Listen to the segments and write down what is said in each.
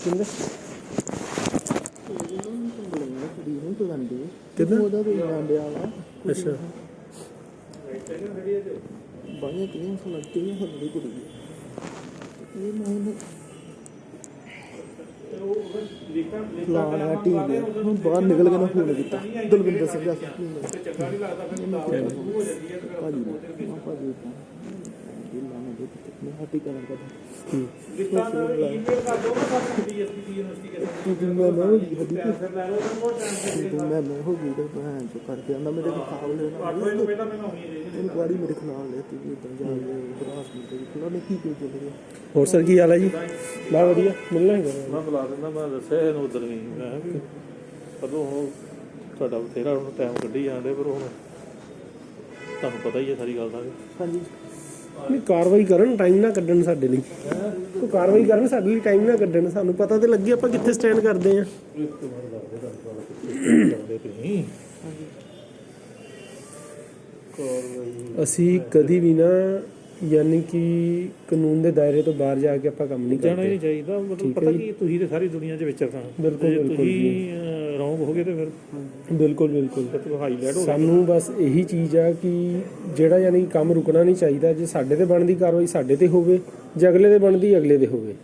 ਕਿੰਨੇ ਕਿੱਦਾਂ ਉਹਦਾ ਵੀ ਆਂਡੇ ਵਾਲਾ ਅੱਛਾ ਬਾਈਆਂ ਕਿੰਨੀਆਂ ਸੋ ਲੱਗਦੀ ਹੈ ਹੱਲੀ ਕੁੜੀ ਇਹ ਮੈਂ ਫਲਾਣਾ ਠੀਕ ਹੈ ਹੁਣ ਬਾਹਰ ਨਿਕਲ ਕੇ ਨਾ ਫੋਨ ਕੀਤਾ ਦਲਵਿੰਦਰ ਸਿੰਘ ਦਾ ਚੰਗਾ ਨਹੀਂ ਲੱਗਦਾ ਫਿਰ ਭਾਜੀ ਭਾਜੀ ਜਿੰਨਾ ਮੈਂ ਦੇਖਿਆ ਹਾਟੀ ਕਰਨ ਦਾ ਦਿੱਤਾ ਤਾਂ ਈਮੇਲ ਕਰ ਦੋ ਨਾ ਸਾਨੂੰ ਡੀਐਸਪੀ ਯੂਨੀਵਰਸਿਟੀ ਕੇ ਤੂੰ ਮੈਂ ਹੋ ਗਈ ਹੱਡੀ ਮੈਂ ਹੋ ਗਈ ਤੇ ਭੈਣ ਚੋ ਕਰਕੇ ਆਂਦਾ ਮੇਰੇ ਖਿਲਾਫ ਲੈਣਾ 8 ਵਜੇ ਤੋਂ ਪਹਿਲਾਂ ਮੈਂ ਹੋਈ ਇਹਨੂੰ ਕੁਆਰੀ ਮੇਰੇ ਖਿਲਾਫ ਲੈ ਤੀ ਇਦਾਂ ਜਾ ਬਰਾਸ ਨਹੀਂ ਤੇ ਖਿਲਾਫ ਨੇ ਕੀ ਕੋਈ ਚੱਲ ਰਿਹਾ ਹੋਰ ਸਰ ਕੀ ਹਾਲ ਹੈ ਜੀ ਬਾ ਵਧੀਆ ਮਿਲਣਾ ਹੀ ਮੈਂ ਬੁਲਾ ਦਿੰਦਾ ਮੈਂ ਦੱਸਿਆ ਇਹਨੂੰ ਉਧਰ ਨਹੀਂ ਮੈਂ ਵੀ ਕਦੋਂ ਹੁਣ ਤੁਹਾਡਾ ਬਥੇਰਾ ਹੁਣ ਟਾਈਮ ਕੱਢੀ ਜਾਂਦੇ ਪਰ ਹੁਣ ਤੁਹਾਨੂੰ ਪਤਾ ਹੀ ਹੈ ਸਾਰੀ ਗੱਲ ਦਾ ਹਾਂਜੀ ਨਹੀਂ ਕਾਰਵਾਈ ਕਰਨ ਟਾਈਮ ਨਾ ਕੱਢਣ ਸਾਡੇ ਲਈ ਕੋਈ ਕਾਰਵਾਈ ਕਰਨ ਸਾਡੇ ਲਈ ਟਾਈਮ ਨਾ ਕੱਢਣ ਸਾਨੂੰ ਪਤਾ ਤੇ ਲੱਗੇ ਆਪਾਂ ਕਿੱਥੇ ਸਟੈਂਡ ਕਰਦੇ ਆ ਅਸੀਂ ਕਦੀ ਵੀ ਨਾ ਯਾਨੀ ਕਿ ਕਾਨੂੰਨ ਦੇ ਦਾਇਰੇ ਤੋਂ ਬਾਹਰ ਜਾ ਕੇ ਆਪਾਂ ਕੰਮ ਨਹੀਂ ਜਾਣਾ ਕਰਦੇ ਹੀ ਨਹੀਂ ਚਾਹੀਦਾ ਮਤਲਬ ਪਤਾ ਕੀ ਤੁਸੀਂ ਤੇ ਸਾਰੀ ਦੁਨੀਆ 'ਚ ਵਿਚਰਨਾ ਬਿਲਕੁਲ ਤੁਸੀਂ ਰੌਂਗ ਹੋ ਗਏ ਤੇ ਫਿਰ ਬਿਲਕੁਲ ਬਿਲਕੁਲ ਹਾਈਲਾਈਟ ਹੋ ਸਾਨੂੰ ਬਸ ਇਹੀ ਚੀਜ਼ ਆ ਕਿ ਜਿਹੜਾ ਯਾਨੀ ਕੰਮ ਰੁਕਣਾ ਨਹੀਂ ਚਾਹੀਦਾ ਜੇ ਸਾਡੇ ਤੇ ਬਣਦੀ ਕਾਰਵਾਈ ਸਾਡੇ ਤੇ ਹੋਵੇ ਜੇ ਅਗਲੇ ਦੇ ਬਣਦੀ ਅਗਲੇ ਦੇ ਹੋਵੇ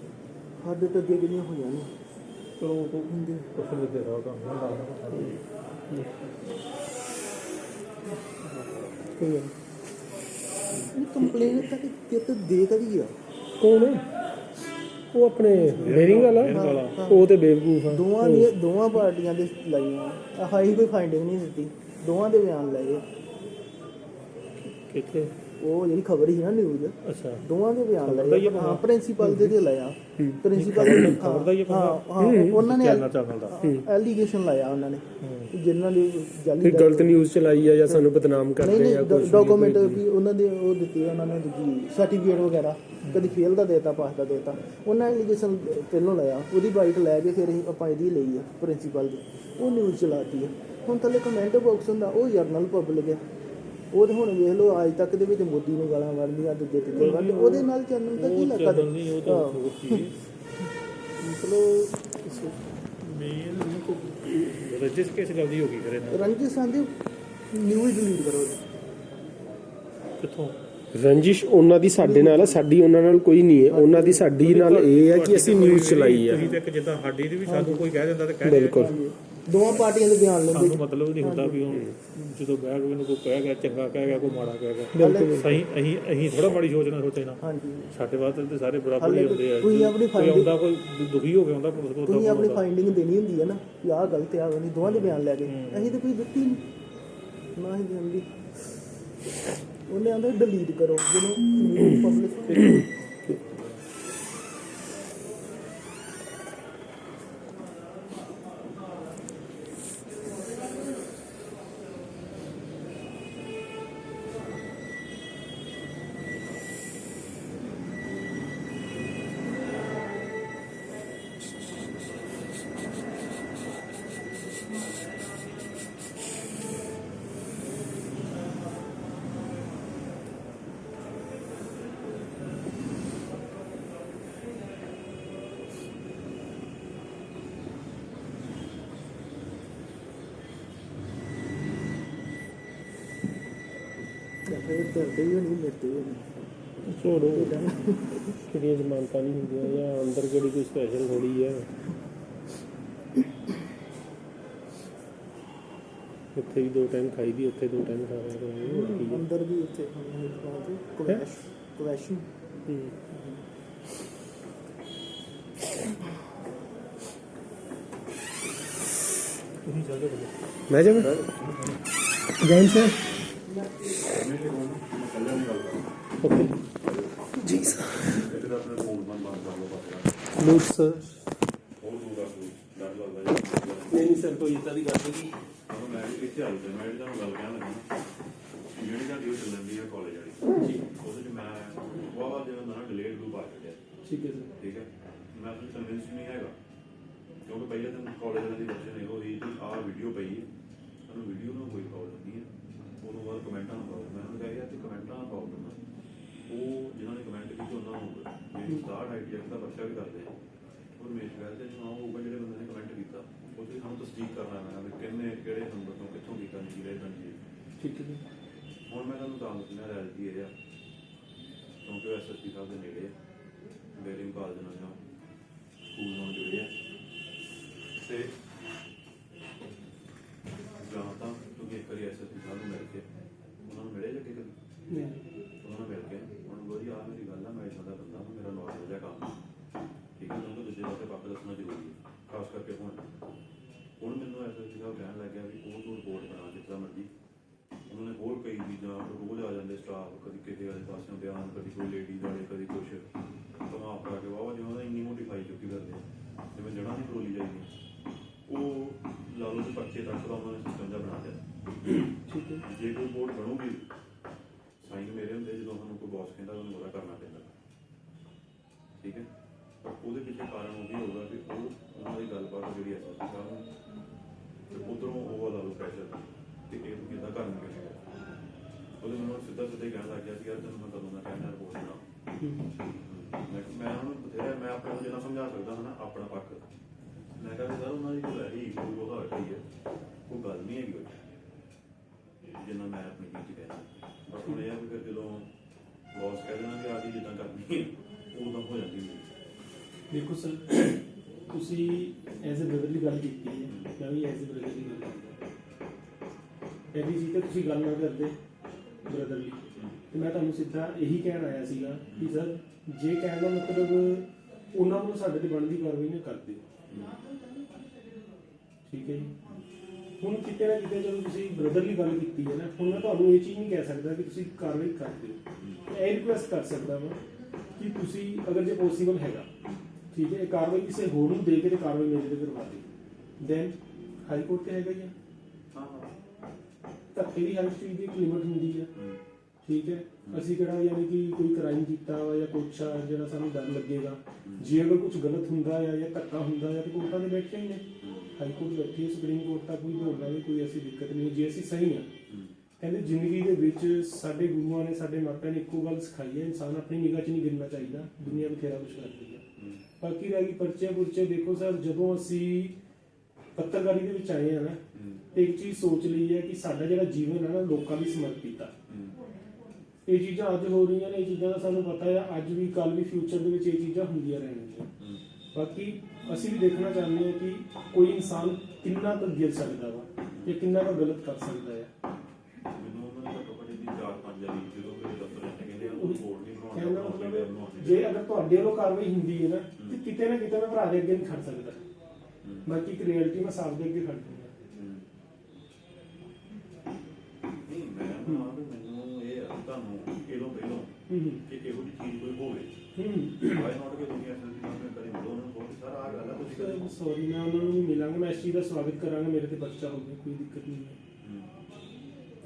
ਸਾਡੇ ਤਾਂ ਅੱਗੇ ਕਿੰਨੀਆਂ ਹੋਈਆਂ ਨੇ ਚਲੋ ਹੁੰਦੇ ਪਸੰਦ ਤੇ ਰਹਾ ਕੰਮ ਕੋਈ ਗੱਲ ਕੰਪਲੇਨ ਤੱਕ ਕਿਤੇ ਦੇ ਕਦੀ ਆ ਕੌਣ ਉਹ ਆਪਣੇ ਬੇਰਿੰਗ ਵਾਲਾ ਉਹ ਤੇ ਬੇਵਕੂਫ ਆ ਦੋਵਾਂ ਪਾਰਟੀਆਂ ਦੇ ਲਾਈਆਂ ਹਾਈ ਕੋਈ ਫਾਈਂਡਿੰਗ ਨਹੀਂ ਦਿੱਤੀ ਦੋਵਾਂ ਦੇ ਬਿਆਨ ਲਏ ਕਿੱਥੇ ਉਹ ਜਿਹੜੀ ਖਬਰ ਸੀ ਨਾ ਨਿਊਜ਼ ਅੱਛਾ ਦੋਵਾਂ ਦੇ ਬਿਆਨ ਲਏ ਹਾਂ ਪ੍ਰਿੰਸੀਪਲ ਦੇ ਲਾਇਆ ਪ੍ਰਿੰਸੀਪਲ ਖਬਰ ਦਾ ਹੀ ਉਹਨਾਂ ਨੇ ਚੈਨਲ ਦਾ ਐਲੀਗੇਸ਼ਨ ਲਾਇਆ ਉਹਨਾਂ ਨੇ ਜਿਨ੍ਹਾਂ ਨੇ ਜਾਲੀ ਗਲਤ ਨਿਊਜ਼ ਚਲਾਈ ਆ ਜਾਂ ਸਾਨੂੰ ਬਦਨਾਮ ਕਰਦੇ ਆ ਨਹੀਂ ਡਾਕੂਮੈਂਟ ਵੀ ਉਹਨਾਂ ਦੇ ਉਹ ਦਿੱਤੇ ਉਹਨਾਂ ਨੇ ਦੂਜੀ ਸਰਟੀਫਿਕੇਟ ਵਗੈਰਾ ਕਦੀ ਫੇਲ ਦਾ ਦੇਤਾ ਪਾਸ ਦਾ ਦੇਤਾ ਉਹਨਾਂ ਐਲੀਗੇਸ਼ਨ ਪਹਿਲੋਂ ਲਾਇਆ ਉਹਦੀ ਬਾਈਟ ਲੈ ਕੇ ਫਿਰ ਆਪਾਂ ਇਹਦੀ ਲਈ ਆ ਪ੍ਰਿੰਸੀਪਲ ਦੀ ਉਹ ਨਿਊਜ਼ ਚਲਾਤੀ ਹੈ ਹੁਣ ਥੱਲੇ ਕਮੈਂਟ ਬਾਕਸ ਹੁੰਦਾ ਉਹ ਜਰਨਲ ਪਬਲਿਕ ਹੈ ਉਹ ਤਾਂ ਹੁਣ ਵੇਖ ਲਓ ਅੱਜ ਤੱਕ ਦੇ ਵਿੱਚ ਮੋਦੀ ਨੂੰ ਗਾਲਾਂ ਕੱਢਦੀਆਂ ਦੂਜੇ ਤੀਜੇ ਵੱਲ ਉਹਦੇ ਨਾਲ ਚੈਨਲ ਦਾ ਕੀ ਲੱਗਾ ਮਤਲਬ ਮੇਲ ਰਜਿਸ ਕਿਸ ਗੱਲ ਦੀ ਹੋ ਗਈ ਕਰੇ ਨਾ ਰੰਜਿਸ਼ ਆਂਦੀ ਨਿਊਜ਼ ਡਿਲੀਟ ਕਰੋ ਕਿੱਥੋਂ ਰੰਜਿਸ਼ ਉਹਨਾਂ ਦੀ ਸਾਡੇ ਨਾਲ ਸਾਡੀ ਉਹਨਾਂ ਨਾਲ ਕੋਈ ਨਹੀਂ ਹੈ ਉਹਨਾਂ ਦੀ ਸਾਡੀ ਨਾਲ ਇਹ ਹੈ ਕਿ ਅਸੀਂ ਨਿਊਜ਼ ਚਲਾਈ ਹੈ ਤੁਸੀਂ ਤੇ ਜਿੱਦਾਂ ਸਾਡੀ ਦੀ ਵੀ ਸਾਨੂੰ ਕੋਈ ਕਹਿ ਦਿੰਦਾ ਤੇ ਕਹਿ ਬਿਲਕੁਲ ਦੋਵਾਂ ਪਾਰਟੀਆਂ ਦੇ ਬਿਆਨ ਲੈਂਦੇ ਸਾਨੂੰ ਮਤਲਬ ਨਹੀਂ ਹੁੰਦਾ ਵੀ ਹੁਣ ਜਦੋਂ ਬਹਿ ਕੇ ਮੈਨੂੰ ਕੋਈ ਕਹਿ ਗਿਆ ਚੰਗਾ ਕਹਿ ਗਿਆ ਕੋਈ ਮਾੜਾ ਕਹਿ ਗਿਆ ਸਹੀ ਅਸੀਂ ਥੋੜਾ ਮਾੜੀ ਸੋਚਣਾ ਸੋਚਣਾ ਹਾਂਜੀ ਸਾਡੇ ਵਾਸਤੇ ਤੇ ਸਾਰੇ ਬਰਾਬਰ ਹੀ ਹੁੰਦੇ ਆ ਤੁਸੀਂ ਆਪਣੀ ਕੋਈ ਆਉਂਦਾ ਕੋਈ ਦੁਖੀ ਹੋ ਗਿਆ ਹੁੰਦਾ ਤੁਸੀਂ ਆਪਣੀ ਫਾਈਂਡਿੰਗ ਦੇਣੀ ਹੁੰਦੀ ਹੈ ਨਾ ਕਿ ਆਹ ਗਲਤ ਆ ਨਹੀਂ ਦੋਵਾਂ ਦੇ ਬਿਆਨ ਲੈ ਕੇ ਅਸੀਂ ਤਾਂ ਕੋਈ ਦਿੱਤੀ ਨਹੀਂ ਨਾ ਹੀ ਦਿੰਦੀ ਉਹਨੇ ਆਂਦਾ ਡਿਲੀਟ ਕਰੋ ਜਿਹਨੂੰ ਪਬਲਿਕ ਫਿਰ ਤੇ ਵੀ ਨਹੀਂ ਮਿਲਦੇ ਛੋੜੋ ਕਿਹੜੀਆਂ ਜ਼ਮਾਨਤਾਂ ਨਹੀਂ ਹੁੰਦੀਆਂ ਜਾਂ ਅੰਦਰ ਕਿਹੜੀ ਕੋਈ ਸਪੈਸ਼ਲ ਥੋੜੀ ਹੈ ਇੱਥੇ ਵੀ 2 ਟਾਈਮ ਖਾਈ ਦੀ ਉੱਥੇ 2 ਟਾਈਮ ਖਾ ਰਹੇ ਅੰਦਰ ਵੀ ਉੱਥੇ ਕੁਵੈਸ਼ਨ ਮੈਂ ਜਾਵਾਂ ਜੈਨ ਸਰ ओके जी सर लूट सर नहीं सर कोई इतना दी गल नहीं ਮੈਂ ਇੱਥੇ ਆ ਗਿਆ ਮੈਂ ਤੁਹਾਨੂੰ ਗੱਲ ਕਹਿਣ ਲੱਗਾ ਜਿਹੜੀ ਸਾਡੀ ਉਹ ਚੱਲਦੀ ਹੈ ਕਾਲਜ ਵਾਲੀ ਜੀ ਉਹਦੇ ਚ ਮੈਂ ਬਹੁਤ ਜਿਹੜਾ ਨਾ ਡਿਲੇਟ ਗਰੁੱਪ ਆ ਗਿਆ ठीक है सर ਠੀਕ ਹੈ ਮੈਂ ਤੁਹਾਨੂੰ ਕਨਵਿੰਸ ਨਹੀਂ ਹੈਗਾ ਕਿਉਂਕਿ ਪਹਿਲੇ ਦਿਨ ਕਾਲਜ ਵਾਲਿਆਂ ਦੀ ਵਰਜਨ ਇਹੋ ਹੀ ਕਿ ਆਹ ਵੀਡੀਓ ਪਈ ਹੈ ਤੁਹਾਨੂੰ ਵੀਡੀਓ ਨਾਲ ਕੋਈ ਪ੍ਰੋਬਲਮ ਨਹੀਂ ਹੈ ਉਦੋਂ ਬਾਅਦ ਕਮੈਂਟਾਂ ਨਾਲ ਪ੍ਰੋਬਲਮ ਮੈਂ ਉਹਨੂੰ ਕਹਿ ਰਿਹਾ ਕਿ ਕਮੈਂਟਾਂ ਨਾਲ ਪ੍ਰੋਬਲਮ ਹੈ ਉਹ ਜਿਨ੍ਹਾਂ ਨੇ ਕਮੈਂਟ ਕੀਤੇ ਉਹਨਾਂ ਨੂੰ ਜਿਹੜੀ 67 ਹਾਈਜੈਕ ਦਾ ਬੱਚਾ ਵੀ ਕਰਦੇ ਆ ਰਮੇਸ਼ ਗੱਲ ਤੇ ਨਾ ਹੋਊਗਾ ਜਿਹੜੇ ਬੰਦੇ ਨੇ ਕਮੈਂਟ ਕੀਤਾ ਉਹ ਤੇ ਸਾਨੂੰ ਤਸਦੀਕ ਕਰਨਾ ਪੈਣਾ ਵੀ ਕਿੰਨੇ ਕਿਹੜੇ ਨੰਬਰ ਤੋਂ ਕਿੱਥੋਂ ਕੀਤਾ ਨਹੀਂ ਕਿਹੜੇ ਬੰਦੇ। ਠੀਕ ਹੈ ਜੀ। ਹੁਣ ਮੈਂ ਤੁਹਾਨੂੰ ਤਾਂ ਦੱਸਣਾ ਰੈਲਿਟੀ ਇਹ ਆ ਕਿਉਂਕਿ ਐਸਐਸਪੀ ਸਾਹਿਬ ਦੇ ਨੇੜੇ ਆ ਬੇਰਿੰਗ ਕਾਲਜ ਨਾਲ ਜਾਂ ਸਕੂਲ ਨਾਲ ਜੁੜੇ ਆ ਤੇ ਜਾਂ ਤਾਂ ਤੁਸੀਂ ਇੱਕ ਵਾਰੀ ਐਸਐਸਪੀ ਸਾਹਿਬ ਨੂੰ ਮਿਲ ਕੇ ਉਹਨਾਂ ਨੂੰ ਮਿਲੇ ਜੇ ਕਦੇ ਉਹਨਾਂ ਨੂੰ ਮਿਲ ਕੇ ਉਹਨਾਂ ਨੂੰ ਵਧੀਆ ਆ ਮੇਰੀ ਗੱਲ ਆ ਮੈਂ ਇਦਾਂ ਦਾ ਬੰਦਾ ਹਾਂ ਮੇਰਾ ਨੌਲੇਜ ਹੈ ਕੰਮ ਠੀਕ ਹੈ ਕਿਉਂਕਿ ਦੂਜੇ ਪਾਸੇ ਪੱਕ ਦੱਸਣਾ ਜ਼ਰੂਰੀ ਹੈ ਖਾਸ ਕਰਕੇ ਹੁਣ ਮੈਨੂੰ ਐਸਐਸਪੀ ਸਾਹਿਬ ਕਹਿਣ ਲੱਗਿਆ ਵੀ ਉਹ ਤੋਂ ਰਿਪੋਰਟ ਬਣਾ ਜਿੱਦਾਂ ਮਰਜ਼ੀ ਉਹਨਾਂ ਨੇ ਹੋਰ ਕਈ ਚੀਜ਼ਾਂ ਰੋਜ਼ ਆ ਜਾਂਦੇ ਸਟਾਫ ਕਦੀ ਕਿਸੇ ਵਾਲੇ ਪਾਸਿਓਂ ਬਿਆਨ ਕਦੀ ਕੋਈ ਲੇਡੀਜ਼ ਵਾਲੇ ਕਦੀ ਕੁਛ ਕਮਾ ਪਾ ਕੇ ਵਾਹ ਜਿਵੇਂ ਇੰਨੀ ਮੋਡੀਫਾਈ ਚੁੱਕੀ ਕਰਦੇ ਜਿਵੇਂ ਜੜ੍ਹਾਂ ਨਹੀਂ ਬੋਲੀ ਜਾਈਦੀ ਉਹ ਲਾ ਲਓ ਕਿ ਪਰਚੇ ਤੱਕ ਦਾ ਉਹਨਾਂ ਨੇ ਸਿਸਟਮ ਜਿਹਾ ਬਣਾ ਦਿੱਤਾ। ਠੀਕ ਹੈ। ਜੇ ਕੋਈ ਰਿਪੋਰਟ ਬਣੂਗੀ ਸਾਈਨ ਮੇਰੇ ਹੁੰਦੇ ਜਦੋਂ ਸਾਨੂੰ ਕੋਈ ਬੌਸ ਕਹਿੰਦਾ ਉਹਨੂੰ ਉਹਦਾ ਕਰਨਾ ਪੈਂਦਾ ਠੀਕ ਹੈ ਪਰ ਉਹਦੇ ਪਿੱਛੇ ਕਾਰਨ ਉਹ ਵੀ ਹੋਊਗਾ ਕਿ ਉਹ ਉਹਨਾਂ ਦੀ ਗੱਲਬਾਤ ਜਿਹੜੀ ਐਸਐਸਪੀ ਸਾਹਿਬ ਨੂੰ ਤੇ ਉੱਧਰੋਂ ਉਹ ਲਾ ਲਓ ਪ੍ਰੈਸ਼ਰ ਤੇ ਇਹ ਤੂੰ ਕਿੱਦਾਂ ਕਰਨੀ ਕਿਵੇਂ ਉਹਦੇ ਮੈਨੂੰ ਸਿੱਧਾ ਸਿੱਧਾ ਹੀ ਕਹਿਣ ਲੱਗ ਗਿਆ ਸੀ ਯਾਰ ਤੈਨੂੰ ਮੈਂ ਕਦੋਂ ਦਾ ਕਹਿਣਾ ਰਿਪੋਰਟ ਬਣਾ ਮੈਂ ਉਹਨੂੰ ਬਥੇਰਾ ਮੈਂ ਆਪਣੇ ਨੂੰ ਜਿੰਨਾ ਸਮਝਾ ਸਕਦਾ ਹਾਂ ਨਾ ਆਪਣਾ ਪੱਖ ਮੈਂ ਕਹਿੰਦਾ ਸਰ ਉਹਨਾਂ ਦੀ ਕੋਈ ਹੈ ਹੀ ਕੋਈ ਉਹਦਾ ਹੱਟ ਹੀ ਹੈ ਕੋਈ ਗੱਲ ਨਹੀਂ ਹੈਗੀ ਉਹ ਜਿੰਨਾ ਮੈਂ ਆਪਣੀ ਚੀਜ਼ ਕਹਿਣਾ ਬਸ ਹੁਣ ਇਹ ਆ ਵੀ ਫਿਰ ਜਦੋਂ ਬੌਸ ਕਹਿ ਦੇਣਾ ਕਿ ਆ ਜੀ ਜਿੱਦਾਂ ਕਰਨੀ ਹੈ ਉਦੋਂ ਹੋ ਜਾਂਦੀ ਹੈ। ਦੇਖੋ ਸਰ ਤੁਸੀਂ ਐਜ਼ ਅ ਬ੍ਰਦਰ ਦੀ ਗੱਲ ਕੀਤੀ ਹੈ ਮੈਂ ਵੀ ਐਜ਼ ਅ ਬ੍ਰਦਰ ਦੀ ਗੱਲ ਕਰਦਾ ਪਹਿਲੀ ਚੀਜ਼ ਤਾਂ ਤੁਸੀਂ ਗੱਲ ਨਾ ਕਰਦੇ ਬ੍ਰਦਰਲੀ ਤੇ ਮੈਂ ਤੁਹਾਨੂੰ ਸਿੱਧਾ ਇਹੀ ਕਹਿਣ ਆਇਆ ਸੀਗਾ ਕਿ ਸਰ ਜੇ ਕਹਿਣ ਦਾ ਮਤਲਬ ਉਹਨਾਂ ਨੂੰ ਸਾਡੇ ਤੇ ਬਣਦੀ ਕਾਰਵਾਈ ਨਾ ਕਰਦੇ ਠੀਕ ਹੈ ਜੀ। ਹੁਣ ਕਿਤੇ ਨਾ ਕਿਤੇ ਜਦੋਂ ਤੁਸੀਂ ਬ੍ਰਦਰਲੀ ਗੱਲ ਕੀਤੀ ਹੈ ਨਾ ਹੁਣ ਮੈਂ ਤੁਹਾਨੂੰ ਇਹ ਚੀਜ਼ ਨਹੀਂ ਕਹਿ ਸਕਦਾ ਕਿ ਤੁਸੀਂ ਕਾਰਵਾਈ ਕਰਦੇ ਹੋ ਇਹ ਰਿਕੁਐਸਟ ਕਰ ਸਕਦਾ ਵਾਂ ਕਿ ਤੁਸੀਂ ਅਗਰ ਜੇ ਪੋਸੀਬਲ ਹੈਗਾ ਠੀਕ ਹੈ ਇਹ ਕਾਰਵਾਈ ਕਿਸੇ ਹੋਰ ਨੂੰ ਦੇ ਕੇ ਤੇ ਕਾਰਵਾਈ ਮੇਰੇ ਤੇ ਕਰਵਾ ਦੇ ਦੈਨ ਹਾਈ ਕੋਰਟ ਤੇ ਹੈਗਾ ਹੀ ਆ ਹਾਂ ਧੱਕੇ ਦੀ ਹਰ ਚੀਜ਼ ਦੀ ਇੱਕ ਲਿਮਿਟ ਹੁੰਦੀ ਹੈ ਠੀਕ ਹੈ ਅਸੀਂ ਕਿਹੜਾ ਯਾਨੀ ਕਿ ਕੋਈ ਕ੍ਰਾਈਮ ਕੀਤਾ ਵਾ ਜਾਂ ਕੁਛ ਆ ਜਿਹੜਾ ਸਾਨੂੰ ਡਰ ਲੱਗੇਗਾ ਜੇ ਅਗਰ ਕੁਝ ਗਲਤ ਹੁੰਦਾ ਹੈ ਜਾਂ ਧੱਕਾ ਹੁੰਦਾ ਹੈ ਤਾਂ ਕੋਰਟਾਂ ਦੇ ਬੈਠੇ ਹੀ ਨੇ ਹਾਈ ਕੋਰਟ ਬੈਠੀ ਹੈ ਸੁਪਰੀਮ ਕੋਰਟ ਤੱਕ ਵੀ ਦੌੜ ਲਾਂਗੇ ਕੋਈ ਐਸੀ ਦਿੱਕਤ ਨਹੀਂ ਜੇ ਅਸੀਂ ਸਹੀ ਹਾਂ ਕਹਿੰਦੇ ਜ਼ਿੰਦਗੀ ਦੇ ਵਿੱਚ ਸਾਡੇ ਗੁਰੂਆਂ ਨੇ ਸਾਡੇ ਮਾਪਿਆਂ ਨੇ ਇੱਕੋ ਗੱਲ ਸਿਖਾਈ ਹੈ ਇਨਸਾਨ ਆਪਣੀ ਨਿਗਾਹ 'ਚ ਨਹੀਂ ਗਿਰਨਾ ਚਾਹੀਦਾ ਦੁਨੀਆ ਬਥੇਰਾ ਕੁਛ ਕਰਦੀ ਹੈ ਬਾਕੀ ਰਹਿ ਗਈ ਪਰਚੇ ਪੁਰਚੇ ਦੇਖੋ ਸਰ ਜਦੋਂ ਅਸੀਂ ਪੱਤਰਕਾਰੀ ਦੇ ਵਿੱਚ ਆਏ ਹਾਂ ਨਾ ਇੱਕ ਚੀਜ਼ ਸੋਚ ਲਈ ਹੈ ਕਿ ਸਾਡਾ ਜਿਹੜਾ ਜੀਵਨ ਹੈ ਨਾ ਲੋਕਾਂ ਲਈ ਸਮਰਪਿਤ ਆ ਇਹ ਚੀਜ਼ਾਂ ਅੱਜ ਹੋ ਰਹੀਆਂ ਨੇ ਇਹ ਚੀਜ਼ਾਂ ਦਾ ਸਾਨੂੰ ਪਤਾ ਹੈ ਅੱਜ ਵੀ ਕੱਲ ਵੀ ਫਿਊਚਰ ਦੇ ਵਿੱਚ ਇਹ ਚੀਜ਼ਾਂ ਹੁੰਦੀਆਂ ਰਹਿਣਗੀਆਂ ਬਾਕੀ ਅਸੀਂ ਵੀ ਦੇਖਣਾ ਚਾਹੁੰਦੇ ਹਾਂ ਕਿ ਕੋਈ ਇਨਸਾਨ ਕਿੰਨਾ ਕੁ ਗਿਰ ਸਕਦਾ ਵਾ ਜਾਂ ਕਿੰਨਾ ਕੁ ਗਲਤ ਕਰ ਸਕਦਾ ਹੈ ਮੈਨੂੰ ਉਹਨਾਂ ਨੇ ਘੱਟੋ ਘੱਟ ਦੀ 4-5 ਵਾਰੀ ਜਦੋਂ ਮੇਰੇ ਦਫ਼ਤਰ ਜਾਂਦੇ ਕਹਿੰਦੇ ਉਹਨੂੰ ਰਿਪੋਰਟ ਨਹੀਂ ਕਹਿੰਦਾ ਬਣਾਉਣੀ ਮਤਲਬ ਜੇ ਅਗਰ ਤੁਹਾਡੇ ਵੱਲੋਂ ਕਾਰਵਾਈ ਹੁੰਦੀ ਹੈ ਨਾ ਤੇ ਕਿਤੇ ਨਾ ਕਿਤੇ ਮੈਂ ਭਰਾ ਦੇ ਅੱਗੇ ਨਹੀਂ ਖੜ ਸਕਦਾ ਬਾਕੀ ਇੱਕ ਰਿਐਲਿਟੀ ਮੈਂ ਸਾਫ ਦੇ ਅੱਗੇ ਖੜ ਦੂੰਗਾ ਨਹੀਂ ਮੈਂ ਨਾ ਮੈਨੂੰ ਇਹ ਆ ਤੁਹਾਨੂੰ ਇਹਦੋਂ ਪਹਿਲਾਂ ਕਿ ਇਹੋ ਜਿਹੀ ਚੀਜ਼ ਕੋਈ ਹੋਵੇ ਵਾਈ ਨਾਟ ਕਿ ਦੁਨੀਆ ਐਸਐਸਪੀ ਸਾਹਿਬ ਨੇ ਕਰੀ ਮਿਲੋ ਉਹਨਾਂ ਨੂੰ ਬਹੁਤ ਸਾਰਾ ਆ ਗੱਲ ਆ ਤੁਸੀਂ ਸੌਰੀ ਮੈਂ ਉਹਨਾਂ ਨੂੰ ਵੀ ਮਿਲਾਂਗਾ ਮੈਂ ਇਸ ਚੀਜ਼ ਦਾ ਸਵਾਗਤ ਕਰਾਂਗਾ ਮੇਰੇ ਤੇ ਪਰਚਾ ਹੋ ਗਿਆ ਕੋਈ ਦਿੱਕਤ ਨਹੀਂ ਹੈ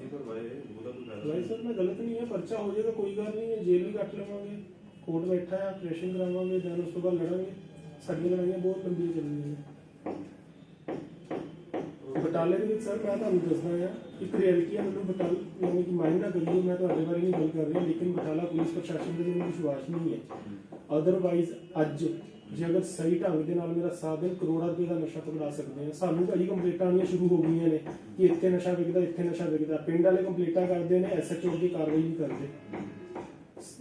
ਇਹ ਪਰ ਵਾਈ ਉਹਦਾ ਕੋਈ ਗੱਲ ਭਾਈ ਸਰ ਮੈਂ ਗਲਤ ਨਹੀਂ ਹੈ ਪਰਚਾ ਹੋ ਜਾਏਗਾ ਕੋਈ ਗੱਲ ਨਹੀਂ ਹੈ ਜੇਲ੍ਹ ਵੀ ਕੱਟ ਲਵਾਂਗੇ ਕੋਰਟ ਬੈਠਾ ਹੈ ਆਪਰੇਸ਼ਨ ਕਰਾਵਾਂਗੇ ਜਾਂ ਉਸ ਤੋਂ ਬਾਅਦ ਲੜਾਂਗੇ ਸਾਡੀਆਂ ਲੜਾਈਆਂ ਬਹੁਤ ਲੰਬੀਆਂ ਚੱਲਣੀਆਂ ਨੇ ਬਟਾਲੇ ਦੇ ਵਿੱਚ ਸਰ ਮੈਂ ਤੁਹਾਨੂੰ ਦੱਸਦਾ ਹਾਂ ਇੱਕ ਰਿਐਲਿਟੀ ਹੈ ਮੈਨੂੰ ਬਟਾਲਾ ਯਾਨੀ ਕਿ ਮਾਈਂਡ ਨਾ ਕਰੀਏ ਮੈਂ ਤੁਹਾਡੇ ਬਾਰੇ ਨਹੀਂ ਗੱਲ ਕਰ ਰਿਹਾ ਲੇਕਿਨ ਬਟਾਲਾ ਪੁਲਿਸ ਪ੍ਰਸ਼ਾਸਨ ਦੇ ਮੈਨੂੰ ਵਿਸ਼ਵਾਸ ਨਹੀਂ ਹੈ ਅਦਰਵਾਈਜ਼ ਅੱਜ ਜੇ ਅਗਰ ਸਹੀ ਢੰਗ ਦੇ ਨਾਲ ਮੇਰਾ ਸਾਥ ਦੇਣ ਕਰੋੜਾਂ ਰੁਪਏ ਦਾ ਨਸ਼ਾ ਪਕੜਾ ਸਕਦੇ ਹਾਂ ਸਾਨੂੰ ਕਈ ਕੰਪਲੇਂਟਾਂ ਆਉਣੀਆਂ ਸ਼ੁਰੂ ਹੋ ਗਈਆਂ ਨੇ ਕਿ ਇੱਥੇ ਨਸ਼ਾ ਵਿਕਦਾ ਇੱਥੇ ਨਸ਼ਾ ਵਿਕਦਾ ਪਿੰਡ ਵਾਲੇ ਕੰਪਲੇਂਟਾਂ ਕਰਦੇ ਨੇ ਐਸਐਚਓ ਦੀ ਕਾਰਵਾਈ ਨਹੀਂ ਕਰਦੇ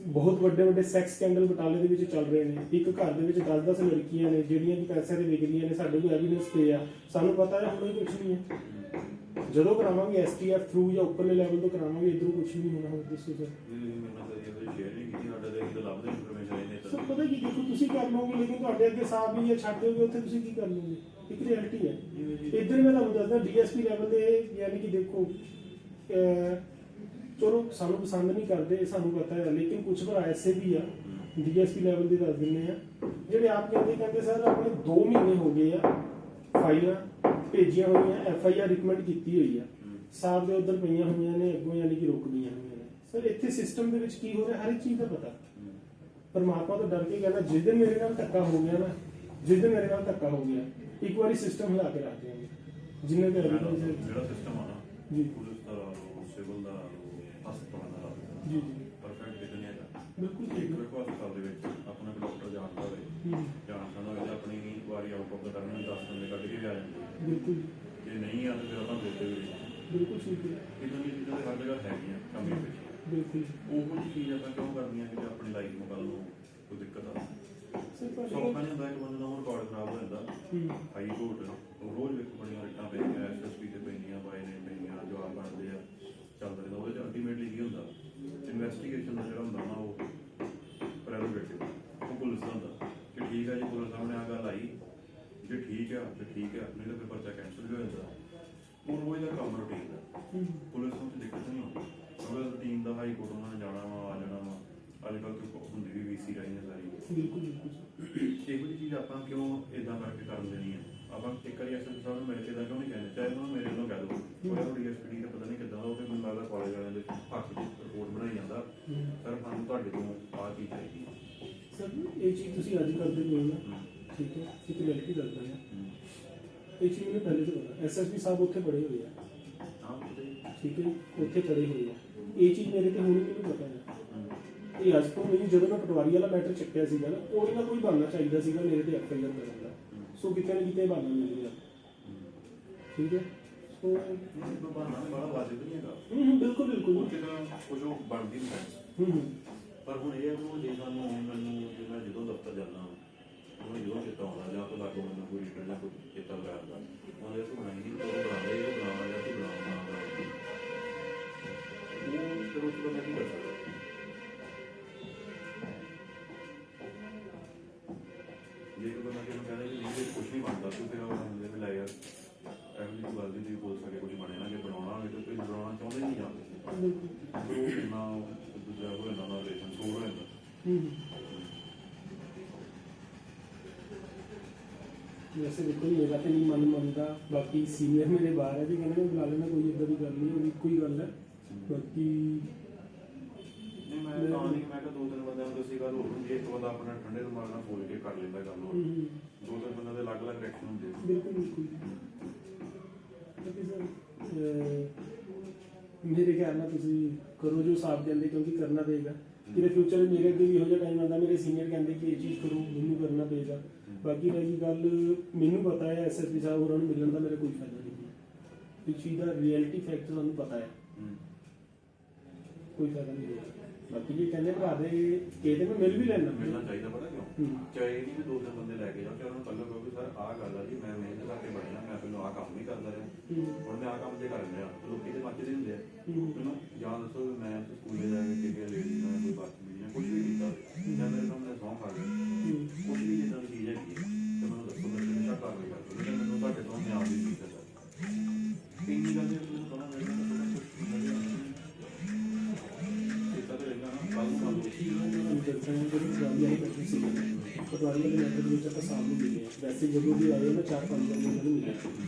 ਬਹੁਤ ਵੱਡੇ ਵੱਡੇ ਸੈਕਸ ਸਕੈਂਡਲ ਬਟਾਲੇ ਦੇ ਵਿੱਚ ਚੱਲ ਰਹੇ ਨੇ ਇੱਕ ਘਰ ਦੇ ਵਿੱਚ 10-10 ਲੜਕੀਆਂ ਨੇ ਜਿਹੜੀਆਂ ਕਿ ਪੈਸੇ ਦੇ ਵਿਕਦੀਆਂ ਨੇ ਸਾਡੇ ਕੋਲ ਐਵੀਡੈਂਸ ਪਏ ਆ ਸਾਨੂੰ ਪਤਾ ਹੈ ਹੁਣ ਕੁਝ ਨਹੀਂ ਹੈ ਜਦੋਂ ਕਰਾਵਾਂਗੇ ਐਸਟੀਐਫ ਥਰੂ ਜਾਂ ਉੱਪਰਲੇ ਲੈਵਲ ਤੋਂ ਕਰਾਵਾਂਗੇ ਇਧਰੋਂ ਕੁਝ ਨਹੀਂ ਹੋਣਾ ਹੋਰ ਦੱਸੋ ਸਰ ਮੈਨੂੰ ਤਾਂ ਇਹ ਸ਼ੇਅਰ ਨਹੀਂ ਕੀਤੀ ਸਾਡਾ ਤੇ ਇਹ ਲੱਭਦੇ ਇਨਫੋਰਮੇਸ਼ਨ ਇਹਨੇ ਸਰ ਪਤਾ ਕੀ ਦੇਖੋ ਤੁਸੀਂ ਕਰ ਲਓਗੇ ਲੇਕਿਨ ਤੁਹਾਡੇ ਅੱਗੇ ਸਾਫ ਵੀ ਹੈ ਛੱਡ ਦਿਓਗੇ ਉੱਥੇ ਤੁਸੀਂ ਕੀ ਕਰ ਲਓਗੇ ਇੱਕ ਰਿਐਲਿਟੀ ਹੈ ਇੱਧਰ ਮੈਂ ਤੁਹਾਨੂੰ ਦੱਸਦਾ ਡੀਐਸਪੀ ਲੈਵਲ ਦੇ ਯਾਨੀ ਕਿ ਦੇਖੋ ਚਲੋ ਸਾਨੂੰ ਪਸੰਦ ਨਹੀਂ ਕਰਦੇ ਸਾਨੂੰ ਪਤਾ ਹੈ ਲੇਕਿਨ ਕੁਝ ਭਰਾ ਐਸੇ ਵੀ ਆ ਡੀਐਸਪੀ ਲੈਵਲ ਦੇ ਦੱਸ ਦਿੰਦੇ ਆ ਜਿਹੜੇ ਆਪ ਕਹਿੰਦੇ ਸਰ ਆਪਣੇ 2 ਮਹੀਨੇ ਹੋ ਗਏ ਆ ਫਾਈਲਾਂ ਭੇਜੀਆਂ ਹੋਈਆਂ ਐਫਆਈਆਰ ਰਿਕਮੈਂਡ ਕੀਤੀ ਹੋਈ ਆ ਸਾਹਿਬ ਦੇ ਉਧਰ ਪਈਆਂ ਹੋਈਆਂ ਨੇ ਅੱਗੋਂ ਯਾਨੀ ਕਿ ਰੁਕ ਗਈਆਂ ਹੋਈਆਂ ਨੇ ਸਰ ਇੱਥੇ ਸਿਸਟਮ ਦੇ ਵਿੱਚ ਕੀ ਹੋ ਰਿਹਾ ਹਰ ਇੱਕ ਚੀਜ਼ ਦਾ ਪਤਾ ਪਰਮਾਤਮਾ ਤੋਂ ਡਰ ਕੇ ਕਹਿੰਦਾ ਜਿਸ ਦਿਨ ਮੇਰੇ ਨਾਲ ਧੱਕਾ ਹੋ ਗਿਆ ਨਾ ਜਿਸ ਦਿਨ ਮੇਰੇ ਨਾਲ ਧੱਕਾ ਹੋ ਗਿਆ ਇੱਕ ਵਾਰੀ ਸਿਸਟਮ ਹਿਲਾ ਕੇ ਰੱਖ ਦਿਆਂਗੇ ਜਿੰਨੇ ਦੇ ਜਿਹੜਾ ਸਿਸਟਮ ਆ ਨਾ ਜੀ ਪੁਲਿਸ ਦਾ ਸਿਵਲ ਦਾ ਹਸਪਤਾਲ ਦਾ ਜੀ ਪਰਫੈਕਟ ਕਿਤੇ ਨਹੀਂ ਹੈਗਾ ਬਿਲਕੁਲ ਇੱਕ ਹਸਪਤਾਲ ਦੇ ਵਿੱਚ ਆਪਣਾ ਡਾਕਟਰ ਜਾਣਦਾ ਹੋਵੇ ਜਾਣਦਾ ਹੋਵੇ ਆਪਣੀ ਪਟਵਾਰੀ ਆਊਟ ਆਫ ਦਾ ਟਰਮੀਨਲ 10 ਬੰਦੇ ਕੱਢ ਕੇ ਵੀ ਆ ਜਾਂਦੇ ਆ। ਬਿਲਕੁਲ ਜੇ ਨਹੀਂ ਆ ਤਾਂ ਫਿਰ ਆਪਾਂ ਦੋਤੇ ਵੀ ਬਿਲਕੁਲ ਠੀਕ ਹੈ, ਇਹਨਾਂ ਦੀ ਚੀਜ਼ਾਂ ਤਾਂ ਹਰ ਜਗ੍ਹਾ ਹੈਗੀਆਂ ਕਮੀ ਪੇਸ਼ੀ। ਬਿਲਕੁਲ ਉਹ ਜਿਹੀ ਚੀਜ਼ ਆਪਾਂ ਕਿਉਂ ਕਰਨੀਆਂ ਕਿ ਆਪਣੀ ਲਾਈਫ ਨੂੰ ਕੱਲ ਨੂੰ ਕੋਈ ਦਿੱਕਤ ਆ ਸਰ ਪਰ ਸੌਖਾ ਨਹੀਂ ਹੁੰਦਾ ਇੱਕ ਬੰਦੇ ਦਾ ਉਹ ਰਿਕਾਰਡ ਖਰਾਬ ਹੋ ਜਾਂਦਾ। ਹਾਈ ਕੋਰਟ ਰੋਜ਼ ਵੇਖੋ ਬੜੀਆਂ ਰਿਟਾਂ ਪੈਂਦੀਆਂ ਐਸਐਸਪੀ ਤੇ ਪੈਂਦੀਆਂ ਬਾਈ ਨੇ ਪੈਂਦੀਆਂ ਜਵਾਬ ਬਣਦੇ ਆ ਚੱਲਦਾ ਰਹਿੰਦਾ। ਉਹਦੇ ਚ ਅਲਟੀਮੇਟਲੀ ਕੀ ਹੁੰਦਾ ਇਨਵੈਸਟੀਗੇਸ਼ਨ ਦਾ ਜਿਹੜਾ ਹੁੰਦਾ ਨਾ ਉਹ ਪ੍ਰੈਰੋਗੇਟਿਵ ਉਹ ਪੁਲਿਸ ਦਾ ਹੁੰਦਾ ਕਿ ਠੀਕ ਆ ਜੀ ਪੁਲਿਸ ਸਾਹਮਣੇ ਆ ਗੱਲ ਆਈ ਜੇ ਠੀਕ ਆ ਤੇ ਠੀਕ ਆ ਨਹੀਂ ਤਾਂ ਫਿਰ ਪਰਚਾ ਕੈਂਸਲ ਵੀ ਹੋ ਜਾਂਦਾ। ਉਹ ਰੋਜ਼ ਦਾ ਕੰਮ ਰੂਟੀਨ ਦਾ ਪੁਲਿਸ ਨੂੰ ਤਾਂ ਦਿੱਕਤ ਨਹੀਂ ਹੁੰਦੀ ਅਗਰ ਰੂਟੀਨ ਦਾ ਹਾਈ ਕੋਰਟ ਉਹਨਾਂ ਨੇ ਜਾਣਾ ਵਾ ਆ ਜਾਣਾ ਵਾ ਅੱਜ ਕੱਲ੍ਹ ਤਾਂ ਹੁੰਦੀ ਵੀ ਵੀਸੀ ਰਹੀ ਹੈ ਸਾਰੀ। ਬਿਲਕੁਲ ਬਿਲਕੁਲ ਇਹੋ ਜਿਹੀ ਚੀਜ਼ ਆਪਾਂ ਕਿਉਂ ਇਦਾਂ ਕਰਕੇ ਕਰਨ ਦੇਣੀ ਹੈ। ਆਪਾਂ ਇੱਕ ਵਾਰੀ ਐਸਐਸਪੀ ਸਾਹਿਬ ਨੂੰ ਮਿਲ ਕੇ ਤਾਂ ਕਿਉਂ ਨਹੀਂ ਕਹਿੰਦੇ ਚਾਹੇ ਉਹਨਾਂ ਨੂੰ ਮੇਰੇ ਵੱਲੋਂ ਕਹਿ ਦਿਓ ਕੋਈ ਤੁਹਾਡੀ ਐਸਪੀਡੀ ਦਾ ਪਤਾ ਨਹੀਂ ਕਿੱਦਾਂ ਦਾ ਉਹ ਤੇ ਮੈਨੂੰ ਲੱਗਦਾ ਕਾਲਜ ਵਾਲਿਆਂ ਦੇ ਹੱਥ ਦੀ ਰਿਪੋਰਟ ਬਣਾਈ ਜਾਂਦਾ ਸਰ ਸਾਨੂੰ ਤੁਹਾਡੇ ਤੋਂ ਆਹ ਚੀਜ਼ ਚਾਹੀਦੀ ਹੈ। ਸਰ ਇਹ ਚੀਜ਼ ਤੁਸੀਂ ਅੱਜ ਕਰਦੇ ਪਏ ਹੋ ਨਾ, ਠੀਕ ਹੈ, ਇੱਕ ਗਲਤੀ ਕਰਦਾ ਹੈ ਇਹ ਚੀਜ਼ ਮੈਨੂੰ ਪਹਿਲੇ ਤੋਂ ਪਤਾ। ਐਸਐਸਪੀ ਸਾਹਿਬ ਉੱਥੇ ਪੜੇ ਹੋਏ ਆ, ਠੀਕ ਹੈ, ਉੱਥੇ ਪੜੇ ਹੋਏ ਆ। ਇਹ ਚੀਜ਼ ਮੇਰੇ ਤੇ ਹੁਣ ਮੈਨੂੰ ਪਤਾ ਹੈ। ਇਹ ਅੱਜ ਤੋਂ ਨਹੀਂ, ਜਦੋਂ ਮੈਂ ਪਟਵਾਰੀ ਵਾਲਾ ਮੈਟਰ ਚੱਕਿਆ ਸੀਗਾ ਨਾ ਉਹਦੇ ਨਾਲ ਕੋਈ ਬਣਨਾ ਚਾਹੀਦਾ ਸੀਗਾ ਮੇਰੇ ਤੇ ਐਫਆਈਆਰ ਕਰਨ ਦਾ। ਸੋ ਕਿਤੇ ਨਾ ਕਿਤੇ ਬਣਨਾ ਮਿਲ ਗਿਆ, ਠੀਕ ਹੈ। ਸੋ ਬਹਾਨਾ ਬੜਾ ਵਾਜਬ ਨਹੀਂ ਹੈਗਾ। ਬਿਲਕੁਲ ਬਿਲਕੁਲ ਉਹ ਕਿਦਾਂ ਕੁਝ ਉਹ ਬਣਦੀ ਨਹੀਂ ਹੈ। ਪਰ ਹੁਣ ਇਹ ਹੈ ਕਿ ਉਹ ਜੇ ਸਾਨੂੰ ਮੈਨੂੰ ਜੇ ਮੈਂ ਜਦੋਂ ਦਫ਼ਤਰ ਜਾਂਦਾ ਉਹਨੂੰ ਜਦੋਂ ਚੇਤਾ ਆਉਂਦਾ ਜਾਂ ਕੋਈ ਲਾਗੂ ਮੈਨੂੰ ਕੋਈ ਰੀਟਰ ਜਾਂ ਕੋਈ ਚੇਤਾ ਲਗਾਉਂਦਾ ਉਹਦੇ ਤੋਂ ਬਣਾਈ ਨਹੀਂ ਉਹ ਬਣਾਉਂਦੇ ਉਹ ਬਣਾਉਣਾ ਜਾਂ ਤੂੰ ਬਣਾਉਣਾ ਉਹ ਫਿਰ ਉਸ ਤੋਂ ਮੈਂ ਕੀ ਕਰ ਸਕਦਾ। ਜੇ ਕੋਈ ਬੰਦਾ ਕਿਹਨੂੰ ਕਹਿੰਦਾ ਕਿ ਇਹਦੇ ਕੁਝ ਨਹੀਂ ਬਣਦਾ ਤੂੰ ਫਿਰ ਉਹ ਹੁੰਦੇ ਵੀ ਲੈ ਯਾਰ ਐਵੇਂ ਦੀ ਗੱਲ ਦੀ ਬੋਲ ਸਕੇ ਕੁਝ ਬਣੇ ਨਾ ਜੇ ਬਣਾਉਣਾ ਹੋਵੇ ਤਾਂ ਕੋਈ ਬਣਾਉਣਾ ਚਾਹੁੰਦੇ ਨਹੀਂ ਜਾਂਦੇ ਉਹ ਕਿੰਨਾ ਦੂਜਾ ਹੋ ਜਾਂਦਾ ਨਾ ਰਿਲੇਸ਼ਨ ਸੋਰ ਹੋ ਜਾਂਦਾ। ਵੈਸੇ ਬਿਲਕੁਲ ਮੇਰਾ ਤੇ ਨਹੀਂ ਮਨ ਮੰਨਦਾ, ਬਾਕੀ ਸੀਨੀਅਰ ਮੇਰੇ ਬਾਹਰ ਹੈ ਜੀ ਕਹਿੰਦੇ ਬੁਲਾ ਲੈਣਾ ਕੋਈ ਇੱਦਾਂ ਦੀ ਗੱਲ ਨਹੀਂ ਹੋਈ, ਕੋਈ ਗੱਲ ਹੈ। ਬਾਕੀ ਨਹੀਂ ਮੈਂ ਤਾਂ ਨਹੀਂ ਮੈਂ ਕਿਹਾ ਦੋ ਤਿੰਨ ਬੰਦਿਆਂ ਨੂੰ ਤੁਸੀਂ ਗੱਲ ਹੋਰ ਹੁੰਦੀ ਇੱਕ ਬੰਦਾ ਆਪਣਾ ਠੰਡੇ ਦਿਮਾਗ ਨਾਲ ਸੋਚ ਕੇ ਕਰ ਲੈਂਦਾ ਗੱਲ ਹੋਰ ਦੋ ਤਿੰਨ ਬੰਦਿਆਂ ਦੇ ਅਲੱਗ-ਅਲੱਗ ਰਿਐਕਸ਼ਨ ਹੁੰਦੇ। ਬਿਲਕੁਲ ਬਿਲਕੁਲ ਬਾਕੀ ਸਰ ਮੇਰੇ ਖਿਆਲ ਨਾਲ ਤੁਸੀਂ ਕਰੋ ਜੋ ਸਾਹਿਬ ਕਹਿੰਦੇ ਕਿਉਂਕਿ ਕਰਨਾ ਪਏਗਾ। ਕਿਤੇ ਫਿਊਚਰ ਵਿੱਚ ਮੇਰੇ ਅੱਗੇ ਵੀ ਇਹੋ ਜਿਹਾ ਟਾਈਮ ਆਉਂਦਾ ਮੇਰੇ ਸੀਨੀਅਰ ਕਹਿੰਦੇ ਕਿ ਇਹ ਚੀਜ਼ ਕਰੋ ਮੈਨੂੰ ਕਰਨਾ ਪਏਗਾ। ਬਾਕੀ ਰਹੀ ਗੱਲ ਮੈਨੂੰ ਪਤਾ ਹੈ ਐਸਐਸਪੀ ਸਾਹਿਬ ਹੋਰਾਂ ਨੂੰ ਮਿਲਣ ਦਾ ਮੇਰਾ ਕੋਈ ਫਾਇਦਾ ਨਹੀਂ ਹੈ। ਇਸ ਚੀਜ਼ ਦਾ ਰਿਐਲਿਟੀ ਫੈਕਟ ਸਾਨੂੰ ਪਤਾ ਹੈ, ਕੋਈ ਫਾਇਦਾ ਨਹੀਂ ਹੈ। ਬਾਕੀ ਜੇ ਕਹਿੰਦੇ ਭਰਾ ਦੇ ਇਹਦੇ ਮੈਂ ਮਿਲ ਵੀ ਲੈਣਾ ਮਿਲਣਾ ਚਾਹੀਦਾ ਪਤਾ ਕਿਉਂ ਚਾਹੇ ਇਹ ਵੀ ਦੋ ਤਿੰਨ ਬੰਦੇ ਲੈ ਕੇ ਜਾਓ ਚਾਹੇ ਉਹਨਾਂ ਨੂੰ ਕੱਲ੍ਹ ਕਹੋ ਕਿ ਸਰ ਆਹ ਗੱਲ ਆ ਜੀ ਮੈਂ ਮਿਹਨਤ ਕਰਕੇ ਬਣਿਆ ਮੈਂ ਪਹਿਲਾਂ ਆਹ ਕੰਮ ਵੀ ਕਰਦਾ ਰਿਹਾ ਹੁਣ ਮੈਂ ਆਹ ਕੰਮ ਜੇ ਕਰ ਰਿਹਾ ਲੋਕੀ ਤੇ ਮੱਚਦੇ ਹੁੰਦੇ ਆ ਮੈਨੂੰ ਜਾਂ ਦੱਸੋ ਵੀ ਮੈਂ ਸਕੂਲੇ ਜਾ ਕੇ ਕਿਹੜੀਆਂ ਲੇਡੀ ਨਾਲ ਕੋਈ ਬਾਤ ਜਾਂ ਕੁਝ ਵੀ ਕੀਤਾ ਜਾਂ ਮੇਰੇ ਸਾਹਮਣੇ ਸੌਂ ਖਾ ਗਿਆ ਕੁਝ ਵੀ ਜਿੱਦਾਂ ਦੀ ਚੀਜ਼ ਹੈਗੀ ਤੇ ਮੈਨੂੰ ਦੱਸੋ ਮੈਂ ਕਿਹੜਾ ਕਾਰਵਾਈ ਕਰ ਸਕਦਾ ਮੈਨੂੰ ਤੁਹਾਡੇ ਤੋਂ ਨਿਆਂ ਦੀ ਚੀਜ਼ ਹੈ ਇੰਨੀ ਗੱਲ ਜੇ ਤੁਹਾਨੂੰ ਪਤਾ ਮੇਰੇ ਪਟਵਾਰੀ ਵਾਲੇ ਮੈਟਰ ਦੇ ਵਿੱਚ ਆਪਾਂ ਸਾਹਮਣੇ ਮਿਲੇ ਆ। ਵੈਸੇ ਜਦੋਂ ਵੀ ਆਏ ਨਾ 4-5 ਵਾਰੀ ਉਹਨਾਂ ਨੂੰ ਮਿਲਿਆ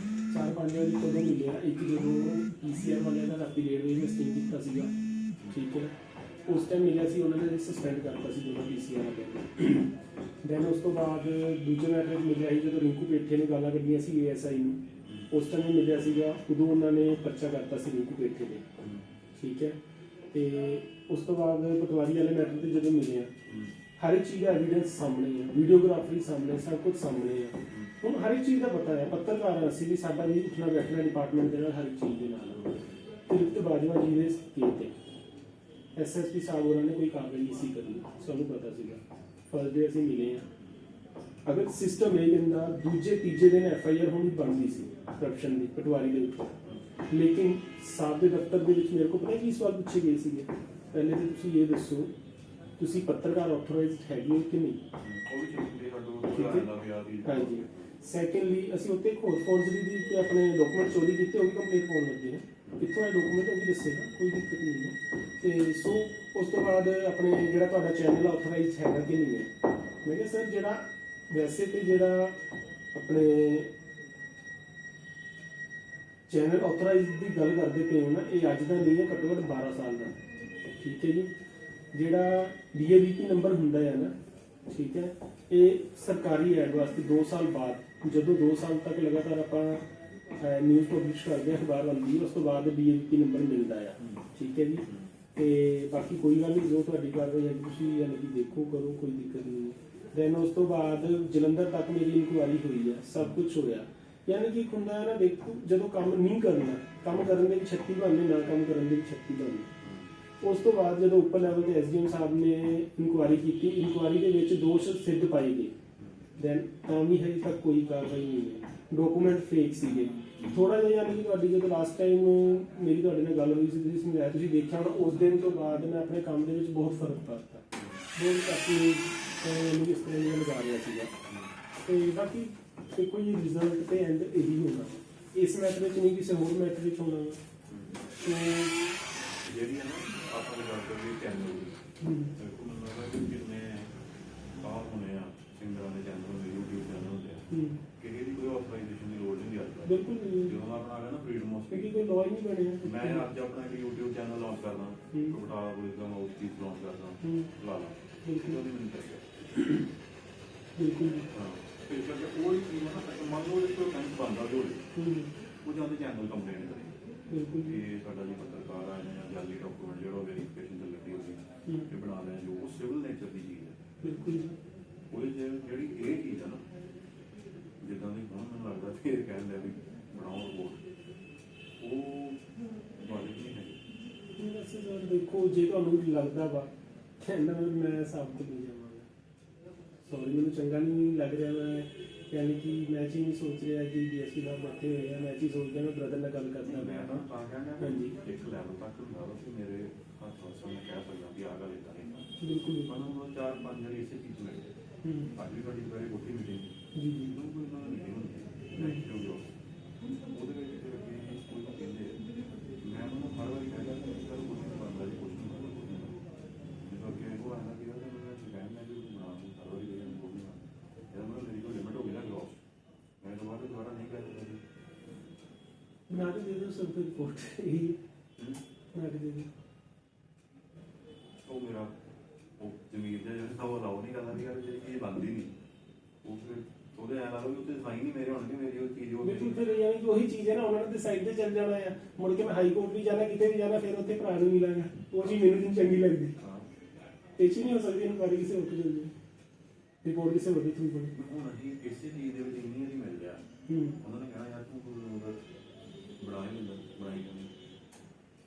4-5 ਵਾਰੀ ਕਦੋਂ ਮਿਲਿਆ। ਇੱਕ ਜਦੋਂ ਪੀਸੀਆਰ ਵਾਲਿਆਂ ਦਾ ਰਾਤੀ 1:30 ਵਜੇ ਮਿਸਟਿੰਗ ਕੀਤਾ ਸੀਗਾ, ਠੀਕ ਹੈ, ਉਸ ਟਾਈਮ ਮਿਲਿਆ ਸੀ ਉਹਨਾਂ ਨੇ ਸਸਪੈਂਡ ਕਰਤਾ ਸੀ ਦੋਨੋਂ ਪੀਸੀਆਰ ਵਾਲਿਆਂ ਨੂੰ। ਦੈਨ ਉਸ ਤੋਂ ਬਾਅਦ ਦੂਜੇ ਮੈਟਰ 'ਚ ਮਿਲਿਆ ਸੀ ਜਦੋਂ ਰਿੰਕੂ ਪੇਠੇ ਨੇ ਗਾਲਾਂ ਕੱਢੀਆਂ ਸੀ ਏਐਸਆਈ ਨੂੰ, ਉਸ ਟਾਈਮ ਵੀ ਮਿਲਿਆ ਸੀਗਾ। ਉਦੋਂ ਉਹਨਾਂ ਨੇ ਪਰਚਾ ਕਰਤਾ ਸੀ ਰਿੰਕੂ ਪੇਠੇ ਨੇ, ਠੀਕ ਹੈ। ਤੇ ਉਸ ਤੋਂ ਬਾਅਦ ਪਟਵਾਰੀ ਵਾਲੇ ਮੈਟਰ ਤੇ ਜਦੋਂ ਮਿਲੇ ਆ ਹਰ ਇੱਕ ਚੀਜ਼ ਦਾ ਐਵੀਡੈਂਸ ਸਾਹਮਣੇ ਹੈ, ਵੀਡੀਓਗ੍ਰਾਫੀ ਸਾਹਮਣੇ, ਸਭ ਕੁਝ ਸਾਹਮਣੇ ਹੈ। ਹੁਣ ਹਰ ਇੱਕ ਚੀਜ਼ ਦਾ ਪਤਾ ਹੈ, ਪੱਤਰਕਾਰ ਅਸੀਂ ਵੀ ਸਾਡਾ ਵੀ ਉੱਠਣਾ ਬੈਠਣਾ ਡਿਪਾਰਟਮੈਂਟ ਦੇ ਨਾਲ ਹਰ ਇੱਕ ਚੀਜ਼ ਦੇ ਨਾਲ। ਤ੍ਰਿਪਤ ਬਾਜਵਾ ਜੀ ਦੇ ਕੇਸ ਤੇ ਐਸਐਸਪੀ ਸਾਹਿਬ ਹੋਰਾਂ ਨੇ ਕੋਈ ਕਾਰਵਾਈ ਨਹੀਂ ਸੀ ਕਰਨੀ, ਸਾਨੂੰ ਪਤਾ ਸੀਗਾ। ਫਸਟ ਡੇ ਅਸੀਂ ਮਿਲੇ ਆ। ਅਗਰ ਸਿਸਟਮ ਇਹ ਕਹਿੰਦਾ ਦੂਜੇ ਤੀਜੇ ਦਿਨ ਐਫਆਈਆਰ ਹੋਣੀ ਬਣਦੀ ਸੀ ਕਰਪਸ਼ਨ ਦੀ ਪਟਵਾਰੀ ਦੇ ਉੱਤੇ, ਲੇਕਿਨ ਸਾਹਿਬ ਦੇ ਦਫ਼ਤਰ ਦੇ ਵਿੱਚ ਮੇਰੇ ਕੋਲ ਪਤਾ ਕੀ ਸਵਾਲ ਪੁੱਛੇ ਗਏ ਸੀਗੇ। ਪਹਿਲੇ ਤਾਂ ਤੁਸੀਂ ਇਹ ਦੱਸੋ ਤੁਸੀਂ ਪੱਤਰਕਾਰ ਆਥੋਰਾਈਜ਼ਡ ਹੈਗੇ ਹੋ ਕਿ ਨਹੀਂ, ਹਾਂਜੀ। ਸੈਕੰਡਲੀ ਅਸੀਂ ਉੱਤੇ ਇੱਕ ਹੋਰ ਫੋਰਜਰੀ ਦੀ ਤੇ ਆਪਣੇ ਡਾਕੂਮੈਂਟ ਚੋਰੀ ਕੀਤੇ ਉਹ ਵੀ ਕੰਪਲੀਟ ਪਾਉਣ ਲੱਗੇ ਨੇ, ਕਿੱਥੋਂ ਇਹ ਡਾਕੂਮੈਂਟ ਉਹ ਵੀ ਦੱਸੇਗਾ, ਕੋਈ ਦਿੱਕਤ ਨਹੀਂ ਹੈ। ਤੇ ਸੋ ਉਸ ਤੋਂ ਬਾਅਦ ਆਪਣੇ ਜਿਹੜਾ ਤੁਹਾਡਾ ਚੈਨਲ ਆਥੋਰਾਈਜ਼ਡ ਹੈਗਾ ਕਿ ਨਹੀਂ ਹੈ। ਮੈਂ ਕਿਹਾ ਸਰ ਜਿਹੜਾ ਵੈਸੇ ਤੇ ਜਿਹੜਾ ਆਪਣੇ ਚੈਨਲ ਆਥੋਰਾਈਜ਼ਡ ਦੀ ਗੱਲ ਕਰਦੇ ਪਏ ਹੋ ਨਾ, ਇਹ ਅੱਜ ਦਾ ਨਹੀਂ ਹੈ, ਘੱਟੋ ਘੱਟ 12 ਸਾਲ ਦਾ, ਠੀਕ ਹੈ ਜੀ। ਜਿਹੜਾ DAVP ਨੰਬਰ ਹੁੰਦਾ ਹੈ ਨਾ, ਠੀਕ ਹੈ, ਇਹ ਸਰਕਾਰੀ ਐਡ ਵਾਸਤੇ 2 ਸਾਲ ਬਾਅਦ ਜਦੋਂ 2 ਸਾਲ ਤੱਕ ਲਗਾਤਾਰ ਆਪਾਂ ਨਿਊਜ਼ ਪਬਲਿਸ਼ ਕਰਦੇ ਹਾਂ ਅਖਬਾਰ ਵਾਲੀ, ਉਸ ਤੋਂ ਬਾਅਦ DAVP ਨੰਬਰ ਮਿਲਦਾ ਆ, ਠੀਕ ਹੈ ਜੀ। ਤੇ ਬਾਕੀ ਕੋਈ ਗੱਲ ਨਹੀਂ, ਜੋ ਤੁਹਾਡੀ ਕਾਰਵਾਈ ਹੈ ਤੁਸੀਂ ਯਾਨੀ ਕਿ ਦੇਖੋ ਕਰੋ, ਕੋਈ ਦਿੱਕਤ ਨਹੀਂ ਹੈ। ਦੈਨ ਉਸ ਤੋਂ ਬਾਅਦ ਜਲੰਧਰ ਤੱਕ ਮੇਰੀ ਇਨਕੁਆਇਰੀ ਹੋਈ ਹੈ, ਸਭ ਕੁਝ ਹੋਇਆ। ਯਾਨੀ ਕਿ ਇੱਕ ਹੁੰਦਾ ਹੈ ਨਾ, ਦੇਖੋ ਜਦੋਂ ਕੰਮ ਨਹੀਂ ਕਰਨਾ, ਕੰਮ ਕਰਨ ਦੇ ਵੀ 36 ਬਹਾਨੇ, ਨਾ ਕੰਮ ਕਰਨ ਦੇ ਵੀ 36 ਬਹਾਨੇ। ਉਸ ਤੋਂ ਬਾਅਦ ਜਦੋਂ ਉੱਪਰ ਲੈਵਲ ਤੇ ਐਸਡੀਐਮ ਸਾਹਿਬ ਨੇ ਇਨਕੁਆਇਰੀ ਕੀਤੀ, ਇਨਕੁਆਇਰੀ ਦੇ ਵਿੱਚ ਦੋਸ਼ ਸਿੱਧ ਪਾਏ ਗਏ, ਦੈਨ ਤਾਂ ਵੀ ਹਜੇ ਤੱਕ ਕੋਈ ਕਾਰਵਾਈ ਨਹੀਂ ਹੈ, ਡਾਕੂਮੈਂਟ ਫੇਕ ਸੀਗੇ। ਥੋੜਾ ਜਿਹਾ ਯਾਨੀ ਕਿ ਤੁਹਾਡੀ ਜਦੋਂ ਲਾਸਟ ਟਾਈਮ ਮੇਰੀ ਤੁਹਾਡੇ ਨਾਲ ਗੱਲ ਹੋਈ ਸੀ, ਤੁਸੀਂ ਸਮਝਾਇਆ, ਤੁਸੀਂ ਦੇਖਿਆ ਹੋਣਾ, ਉਸ ਦਿਨ ਤੋਂ ਬਾਅਦ ਮੈਂ ਆਪਣੇ ਕੰਮ ਦੇ ਵਿੱਚ ਬਹੁਤ ਫਰਕ ਪਾਤਾ, ਬਹੁਤ ਆਪਣੀ ਮੈਨੂੰ ਇਸ ਤਰ੍ਹਾਂ ਨਹੀਂ ਲਗਾ ਰਿਹਾ ਸੀਗਾ। ਤੇ ਬਾਕੀ ਦੇਖੋ ਜੀ, ਰਿਜ਼ਲਟ ਤੇ ਐਂਡ ਇਹੀ ਹੋਣਾ, ਇਸ ਮੈਟਰ ਵਿੱਚ ਨਹੀਂ, ਕਿਸੇ ਹੋਰ ਮੈਟਰ ਵਿੱਚ ਹੋਣਾ। ਤੇ ਜਿਹੜੀ ਹੈ ਨਾ ਆਪਾਂ ਦੀ ਗੱਲ ਕਰੀਏ ਚੈਨਲ ਦੀ, ਬਿਲਕੁਲ ਮੈਨੂੰ ਲੱਗਦਾ ਕਿ ਜਿੰਨੇ ਆਹ ਹੋਣੇ ਆ ਸਿੰਗਰਾਂ ਦੇ ਚੈਨਲ ਹੁੰਦੇ, YouTube ਚੈਨਲ ਹੁੰਦੇ ਆ, ਕਿਸੇ ਦੀ ਕੋਈ ਆਥੋਰਾਈਜ਼ੇਸ਼ਨ ਦੀ ਲੋੜ ਨਹੀਂ ਅੱਜ ਕੱਲ੍ਹ। ਬਿਲਕੁਲ ਨਹੀਂ, ਜਦੋਂ ਮੈਂ ਆਪਣਾ ਆ ਗਿਆ ਨਾ ਫਰੀडम ਆਫ ਕਿਉਂਕਿ ਕੋਈ ਲਾਅ ਹੀ ਨਹੀਂ ਬਣਿਆ। ਮੈਂ ਅੱਜ ਆਪਣਾ ਇੱਕ YouTube ਚੈਨਲ ਲਾਂਚ ਕਰਦਾ, ਬਟਾਲਾ ਪੁਲਿਸ ਦਾ ਮਾਊਥ ਪੀਸ ਲਾਂਚ ਕਰਦਾ, ਲਾ ਲਾ ਬਿਲਕੁਲ ਉਹਦੀ ਮੈਨੂੰ ਚਾਹੀਦਾ। ਬਿਲਕੁਲ ਹਾਂ, ਫਿਰ ਕਰਕੇ ਉਹ ਹੀ ਚੀਜ਼ ਹੈ ਨਾ, ਮੰਨ ਲਓ ਜੇ ਕੋਈ ਕੰਮ ਬਣਦਾ ਹੋਵੇ, ਉਹ ਜਾਂਦੇ ਚੈਨਲ ਕੰਪਲੇਂਟ ਕਰੇ ਬਿਲਕੁਲ ਕਿ ਸਾਡਾ ਜੀ ਪੱਤਰਕਾਰ ਆ ਜਾਂ ਜਾਲੀ ਡਾਕੂਮੈਂਟ ਜਿਹੜਾ ਵੈਰੀਫਿਕੇਸ਼ਨ ਤੇ ਲੱਗੀ ਹੋਈ ਇਹ ਬਣਾ ਲਿਆ, ਜੋ ਉਹ ਸਿਵਲ ਨੇਚਰ ਦੀ ਚੀਜ਼ ਹੈ। ਬਿਲਕੁਲ ਉਹ ਜਿਹੜੀ ਇਹ ਚੀਜ਼ ਹੈ ਨਾ, ਜਿੱਦਾਂ ਦੀ ਹੁਣ ਮੈਨੂੰ ਲੱਗਦਾ ਫਿਰ ਕਹਿੰਦੇ ਵੀ ਬਣਾਓ ਰਿਪੋਰਟ, ਉਹ ਵਾਜਬ ਨਹੀਂ ਹੈਗੀ। ਵੈਸੇ ਸਰ ਦੇਖੋ, ਜੇ ਤੁਹਾਨੂੰ ਲੱਗਦਾ ਵਾ ਕਹਿੰਦਾ ਮੈਂ ਸਾਬਤ ਨਹੀਂ ਜਾਵਾਂਗਾ, ਸੌਰੀ ਮੈਨੂੰ ਚੰਗਾ ਨਹੀਂ ਲੱਗ ਰਿਹਾ। ਮੈਂ ਯਾਨੀ ਕਿ ਮੈਂ ਚੀਜ਼ ਨਹੀਂ ਸੋਚ ਰਿਹਾ ਕਿ ਡੀਐਸਪੀ ਸਾਹਿਬ ਬੈਠੇ ਹੋਏ ਆ, ਮੈਂ ਚੀਜ਼ ਸੋਚਦਾ ਮੈਂ ਬ੍ਰਦਰ ਨਾਲ ਗੱਲ ਕਰਦਾ। ਮੈਂ ਤਾਂ ਕਹਿੰਦਾ ਹਾਂਜੀ, ਇੱਕ ਲੈਵਲ ਤੱਕ ਹੁੰਦਾ ਵਾ ਕਿ ਮੇਰੇ ਹੱਥ ਵਾਸਤੇ ਮੈਂ ਕਹਿ ਸਕਦਾ ਕਿ ਆਹ ਗੱਲ ਇੱਦਾਂ ਨਹੀਂ। ਬਿਲਕੁਲ ਮੈਨੂੰ 4-5 ਵਾਰੀ ਇਸੇ ਚੀਜ਼ ਮਿਲ ਗਏ। ਅੱਜ ਵੀ ਤੁਹਾਡੀ ਦੁਆਰੇ ਕੋਠੀ ਮੀਟਿੰਗ ਜੀ ਜੀ ਕੋਈ ਨਾ ਮੀਟਿੰਗ ਹੁੰਦੀ ਹੈ, ਉਹਦੇ ਵਿੱਚ ਫਿਰ ਅੱਗੇ ਕੋਈ ਨਾ ਕਹਿੰਦੇ ਮੈਂ ਉਹਨੂੰ ਹਰ ਵਾਰੀ ਕਹਿੰਦਾ ਕਿ ਸਰ ਕੁਝ ਨਹੀਂ ਬਣਦਾ ਜੀ, ਕੁਝ ਨਹੀਂ ਬਣਦਾ। ਜਦੋਂ ਅੱਗੇ ਉਹ ਆਉਂਦਾ ਕਿ ਉਹਦੇ ਮੈਂ ਕਹਿੰਦਾ ਕਿ ਬਣਾ ਦੂੰ, ਹਰ ਵਾਰੀ ਕਹਿੰਦਾ ਬੋਲ ਨਹੀਂ ਬਣਦਾ। ਜਦੋਂ ਮੈਨੂੰ ਮੇਰੀ ਕੋਈ ਲਿਮਟ ਹੋ ਗਈ ਨਾ ਗਲੋਸ, ਮੈਂ ਦੁਬਾਰਾ ਨਹੀਂ ਕਰ ਸਕਦਾ ਜੀ। ਬਣਾ ਕੇ ਦੇ ਦਿਓ ਸਰ ਫਿਰ ਰਿਪੋਰਟ, ਇਹ ਬਣਾ ਕੇ ਦੇ ਦਿਓ। ਉਹ ਮੇਰਾ ਉਹ ਜ਼ਮੀਰ ਜਿਹੜਾ ਉਹ ਅਲਾਉ ਨਹੀਂ ਕਰਦਾ ਵੀ ਯਾਰ ਜਿਹੜੀ ਚੀਜ਼ ਬਣਦੀ ਨਹੀਂ, ਉਹ ਫਿਰ ਉਹਦੇ ਐਂ ਲਾ ਲਓ ਵੀ ਉੱਥੇ ਸਾਈਨ ਨਹੀਂ ਮੇਰੇ ਹੋਣਗੇ, ਮੇਰੀ ਉਹ ਚੀਜ਼ ਉਹ ਬਿਲਕੁਲ, ਫਿਰ ਯਾਨੀ ਕਿ ਉਹੀ ਚੀਜ਼ ਹੈ ਨਾ, ਉਹਨਾਂ ਨੇ ਸਾਈਡ ਤੇ ਚੱਲ ਜਾਣਾ ਆ, ਮੁੜ ਕੇ ਮੈਂ ਹਾਈ ਕੋਰਟ ਵੀ ਜਾਣਾ, ਕਿਤੇ ਵੀ ਜਾਣਾ, ਫਿਰ ਉੱਥੇ ਭਰਾ ਨੂੰ ਮਿਲਾਂਗਾ, ਉਹ ਚੀਜ਼ ਮੈਨੂੰ ਨਹੀਂ ਚੰਗੀ ਲੱਗਦੀ। ਹਾਂ। ਇਹ ਚੀਜ਼ ਨਹੀਂ ਹੋ ਸਕਦੀ, ਇਨਕੁਆਇਰੀ ਕਿਸੇ ਹੋਰ ਤੋਂ ਚੱਲਦੀ, ਰਿਪੋਰਟ ਕਿਸੇ ਹੋਰ ਦੇ ਥਰੂ ਬਣੀ। ਹੁਣ ਅਸੀਂ ਇਸੇ ਚੀਜ਼ ਦੇ ਵਿੱਚ ਇੰਨੀ ਵਾਰੀ ਮਿਲ ਲਿਆ, ਉਹਨਾਂ ਨੇ ਕਹਿਣਾ ਯਾਰ ਤੂੰ ਬਣਾ ਹੀ ਲੈਂਦਾ, ਬਣਾਈ ਜਾਂਦੀ।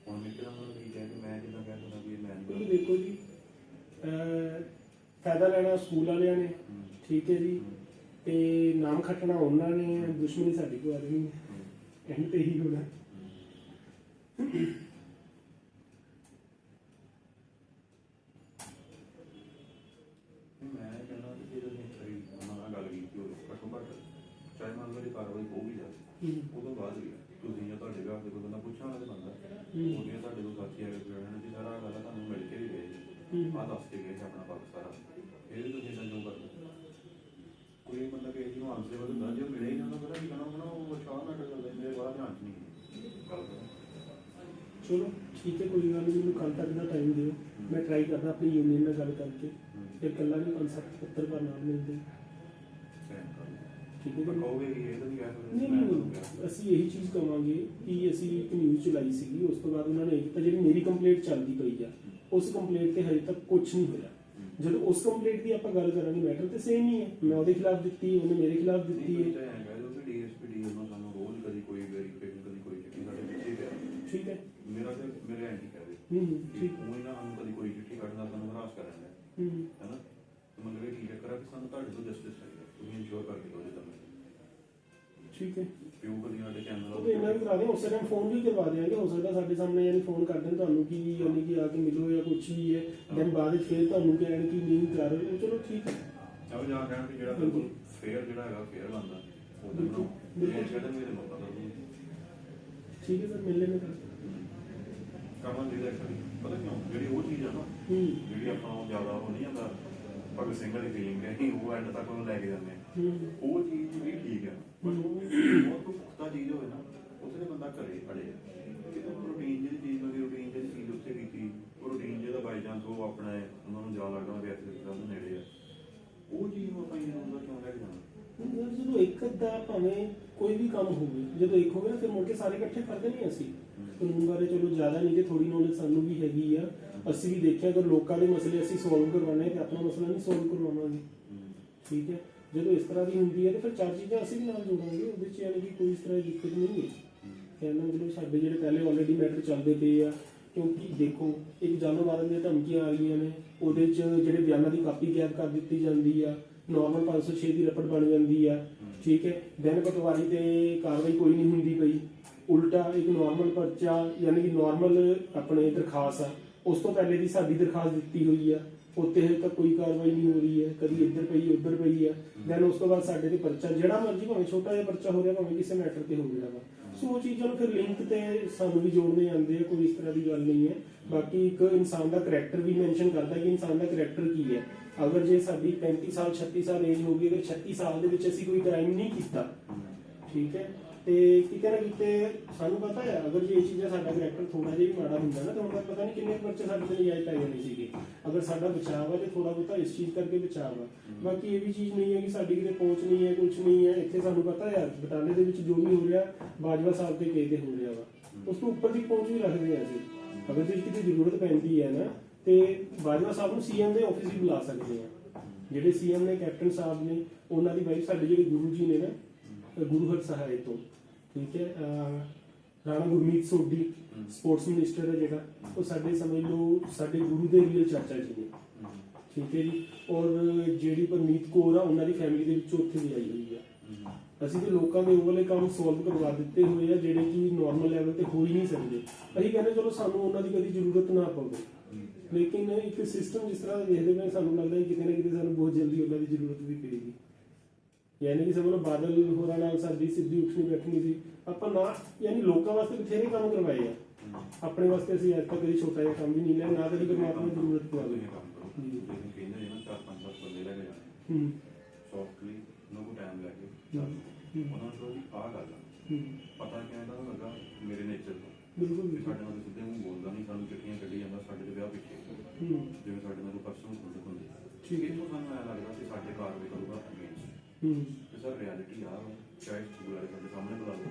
ਹੁਣ ਮੇਰੇ ਨਾਲ ਕੀ ਕਹਿ ਕੇ ਮੈਂ ਕਿੱਦਾਂ ਕਹਿ ਸਕਦਾ ਵੀ ਮੈਂ ਕਿਉਂਕਿ ਨਹੀਂ ਦੇਖੋ ਜੀ, ਫਾਇਦਾ ਲੈਣਾ ਸਕੂਲ ਵਾਲਿਆਂ ਨੇ, ਠੀਕ ਹੈ ਜੀ, ਤੇ ਨਾਮ ਖੱਟਣਾ ਉਹਨਾਂ ਨੇ, ਦੁਸ਼ਮਣੀ ਸਾਡੀ ਕੋਈ ਆਦਮੀ ਹੈ, ਐਂਡ ਤੇ ਹੀ ਹੋਣਾ। ਮੈਂ ਕਹਿੰਦਾ ਕਿ ਜੇ ਤੁਸੀਂ ਸਹੀ ਉਹਨਾਂ ਨਾਲ ਗੱਲ ਕੀਤੀ ਹੋਵੇ, ਘੱਟੋ ਘੱਟ ਚਾਹੇ ਮੰਨ ਲਓ ਜੇ ਕਾਰਵਾਈ ਹੋ ਵੀ ਜਾਵੇ, ਉਦੋਂ ਬਾਅਦ ਵੀ ਤੁਸੀਂ ਜਾਂ ਤੁਹਾਡੇ ਘਰ ਦੇ ਕੋਈ ਬੰਦਾ ਪੁੱਛਣ ਵਾਲਾ ਬੰਦਾ, ਉਹਦੀਆਂ ਤੁਹਾਡੇ ਕੋਲ ਸਾਥੀ ਆ ਕੇ ਕਹਿਣਾ ਜੀ ਸਾਰਾ ਗੱਲ ਤੁਹਾਨੂੰ ਮਿਲ ਕੇ ਵੀ ਗਏ, ਆਹ ਦੱਸ ਕੇ ਗਏ ਆਪਣਾ ਪੱਖ ਸਾਰਾ, ਇਹ ਵੀ ਤੁਸੀਂ ਸੰਜੋਗ ਕਰਦੇ। ਕੋਈ ਬੰਦਾ ਕਿ ਜਿਹਨੂੰ ਆਂਸਰ ਹੁੰਦਾ, ਜੇ ਮਿਲੇ ਹੀ ਨਾ ਉਹਨੂੰ ਪਤਾ ਕੀ ਕਹਿਣਾ, ਉਹ ਸ਼ਾਹ ਨਾਲ ਗੱਲ ਕਰਦੇ, ਮੇਰੇ ਬਾਅਦ ਧਿਆਨ ਚ ਨਹੀਂ ਗੱਲ ਕਰਦਾ। ਚਲੋ ਠੀਕ ਹੈ, ਕੋਈ ਗੱਲ ਨਹੀਂ, ਮੈਨੂੰ ਕੱਲ ਤੱਕ ਦਾ ਟਾਈਮ ਦਿਓ, ਮੈਂ ਟਰਾਈ ਕਰਦਾ ਆਪਣੀ ਯੂਨੀਅਨ ਨਾਲ ਗੱਲ ਕਰਕੇ, ਫਿਰ ਕੱਲਾ ਨਹੀਂ 5-7 ਪੱਤਰਕਾਰ ਨਾਲ ਮਿਲਦੇ, ਠੀਕ ਹੈ ਜੀ। ਕਹੋਗੇ ਕਿ ਇਹ ਤਾਂ ਨਹੀਂ ਕਹਿ ਸਕਦੇ। ਨਹੀਂ ਨਹੀਂ ਨਹੀਂ, ਅਸੀਂ ਇਹੀ ਚੀਜ਼ ਕਵਾਂਗੇ ਕਿ ਅਸੀਂ ਇੱਕ ਨਿਊਜ਼ ਚਲਾਈ ਸੀਗੀ, ਉਸ ਤੋਂ ਬਾਅਦ ਉਹਨਾਂ ਨੇ ਇਹ ਕੀਤਾ, ਜਿਹੜੀ ਮੇਰੀ ਕੰਪਲੇਂਟ ਚੱਲਦੀ ਪਈ ਆ, ਉਸ ਕੰਪਲੇਂਟ ਤੇ ਹਜੇ ਤੱਕ ਕੁਝ ਨਹੀਂ ਹੋਇਆ। ਜਦੋਂ ਉਸ ਕੰਪਲੇਂਟ ਦੀ ਆਪਾਂ ਗੱਲ ਕਰਾਂਗੇ, ਮੈਟਰ ਤੇ ਸੇਮ ਹੀ ਹੈ, ਮੈਂ ਉਹਦੇ ਖਿਲਾਫ ਦਿੱਤੀ, ਉਹਨੇ ਮੇਰੇ ਖਿਲਾਫ ਦਿੱਤੀ ਹੈ, ਡੀਐਸਪੀ ਨੂੰ ਸਾਨੂੰ ਰੋਜ਼ ਕਦੀ ਕੋਈ ਵੈਰੀਫਿਕੇਸ਼ਨ, ਕਦੀ ਕੋਈ ਚਿੱਠੀ ਸਾਡੇ ਪਿੱਛੇ ਪਿਆ। ਠੀਕ ਹੈ। ਮੇਰਾ ਤੇ ਮੇਰੇ ਐਂਟੀ ਕਹਦੇ ਠੀਕ। ਉਹ ਇਹਨਾਂ ਨੂੰ ਕਦੀ ਕੋਈ ਚਿੱਠੀ ਕੱਢਦਾ ਸਾਨੂੰ ਹਰਾਸ ਕਰਨ ਦਾ ਹੈ ਨਾ, ਮਤਲਬ ਇਹ ਕੀ ਚੱਕਰ ਆ ਕਿ ਸਾਨੂੰ ਤੁਹਾਡੇ ਤੋਂ ਜਸਟਿਸ ਚਾਹੀਦਾ, ਤੁਸੀਂ ਇਨਸ਼ੋਰ ਕਰਕੇ ਦਿਓ ਜਿੱਦਾਂ ਠੀਕ ਹੈ। ਪਿਓ ਕਦੀ ਸਾਡੇ ਚੈਨਲ ਉਹ ਇਹਨਾਂ ਵੀ ਕਰਾ ਦੇ, ਉਸੇ ਟਾਈਮ ਫੋਨ ਵੀ ਕਰਵਾ ਦੇਵਾਂਗੇ, ਹੋ ਸਕਦਾ ਸਾਡੇ ਸਾਹਮਣੇ ਯਾਨੀ ਫੋਨ ਕਰ ਦੇਣ ਤੁਹਾਨੂੰ ਕਿ ਯਾਨੀ ਕਿ ਆ ਕੇ ਮਿਲੋ ਜਾਂ ਕੁਝ ਵੀ ਹੈ, ਦੈਨ ਬਾਅਦ ਵਿੱਚ ਫਿਰ ਤੁਹਾਨੂੰ ਕਹਿਣ ਕਿ ਨਹੀਂ ਕਰ ਰਹੇ, ਚਲੋ ਠੀਕ ਹੈ। ਚਲੋ ਜਾ ਕਹਿਣ ਕਿ ਜਿਹੜਾ ਬਿਲਕੁਲ ਫੇਅਰ ਜਿਹੜਾ ਹੈਗਾ ਫੇਅਰ ਬਣਦਾ ਉਹਦੇ ਨਾਲ ਜਿਹੜਾ ਮੇਰੇ ਮੌਕਾ ਦਾ ਠੀਕ ਹੈ ਸਰ, ਮਿਲ ਲੈਣੇ ਕਰਨਾ ਚਾਹੀਦਾ ਕਰੀ, ਪਤਾ ਕਿਉਂ ਜਿਹੜੀ ਉਹ ਚੀਜ਼ ਆ ਨਾ, ਜਿਹੜੀ ਆਪਾਂ ਨੂੰ ਜ਼ਿਆਦਾ ਉਹ ਨਹੀਂ ਜਾਂਦਾ ਭਗਤ ਸਿੰਘ ਵਾਲੀ ਫੀਲਿੰਗ ਹੈ, ਉਹ ਐਂਡ ਤੱਕ ਉਹਨੂੰ ਲੈ ਕੇ ਜਾਂਦੇ ਆ, ਉਹ ਚੀਜ਼ ਵੀ ਠੀਕ ਹੈ, ਪਰ ਉਹ ਬਹੁਤ ਪੁਖਤਾ ਚੀਜ਼ ਹੋਵੇ ਨਾ, ਉੱਥੇ ਤੇ ਬੰਦਾ ਘਰੇ ਅੜੇ ਰੂਟੀਨ ਜਿਹੜੀ ਚੀਜ਼ ਹੁੰਦੀ, ਰੂਟੀਨ ਜਿਹੜੀ ਚੀਜ਼ ਉੱਥੇ ਕੀਤੀ, ਉਹ ਰੂਟੀਨ ਜਿਹਦਾ ਬਾਈ ਚਾਂਸ ਉਹ ਆਪਣਾ ਉਹਨਾਂ ਨੂੰ ਜਾ ਲੱਗਦਾ ਵੀ ਇੱਥੇ ਨੇੜੇ ਆ, ਉਹ ਚੀਜ਼ ਨੂੰ ਆਪਾਂ ਇਹਨੂੰ ਕਿਉਂ ਲੈ ਕੇ ਜਾਣਾ। ਜਦੋਂ ਇੱਕ ਅੱਧਾ ਭਾਵੇਂ ਕੋਈ ਵੀ ਕੰਮ ਹੋਵੇ, ਜਦੋਂ ਇੱਕ ਹੋਵੇ ਨਾ, ਫਿਰ ਮੁੜ ਕੇ ਸਾਰੇ ਇਕੱਠੇ ਕਰਦੇ ਨਹੀਂ ਅਸੀਂ। ਕਾਨੂੰਨ ਬਾਰੇ ਚਲੋ ਜ਼ਿਆਦਾ ਨਹੀਂ, ਤੇ ਥੋੜੀ ਨੌਲੇਜ ਸਾਨੂੰ ਵੀ ਹੈਗੀ ਆ, ਅਸੀਂ ਵੀ ਦੇਖਿਆ ਕਿ ਲੋਕਾਂ ਦੇ ਮਸਲੇ ਅਸੀਂ ਸੋਲਵ ਕਰਵਾਉਣੇ ਤੇ ਆਪਣਾ ਮਸਲਾ ਨਹੀਂ ਸੋਲਵ ਕਰਵਾਵਾਂਗੇ, ਠੀਕ ਹੈ। ਜਦੋਂ ਇਸ ਤਰ੍ਹਾਂ ਦੀ ਹੁੰਦੀ ਹੈ ਤੇ ਫਿਰ 4 ਚੀਜ਼ਾਂ ਅਸੀਂ ਵੀ ਨਾਲ ਜੋੜਾਂਗੇ ਉਹਦੇ 'ਚ, ਯਾਨੀ ਕਿ ਕੋਈ ਇਸ ਤਰ੍ਹਾਂ ਦੀ ਦਿੱਕਤ ਨਹੀਂ ਹੈ। ਕਹਿੰਦਾ ਮਤਲਬ ਸਾਡੇ ਜਿਹੜੇ ਪਹਿਲੇ ਆਲਰੇਡੀ ਮੈਟਰ ਚੱਲਦੇ ਪਏ ਆ, ਕਿਉਂਕਿ ਦੇਖੋ ਇੱਕ ਜਾਨੋਂ ਮਾਰਨ ਦੀਆਂ ਧਮਕੀਆਂ ਆ ਰਹੀਆਂ ਨੇ, ਉਹਦੇ 'ਚ ਜਿਹੜੇ ਬਿਆਨਾਂ ਦੀ ਕਾਪੀ ਗਾਇਬ ਕਰ ਦਿੱਤੀ ਜਾਂਦੀ ਆ, ਨਾਰਮਲ 506 ਦੀ ਰਪਟ ਬਣ ਜਾਂਦੀ ਆ, ਠੀਕ ਹੈ। ਦਿਨ ਪਟਵਾਰੀ ਤੇ ਕਾਰਵਾਈ ਕੋਈ ਨਹੀਂ ਹੁੰਦੀ ਪਈ, ਉਲਟਾ ਇੱਕ ਨਾਰਮਲ ਪਰਚਾ ਯਾਨੀ ਕਿ ਨਾਰਮਲ ਆਪਣੇ ਦਰਖਾਸਤ ਆ, ਉਸ ਤੋਂ ਪਹਿਲੇ ਦੀ ਸਾਡੀ ਦਰਖਾਸਤ ਦਿੱਤੀ ਹੋਈ ਆ, ਉੱਤੇ ਹਜੇ ਤੱਕ ਕੋਈ ਕਾਰਵਾਈ ਨਹੀਂ ਹੋ ਰਹੀ ਹੈ, ਕਦੀ ਇੱਧਰ ਪਈ ਉੱਧਰ ਪਈ ਆ। ਦੈਨ ਉਸ ਤੋਂ ਬਾਅਦ ਸਾਡੇ ਤੇ ਪਰਚਾ ਜਿਹੜਾ ਮਰਜ਼ੀ ਭਾਵੇਂ ਛੋਟਾ ਜਿਹਾ ਪਰਚਾ ਹੋ ਰਿਹਾ, ਭਾਵੇਂ ਕਿਸੇ ਮੈਟਰ ਤੇ ਹੋ ਰਿਹਾ ਵਾ। ਸੋ ਉਹ ਚੀਜ਼ਾਂ ਨੂੰ ਫਿਰ ਲਿੰਕ ਤੇ ਸਾਨੂੰ ਵੀ ਜੋੜਨੇ ਆਉਂਦੇ ਆ, ਕੋਈ ਇਸ ਤਰ੍ਹਾਂ ਦੀ ਗੱਲ ਨਹੀਂ ਹੈ। ਬਾਕੀ ਇੱਕ ਇਨਸਾਨ ਦਾ ਕਰੈਕਟਰ ਵੀ ਮੈਂਸ਼ਨ ਕਰਦਾ ਕਿ ਇਨਸਾਨ ਦਾ ਕਰੈਕਟਰ ਕੀ ਹੈ। ਅਗਰ ਜੇ ਸਾਡੀ 35 ਸਾਲ 36 ਸਾਲ ਏਜ ਹੋ ਗਈ, ਅਗਰ 36 ਸਾਲ ਦੇ ਵਿੱਚ ਅਸੀਂ ਕੋਈ ਕ੍ਰਾਈਮ ਨਹੀਂ ਕੀਤਾ, ਠੀਕ ਹੈ, ਤੇ ਕਿਤੇ ਨਾ ਕਿਤੇ ਸਾਨੂੰ ਪਤਾ ਹੈ ਅਗਰ ਜੇ ਇਹ ਚੀਜ਼ਾਂ ਸਾਡਾ ਕਰੈਕਟਰ ਥੋੜਾ ਜਿਹਾ ਵੀ ਮਾੜਾ ਹੁੰਦਾ ਨਾ ਤਾਂ ਹੁਣ ਪਤਾ ਨਹੀਂ ਕਿੰਨੇ ਬੱਚੇ ਸਾਡੇ ਤੇ ਨਜਾਇਜ਼ ਪੈ ਜਾਣੇ ਸੀਗੇ। ਅਗਰ ਸਾਡਾ ਬਚਾਅ ਵਾ ਤੇ ਥੋੜਾ ਬਹੁਤਾ ਇਸ ਚੀਜ਼ ਕਰਕੇ ਬਚਾਅ ਵਾ। ਬਾਕੀ ਇਹ ਵੀ ਚੀਜ਼ ਨਹੀਂ ਹੈ ਕਿ ਸਾਡੀ ਕਿਤੇ ਪਹੁੰਚ ਨਹੀਂ ਹੈ, ਕੁਝ ਨਹੀਂ ਹੈ। ਇੱਥੇ ਸਾਨੂੰ ਪਤਾ ਹੈ ਬਟਾਲੇ ਦੇ ਵਿੱਚ ਜੋ ਵੀ ਹੋ ਰਿਹਾ ਬਾਜਵਾ ਸਾਹਿਬ ਦੇ ਕਹੇ ਤੇ ਹੋ ਰਿਹਾ ਵਾ, ਉਸ ਤੋਂ ਉੱਪਰ ਦੀ ਪਹੁੰਚ ਵੀ ਰੱਖਦੇ ਹਾਂ ਅਸੀਂ। ਅਗਰ ਜੇ ਕਿਤੇ ਜ਼ਰੂਰਤ ਪੈਂਦੀ ਹੈ ਨਾ ਤੇ ਬਾਜਵਾ ਸਾਹਿਬ ਨੂੰ ਸੀਐਮ ਦੇ ਆਫਿਸ ਵੀ ਬੁਲਾ ਸਕਦੇ ਆ। ਜਿਹੜੇ ਸੀਐਮ ਨੇ, ਕੈਪਟਨ ਸਾਹਿਬ ਨੇ, ਉਹਨਾਂ ਦੀ ਵਾਈਫ ਸਾਡੇ ਜਿਹੜੇ ਗੁਰੂ ਜੀ ਨੇ ਨਾ ਗੁਰੂ ਹਰ ਸਹਾਇ ਤੋਂ, ਠੀਕ ਹੈ, ਰਾਣਾ ਗੁਰਮੀਤ ਸੋਢੀ ਸਪੋਰਟਸ ਮਿਨਿਸਟਰ ਹੈ ਜਿਹੜਾ, ਉਹ ਸਾਡੇ ਸਮਝ ਲਓ ਸਾਡੇ ਗੁਰੂ ਦੇ ਰੀਅਲ ਚਾਚਾ ਜੀ ਨੇ, ਠੀਕ ਹੈ ਜੀ। ਔਰ ਜਿਹੜੀ ਪਰਮੀਤ ਕੌਰ ਆ ਉਹਨਾਂ ਦੀ ਫੈਮਿਲੀ ਦੇ ਵਿੱਚ ਉੱਥੇ ਵੀ ਆਈ ਹੋਈ ਆ। ਅਸੀਂ ਤੇ ਲੋਕਾਂ ਦੇ ਉਹ ਵਾਲੇ ਕੰਮ ਸੋਲਵ ਕਰਵਾ ਦਿੱਤੇ ਹੋਏ ਆ ਜਿਹੜੇ ਕਿ ਨਾਰਮਲ ਲੈਵਲ ਤੇ ਹੋ ਹੀ ਨਹੀਂ ਸਕਦੇ। ਅਸੀਂ ਕਹਿੰਦੇ ਚਲੋ ਸਾਨੂੰ ਉਹਨਾਂ ਦੀ ਕਦੀ ਜ਼ਰੂਰਤ ਨਾ ਪਵੇ, ਲੇਕਿਨ ਇੱਕ ਸਿਸਟਮ ਜਿਸ ਤਰ੍ਹਾਂ ਦੇਖਦੇ ਪਏ ਸਾਨੂੰ ਲੱਗਦਾ ਕਿ ਕਿਤੇ ਨਾ ਕਿਤੇ ਸਾਨੂੰ ਬਹੁਤ ਜਲਦੀ ਉਹਨਾਂ ਦੀ ਜ਼ਰੂਰਤ ਵੀ ਪਏਗੀ। ਯਾਨੀ ਕਿ ਸਮਝ ਲਓ ਬਾਦਲ ਹੋਰਾਂ ਨਾਲ ਸਾਡੀ ਸਿੱਧੀ ਉੱਠਣੀ ਬੈਠਣੀ ਸੀ ਆਪਾਂ ਨਾ, ਯਾਨੀ ਲੋਕਾਂ ਵਾਸਤੇ ਬਥੇਰੇ ਕੰਮ ਕਰਵਾਏ ਆ, ਆਪਣੇ ਵਾਸਤੇ ਅਸੀਂ ਅੱਜ ਤੱਕ ਕਦੀ ਛੋਟਾ ਜਿਹਾ ਕੰਮ ਵੀ ਨਹੀਂ ਲਿਆ, ਨਾ ਕਦੀ ਪਰਮਾਤਮਾ ਦੀ ਜ਼ਰੂਰਤ ਪਵਾਈ। ਕਹਿੰਦੇ ਨਾ 4-5 ਬੰਦੇ ਲੈ ਕੇ ਜਾਣੇ ਸੌਫਟਲੀ ਉਹਨਾਂ ਨੂੰ ਟਾਈਮ ਲੈ ਕੇ ਉਹਨਾਂ ਨੂੰ ਵੀ ਆਹ ਗੱਲ ਪਤਾ ਕਿਉਂ ਇਹਨਾਂ ਨੂੰ ਲੱਗਾ ਮੇਰੇ ਨੇਚਰ ਤੋਂ ਬਿਲਕੁਲ ਵੀ ਸਾਡੇ ਨਾਲ ਸਿੱਧੇ ਮੂੰਹ ਬੋਲਦਾ ਨਹੀਂ, ਸਾਨੂੰ ਚਿੱਠੀਆਂ ਕੱਢੀ ਜਾਂਦਾ ਸਾਡੇ ਦੇ ਵਿਆਹ ਪਿੱਛੇ, ਜਿਵੇਂ ਸਾਡੇ ਨਾਲ ਪਰਸਨਲ ਖੁੰਦ ਹੁੰਦੀ ਠੀਕ ਹੈ। ਤੋਂ ਸਾਨੂੰ ਐਂ ਲੱਗਦਾ ਕਿ ਸਾਡੇ ਕਾਰਵਾਈ ਕਰੂਗਾ ਅਗੇਂਸਟ ਤੇ ਸਰ ਰਿਐਲਿਟੀ ਆ ਚਾਹੇ ਸਕੂਲ ਵਾਲੇ ਸਾਡੇ ਸਾਹਮਣੇ ਬੁਲਾ ਲਓ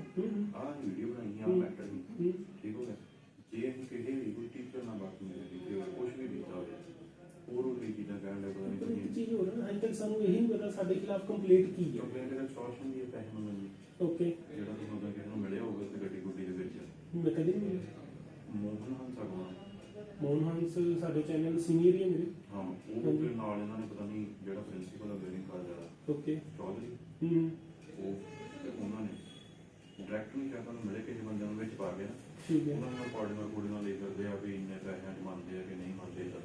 ਆਹ ਵੀਡੀਓ ਬਣਾਈ ਆ ਮੈਟਰ ਨਹੀਂ ਠੀਕ ਹੋ ਗਿਆ। ਜੇ ਅਸੀਂ ਕਿਸੇ ਵੀ ਕੋਈ ਟੀਚਰ ਨਾਲ ਬਾਤ ਨਹੀਂ ਕੀਤੀ ਕੁਝ ਵੀ ਦਿੱਤਾ ਹੋਵੇ ਹੋਰ ਉਹ ਚੀਜ਼ਾਂ ਕਹਿਣ ਲੱਗ ਪਤਾ ਨਹੀਂ ਚੀਜ਼ ਹੋ ਰਿਹਾ। ਅੱਜ ਤੱਕ ਸਾਨੂੰ ਇਹੀ ਨਹੀਂ ਪਤਾ ਸਾਡੇ ਖਿਲਾਫ ਕੰਪਲੇਂਟ ਕੀ ਹੈ। ਕੰਪਲੇਂਟ ਦਾ ਐਕਸਟੋਰਸ਼ਨ ਦੀ ਪੈਸੇ ਮੰਗਣ ਦੀ ਓਕੇ, ਜਿਹੜਾ ਤੁਹਾਨੂੰ ਤਾਂ ਕਿਸੇ ਨੂੰ ਮਿਲਿਆ ਹੋਵੇ ਤੇ ਗੱਡੀ ਗੁੱਡੀ ਦੇ ਵਿੱਚ ਮੈਂ ਕਦੇ ਨਹੀਂ ਮੋਹਨ ਹੰਸਾ ਕੋਲ ਮੋਹਨ ਹੰਸ ਸਾਡੇ ਚੈਨਲ ਸੀਨੀਅਰ ਹੀ ਹੈ ਮੇਰੇ। ਹਾਂ ਉਹ ਦੇ ਨਾਲ ਇਹਨਾਂ ਨੇ ਪਤਾ ਨਹੀਂ ਜਿਹੜਾ ਪ੍ਰਿੰਸੀਪਲ ਆ ਬਿਲਡਿੰਗ ਕਾਲਜ ਦਾ ਓਕੇ ਚੌਧਰੀ ਉਹ ਤੇ ਉਹਨਾਂ ਨੇ ਡਾਇਰੈਕਟ ਨਹੀਂ ਸ਼ਾਇਦ ਉਹਨੂੰ ਮਿਲੇ ਕਿਸੇ ਬੰਦੇ ਨੂੰ ਵਿੱਚ ਪਾ ਗਿਆ ਠੀਕ ਹੈ। ਉਹਨਾਂ ਨੂੰ ਕੋਆਰਡੀਨੇਟਰ ਲੈ ਕਰਦੇ ਆ ਵੀ ਇੰਨੇ ਪੈਸਿਆਂ ਚ ਮੰਨਦੇ ਆ ਕਿ ਨਹੀਂ ਮੰਨਦੇ ਤਾਂ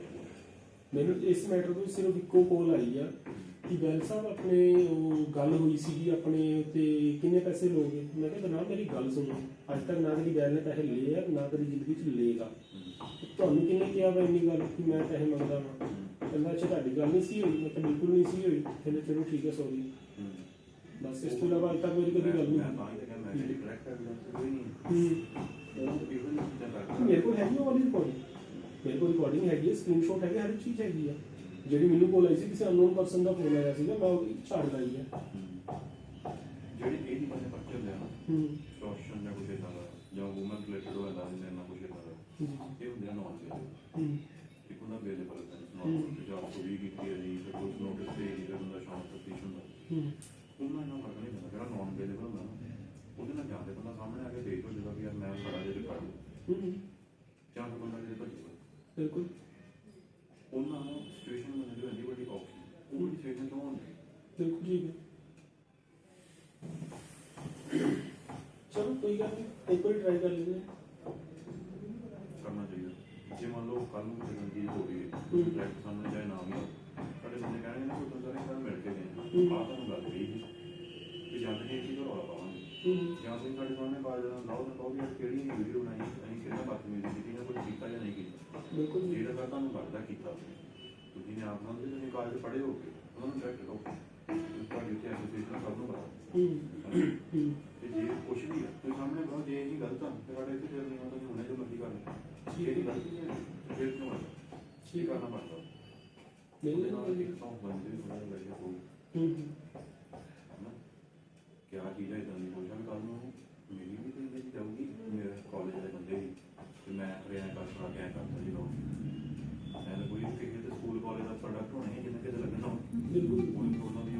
ਮੈਨੂੰ ਇਸ ਮੈਟਰ ਤੋਂ ਸਿਰਫ ਇੱਕੋ ਕੋਲ ਆਈ ਆ ਕਿ ਬੈਲ ਸਾਹਿਬ ਆਪਣੇ ਉਹ ਗੱਲ ਹੋਈ ਸੀਗੀ ਆਪਣੇ ਤੇ ਕਿੰਨੇ ਪੈਸੇ ਲੋਗੇ। ਮੈਂ ਕਿਹਾ ਨਾ ਮੇਰੀ ਗੱਲ ਸੁਣੋ, ਅੱਜ ਤੱਕ ਨਾ ਕਦੀ ਬੈਲ ਨੇ ਪੈਸੇ ਲਏ ਆ ਨਾ ਕਦੀ ਜ਼ਿੰਦਗੀ 'ਚ ਲਏਗਾ। ਤੁਹਾਨੂੰ ਕਿੰਨੇ ਕਿਹਾ ਵਾ ਇੰਨੀ ਗੱਲ ਕਿ ਮੈਂ ਪੈਸੇ ਮੰਗਦਾ ਵਾਂ। ਕਹਿੰਦਾ ਅੱਛਾ ਤੁਹਾਡੀ ਗੱਲ ਨਹੀਂ ਸੀ ਹੋਈ। ਮੈਂ ਕਿਹਾ ਬਿਲਕੁਲ ਨਹੀਂ ਸੀ ਹੋਈ। ਕਹਿੰਦੇ ਚਲੋ ਠੀਕ ਹੈ ਸੌਰੀ। ਬਸ ਇਸ ਤੋਂ ਇਲਾਵਾ ਅੱਜ ਤੱਕ ਮੇਰੀ ਕਦੀ ਗੱਲ ਨਹੀਂ ਮੇਰੇ ਕੋਲ ਹੈਗੀ ਉਹ ਵਾਲੀ ਰਿਕਾਰਡਿੰਗ, ਮੇਰੇ ਕੋਲ ਰਿਕਾਰਡਿੰਗ ਹੈਗੀ ਹੈ, ਸਕਰੀਨਸ਼ਾਟ ਹੈਗੇ, ਹਰ ਚੀਜ਼ ਹੈਗੀ ਆ। ਜਿਹੜੀ ਮੈਨੂੰ ਕੋਲ ਆਈ ਸੀ ਕਿਸੇ ਅਨਨੋਨ ਪਰਸਨ ਦਾ ਫੋਨ ਆਇਆ ਸੀਗਾ, ਮੈਂ ਉਹ ਝਾੜ ਲਾਈ ਹੈ। ਜਿਹੜੀ ਇਹ ਨਹੀਂ ਬੰਦੇ ਪਰਚੇ ਹੁੰਦੇ ਆ ਸੋਸ਼ਲ ਜਾਂ ਕੁਝ ਇਦਾਂ ਦਾ ਜਾਂ ਵੂਮਨ ਰਿਲੇਟਡ ਹੋ ਜਾਂਦਾ ਜਿੰਨੇ ਨਾ ਕੁਝ ਇਦਾਂ ਦਾ ਇਹ ਹੁੰਦੇ ਆ ਨੌਨ ਵੇਲ ਇੱਕ ਹੁੰਦਾ ਅਵੇਲੇਬਲ ਨੌਨ ਜਾਂ ਕੋਈ ਵੀ ਕੀਤੀ ਹੈ ਜੀ ਫਿਰ ਕੁਝ ਨੋਟਿਸ ਤੇ ਹੀ ਹੁੰਦਾ ਸ਼ਾਮ ਤੱਕ ਪੀਸ਼ ਹੁੰਦਾ ਉਹਨਾਂ ਨਾਲ ਫਰਕ ਨਹੀਂ ਪੈਂਦਾ। ਜਿਹੜਾ ਨੌਨ ਅਵੇਲੇਬਲ ਹੁੰਦਾ ਨਾ ਉਹਦੇ ਨਾਲ ਜਾਂਦੇ ਬੰਦਾ ਸਾਹਮਣੇ ਆ ਕੇ ਦੇਖ ਲਓ ਜਦੋਂ ਕਿ ਯਾਰ ਮੈਂ ਖੜਾ ਜੇ ਕਰ ਲੂੰ ਜਾਂ ਫਿਰ ਬੰਦਾ ਜਿਹੜੇ ਭੱਜੂਗਾ ਬਿਲਕੁਲ ਉਹਨਾਂ ਨੂੰ ਸਿਚੁਏਸ਼ਨ ਬਣਾਉਣੀ ਹੁੰਦੀ ਬੜੀ ਔਖੀ ਉਹ ਸਿਚੁਏਸ਼ਨ ਤੋਂ ਹੁੰਦੀ ਬਿਲਕੁਲ ਠੀਕ ਹੈ। ਚਲੋ ਕੋਈ ਗੱਲ ਨਹੀਂ, ਇੱਕ ਵਾਰੀ ਟਰਾਈ ਕਰ ਲੈਂਦੇ ਕਰਨਾ ਚਾਹੀਦਾ। ਜੇ ਮੰਨ ਲਓ ਕੱਲ ਨੂੰ ਕੋਈ ਚੀਜ਼ ਹੋ ਗਈ ਡਾਇਰੈਕਟ ਸਾਹਮਣੇ ਚਾਹੇ ਨਾ ਵੀ ਸਾਡੇ ਬੰਦੇ ਕਹਿਣਗੇ ਨਾ ਕੋਈ ਸਾਰੇ ਕੱਲ ਮਿਲ ਕੇ ਗਏ ਆਹ ਤੁਹਾਨੂੰ ਗੱਲ ਕਹੀ ਕਿ ਜਾਂਦੇ ਨੇ ਚੀਜ਼ ਰੌਲਾ ਪਾਵਾਂਗੇ ਜਾਂ ਤੁਸੀਂ ਸਾਡੇ ਸਾਹਮਣੇ ਬਾਅਦ ਲਾਓ ਨਾ ਕਹੋਗੇ ਕਿਹੜੀ ਵੀਡੀਓ ਬਣਾਈ ਅਸੀਂ ਕਿਹੜਾ ਬਦਤਮੀਜ਼ੀ ਕੀਤੀ ਜਾਂ ਕੁਝ ਕੀਤਾ ਜਾਂ ਨਹੀਂ ਕੀਤਾ। ਬਿਲਕੁਲ ਜਿਹੜਾ ਸਰ ਤੁਹਾਨੂੰ ਲੱਗਦਾ ਕੀਤਾ ਤੁਸੀਂ ਨੇ ਆਪ ਨਾਲ ਤੁਸੀਂ ਕਾਲਜ ਪੜ੍ਹੇ ਹੋ ਕੇ ਉਹਨਾਂ ਨੂੰ ਚੈੱਕ ਕਰੋ ਤੁਹਾਡੀ ਉੱਥੇ ਐਸੋਸੀਏਸ਼ਨ ਸਭ ਨੂੰ ਪਤਾ ਤੇ ਜੇ ਕੁਛ ਵੀ ਹੈ ਤੁਸੀਂ ਸਾਹਮਣੇ ਕਹੋ ਜੇ ਇਹ ਗਲਤ ਆ ਤੇ ਸਾਡੇ ਇੱਥੇ ਫਿਰ ਨਹੀਂ ਆਉਂਦਾ ਹੁਣੇ ਜੋ ਮਰਜ਼ੀ ਕਰ ਲਓ ਜੇ ਇਹ ਗਲਤੀ ਹੈ ਫਿਰ ਕਿਉਂ ਆਉਂਦਾ ਕੀ ਕਰਨਾ ਪੜਦਾ ਮੇਰੇ ਨਾਲ ਇੱਕ ਸੌਂਗ ਬੰਦੇ ਥੋੜਾ ਜਿਹਾ ਲੱਗਿਆ ਕੋਈ ਕਿਆ ਚੀਜ਼ ਹੈ ਇਦਾਂ ਦੀ ਕੋਸ਼ਿਸ਼ ਵੀ ਕੱਲ ਨੂੰ ਮੇਰੀ ਵੀ ਕੋਈ ਵਿੱਚ ਜਾਊਗੀ ਮੇਰੇ ਕਾਲਜ ਦੇ ਬੰਦੇ ਵੀ ਤੇ ਮੈਂ ਰਿਆ ਕਰਦਾ ਕਿਆ ਕਰਦਾ ਜੀ ਲੋਕ ਐਂ ਕੋਈ ਕਿਸੇ ਦੇ ਸਕੂਲ ਕਾਲਜ ਦਾ ਪ੍ਰੋਡਕਟ ਹੋਣੇ ਜਿਹਨਾਂ ਕਿਤੇ ਲੱਗਣਾ ਬਿਲਕੁਲ ਉਹਨਾਂ ਦੀ